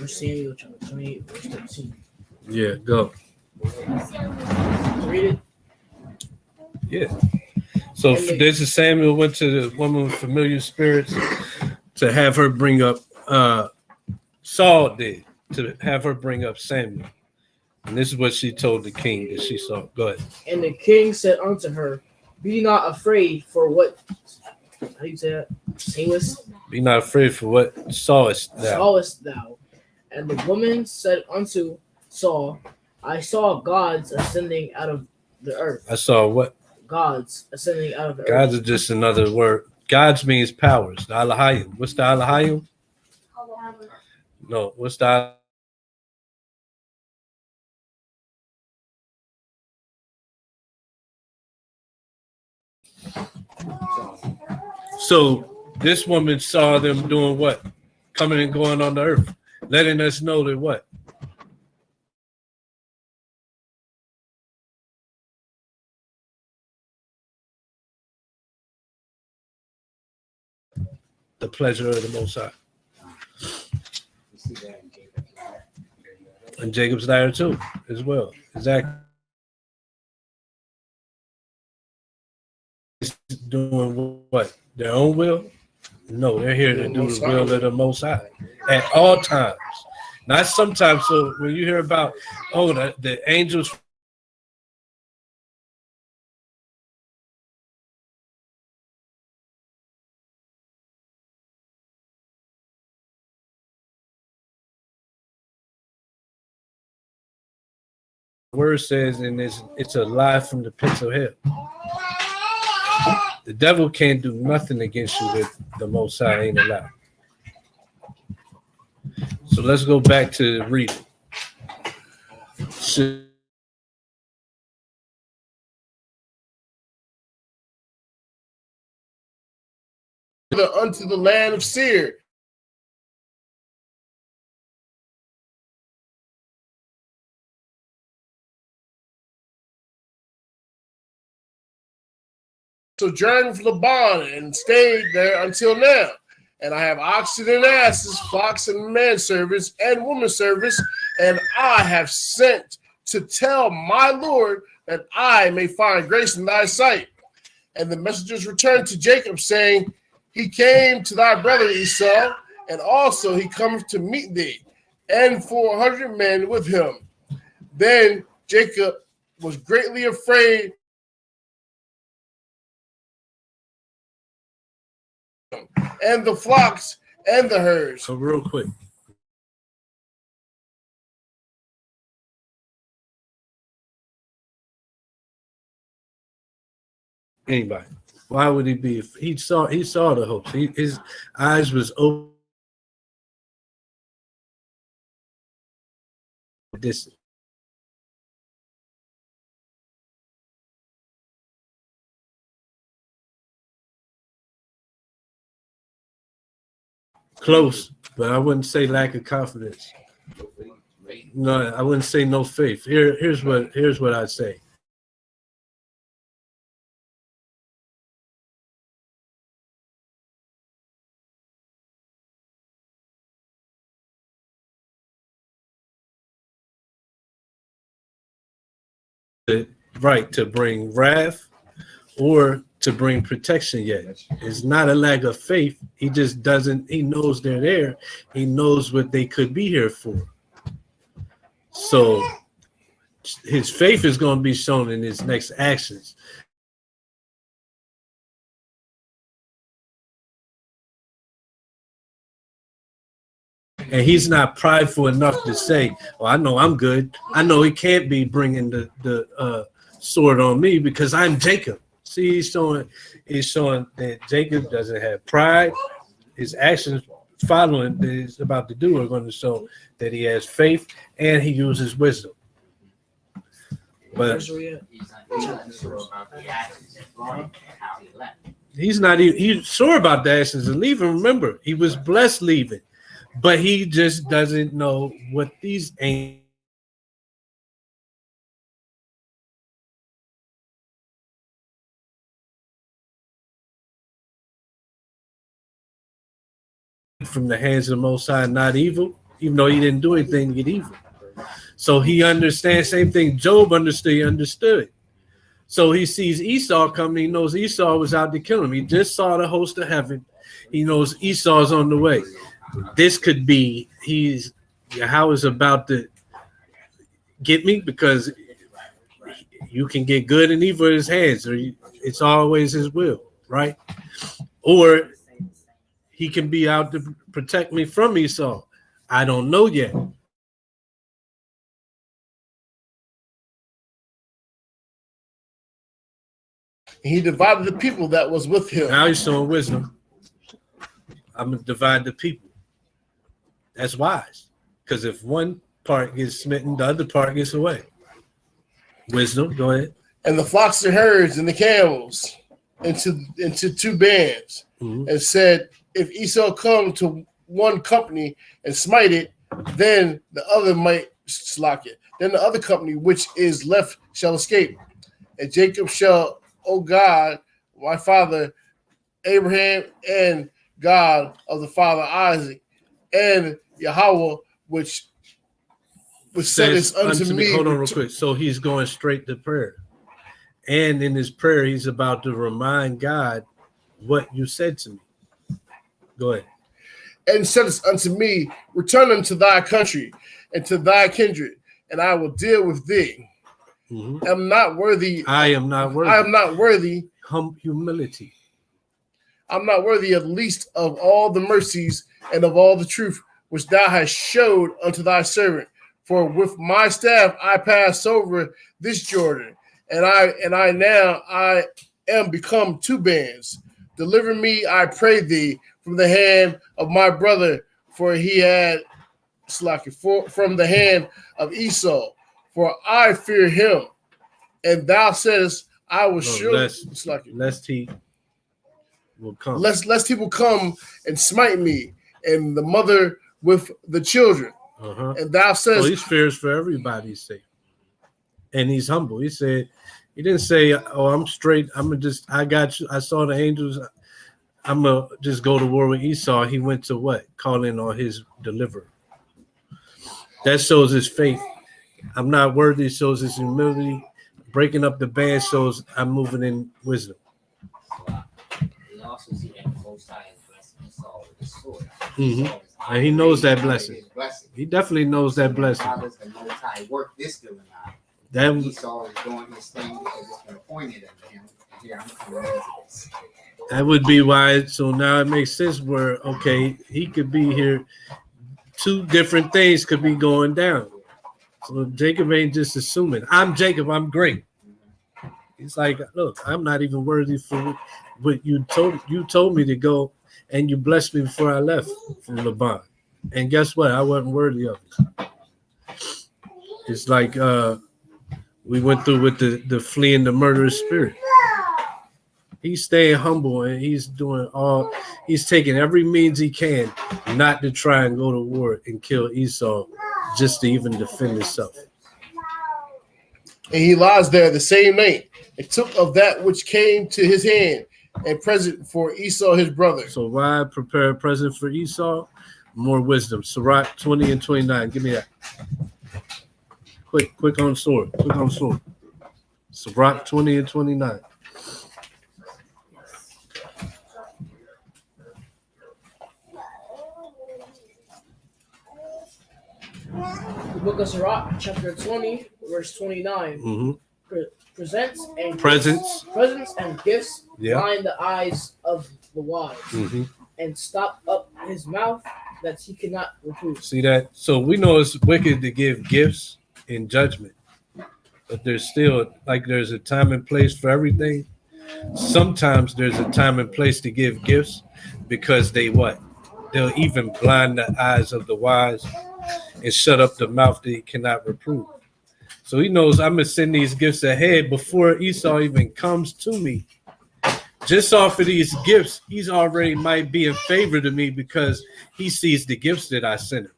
Samuel chapter 28, verse 13. Yeah, go. Read it. Yeah. So this is Samuel went to the woman with familiar spirits to have her bring up Saul did to have her bring up Samuel. And this is what she told the king that she saw. Go ahead. And the king said unto her, Be not afraid for what, how do you say that? Sawest? Be not afraid for what sawest thou. Sawest thou. And the woman said unto Saul, I saw gods ascending out of the earth. I saw what? Gods ascending out of the Gods earth. are just another word. Gods means powers. The Elohim. What's the Elohim? No. What's the So this woman saw them doing what? Coming and going on the earth, letting us know that what? The pleasure of the Most High. And Jacob's ladder too, as well. Exactly. Doing what? Their own will? No, they're here to do the will of the Most High at all times. Not sometimes. So when you hear about, the angels. Word says, and it's a lie from the pits of hell. The devil can't do nothing against you that the Most High ain't allowed. So let's go back to reading. Unto the land of Seir. Sojourned from Lebanon and stayed there until now. And I have oxen and asses, flocks and manservants and woman servants, and I have sent to tell my Lord that I may find grace in thy sight. And the messengers returned to Jacob, saying, He came to thy brother Esau, and also he cometh to meet thee, and 400 men with him. Then Jacob was greatly afraid and the flocks and the herds. So real quick. Anybody. Why would he be? He saw the host. His eyes was open. This close, but I wouldn't say lack of confidence. No, I wouldn't say no faith. Here's what I'd say. Right, to bring wrath or to bring protection yet. It's not a lack of faith. He just doesn't, he knows they're there. He knows what they could be here for. So his faith is going to be shown in his next actions. And he's not prideful enough to say, "Oh, I know I'm good. I know he can't be bringing the sword on me because I'm Jacob." See, he's showing that Jacob doesn't have pride. His actions following that he's about to do are going to show that he has faith and he uses wisdom. But he's not even he's sure about the actions of leaving. Remember, he was blessed leaving. But he just doesn't know what these ain't. From the hands of the Most High, not evil, even though he didn't do anything to get evil. So he understands, same thing Job understood. So he sees Esau coming. He knows Esau was out to kill him. He just saw the host of heaven. He knows Esau's on the way. This could be how is about to get me, because you can get good and evil in his hands, or it's always his will, right? Or he can be out to protect me from Esau. I don't know yet. He divided the people that was with him. Now he's showing wisdom. I'm going to divide the people. That's wise. Because if one part gets smitten, the other part gets away. Wisdom, go ahead. And the flocks and herds and the camels into two bands, and said, if Esau come to one company and smite it, then the other might slack it. Then the other company which is left shall escape. And Jacob shall, O God, my father Abraham, and God of the father Isaac, and Yahweh, which says unto me. Hold on real quick. So he's going straight to prayer. And in his prayer, he's about to remind God what you said to me. Go ahead. And saidest unto me, return unto thy country and to thy kindred, and I will deal with thee. Mm-hmm. I am not worthy. I am not worthy. I am not worthy. Humility. I'm not worthy of least of all the mercies and of all the truth which thou hast showed unto thy servant. For with my staff I pass over this Jordan, and I now am become two bands. Deliver me, I pray thee, from the hand of my brother, for he had from the hand of Esau, for I fear him. And thou saidest, I will surely lest he will come. Lest he will come and smite me, and the mother with the children. And thou says, so he fears for everybody's sake, and he's humble. He didn't say, "Oh, I'm straight. I got you. I saw the angels. I'm gonna just go to war with Esau." He went to what? Calling on his deliverer. That shows his faith. I'm not worthy shows his humility. Breaking up the band shows I'm moving in wisdom. We also see that the Most High is blessing Esau with the sword. And he knows that blessing. He definitely knows that blessing. How does the Most High work this deal or not? That Esau is doing his thing because it's been appointed unto him. And here I'm coming into this. That would be why. So now it makes sense where, okay, he could be here. Two different things could be going down. So Jacob ain't just assuming, I'm Jacob, I'm great. He's like, look, I'm not even worthy for what you told me to go, and you blessed me before I left from Laban. And guess what? I wasn't worthy of it. It's like we went through with the fleeing the murderous spirit. He's staying humble, and he's taking every means he can not to try and go to war and kill Esau just to even defend himself. And he lies there the same night and took of that which came to his hand and present for Esau his brother. So why prepare a present for Esau? More wisdom. Sirach 20 and 29. Give me that. Quick on sword. Sirach 20 and 29. The book of Sirach, chapter 20, verse 29. Presents and gifts blind the eyes of the wise, and stop up his mouth that he cannot reprove. See that? So we know it's wicked to give gifts in judgment, but there's still, like, there's a time and place for everything. Sometimes there's a time and place to give gifts because they'll even blind the eyes of the wise and shut up the mouth that he cannot reprove. So he knows I'm going to send these gifts ahead before Esau even comes to me. Just off of these gifts, he's already might be in favor to me because he sees the gifts that I sent him.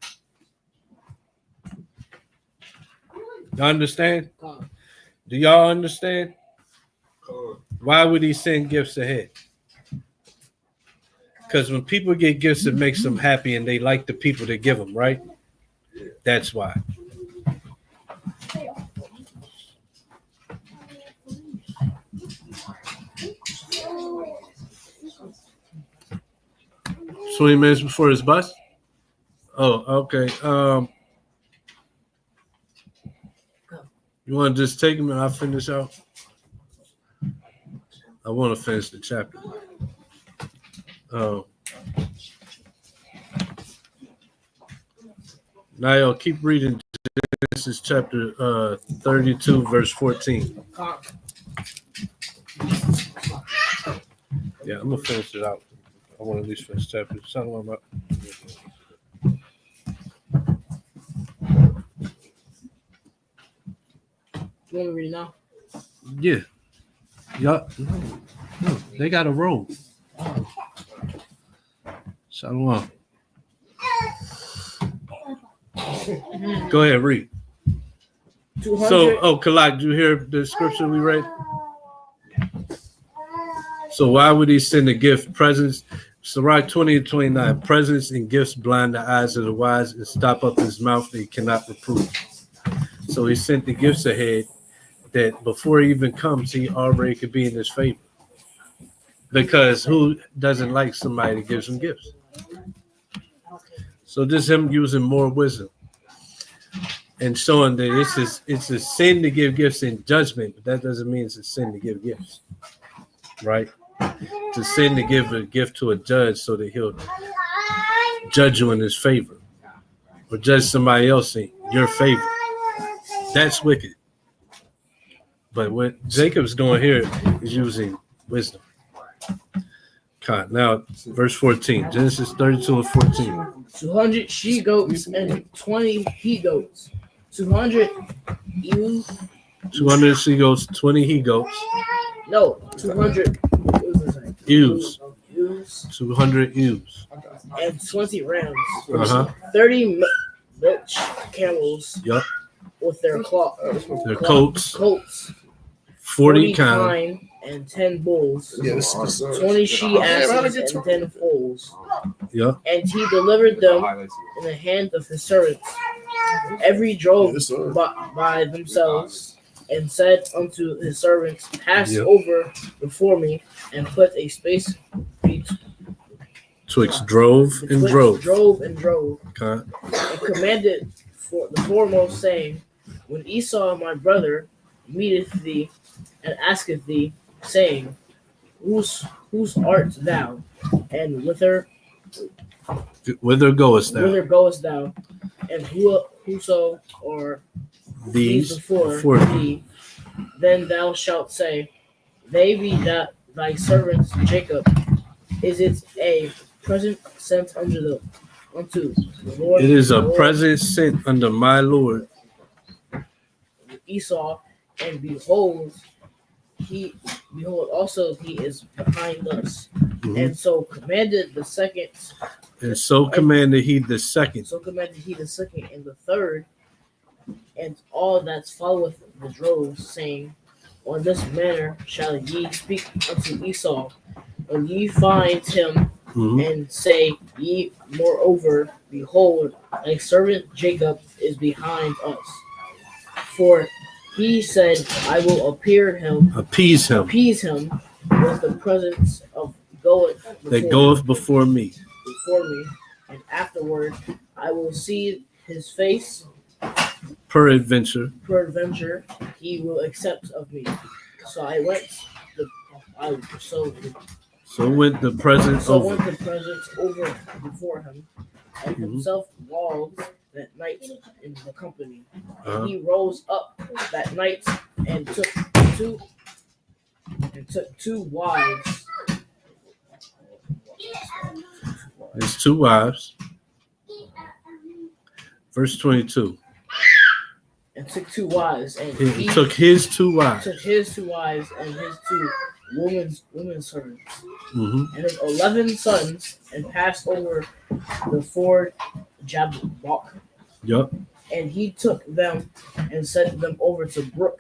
You understand? Do y'all understand? Why would he send gifts ahead? Because when people get gifts, it makes them happy and they like the people that give them, right? That's why. 20 minutes before his bus? Oh, okay. You want to just take him and I'll finish out? I want to finish the chapter. Niall, keep reading. This is chapter 32, verse 14. Yeah, I'm going to finish it out. I want to at least finish chapter. Shalom up. You want me to read it now? Yeah. Yup. No, they got a roll. Shalom. Go ahead, read. 200. So, Kalak, did you hear the scripture we read? So why would he send a gift? Presents, Sirach 20 and 29. Presents and gifts blind the eyes of the wise and stop up his mouth that he cannot reprove. So he sent the gifts ahead that before he even comes, he already could be in his favor. Because who doesn't like somebody that gives him gifts? So this is him using more wisdom and showing that it's a sin to give gifts in judgment, but that doesn't mean it's a sin to give gifts, right? It's a sin to give a gift to a judge so that he'll judge you in his favor or judge somebody else in your favor. That's wicked. But what Jacob's doing here is using wisdom. God, now, verse 14, Genesis 32 and 14. 200 she-goats and 20 he-goats. 200 ewes. 200 she-goats, 20 he-goats. No, 200 ewes. 200 ewes. And 20 rams. 30 milch camels. Yep. With their coats. 40 kine. And 10 bulls. Yes. 20 she asses and 10 foals. Yeah. And he delivered them in the hand of his servants. Every drove by themselves, and said unto his servants, Pass over before me, and put a space betwixt drove and drove. Drove and drove. Okay. And commanded for the foremost, saying, When Esau my brother meeteth thee and asketh thee, saying, Whose art thou? And whither goest thou? Whither goest thou? And whoso or these before thee, then thou shalt say, They be that thy servant Jacob. Is it a present sent unto the Lord? It is a present sent unto my Lord Esau, and behold also he is behind us. Mm-hmm. And so commanded the second. And so commanded he the second. So commanded he the second and the third, and all that followeth the droves, saying, On this manner shall ye speak unto Esau, when ye find him, and say ye, moreover, behold, thy servant Jacob is behind us. For he said, I will appease him with the presence of goeth before me. And afterward I will see his face. Peradventure he will accept of me. So I went went the presence over before him, and himself walked that night in the company. He rose up that night and took two wives. His 2 wives. Verse 22. And took 2 wives, and he took his 2 wives. Took his 2 wives and his 2 women servants, and his 11 sons, and passed over the ford Jabbok. Yep. And he took them and sent them over the brook,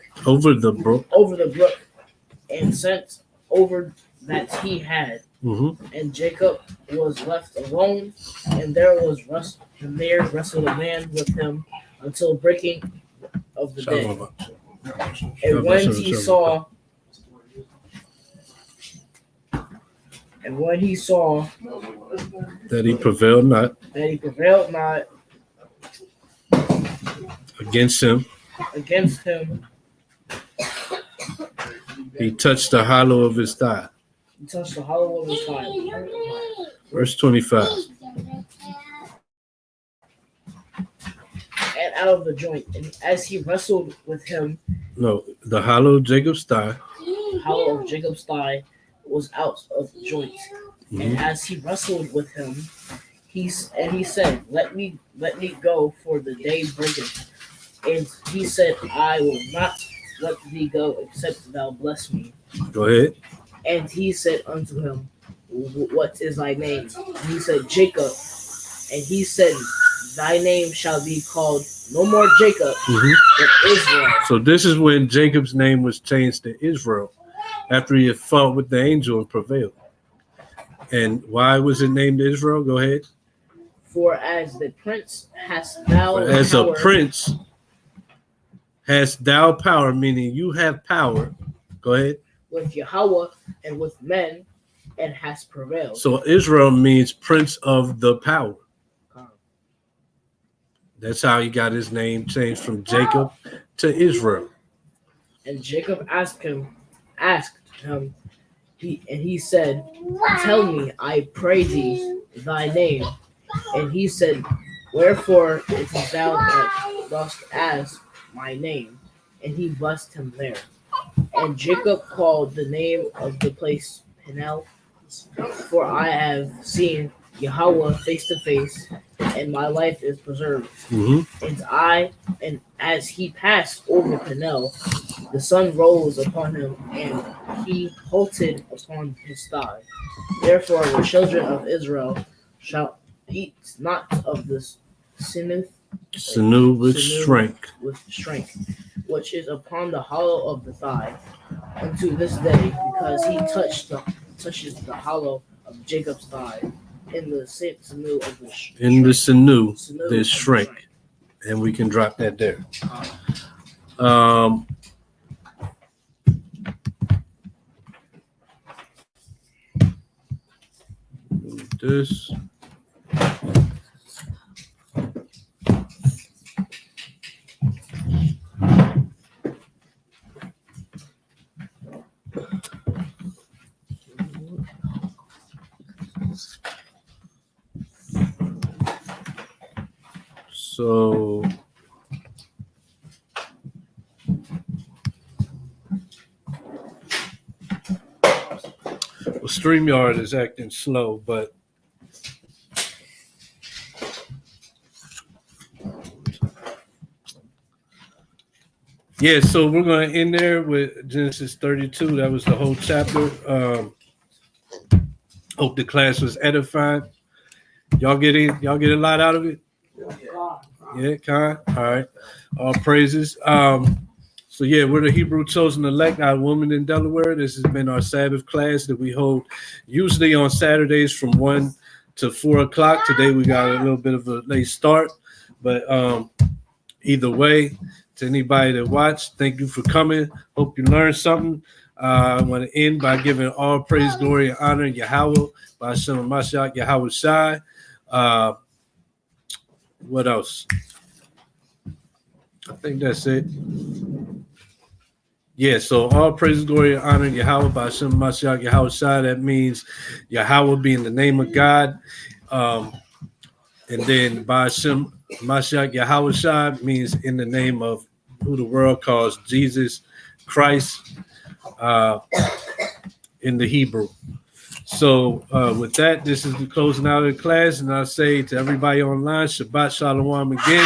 and sent over that he had. And Jacob was left alone, and there wrestled a man with him until breaking of the day. And when he saw that he prevailed not that he prevailed not against him. Against him, He touched the hollow of his thigh. he touched the hollow of his thigh. Verse 25. And out of the joint, and as he wrestled with him, No, the hollow of Jacob's thigh. the hollow of Jacob's thigh was out of the joint. And as he wrestled with him, he said, Let me go, for the day breaketh. And he said, I will not let thee go, except thou bless me. Go ahead. And he said unto him, What is thy name? And he said, Jacob. And he said, Thy name shall be called no more Jacob, but Israel. So this is when Jacob's name was changed to Israel, after he had fought with the angel and prevailed. And why was it named Israel? Go ahead. For as the prince hast thou As power, a prince hast thou power, meaning you have power. Go ahead. with Yahweh and with men, and hast prevailed. So Israel means prince of the power. That's how he got his name changed from Jacob to Israel. And Jacob asked him, he said, Tell me, I pray thee, thy name. And he said, Wherefore is thou that dost ask my name? And he blessed him there. And Jacob called the name of the place Peniel, for I have seen Yahweh face to face, and my life is preserved. And as he passed over Peniel, the sun rose upon him, and he halted upon his thigh. Therefore the children of Israel shall eat not of the sinew with strength, which is upon the hollow of the thigh, unto this day, because he touches the hollow of Jacob's thigh. In the sinew of the sinew, there's shrink, and we can drop that there. This. So StreamYard is acting slow, but yeah, so we're going to end there with Genesis 32. That was the whole chapter. Hope the class was edifying. Y'all get a lot out of it? Yeah, Khan. All right. All praises. So yeah, we're the Hebrew chosen elect, our woman in Delaware. This has been our Sabbath class that we hold usually on Saturdays from 1 to 4 o'clock. Today we got a little bit of a late start, but either way, to anybody that watched, thank you for coming. Hope you learned something. I want to end by giving all praise, glory, and honor to Yahweh, by Hashem Mashiach, Yahweh Shai. What else? I think that's it. Yeah, so all praise, glory, and honor to Yahweh, by Hashem Mashiach, Yahweh Shai. That means Yahweh being the name of God. And then by Hashem Mashiach, Yahweh Shai means in the name of who the world calls Jesus Christ in the Hebrew. So with that, this is the closing out of the class, and I'll say to everybody online, Shabbat Shalom again.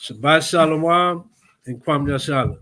Shabbat Shalom and Kwam Yashala.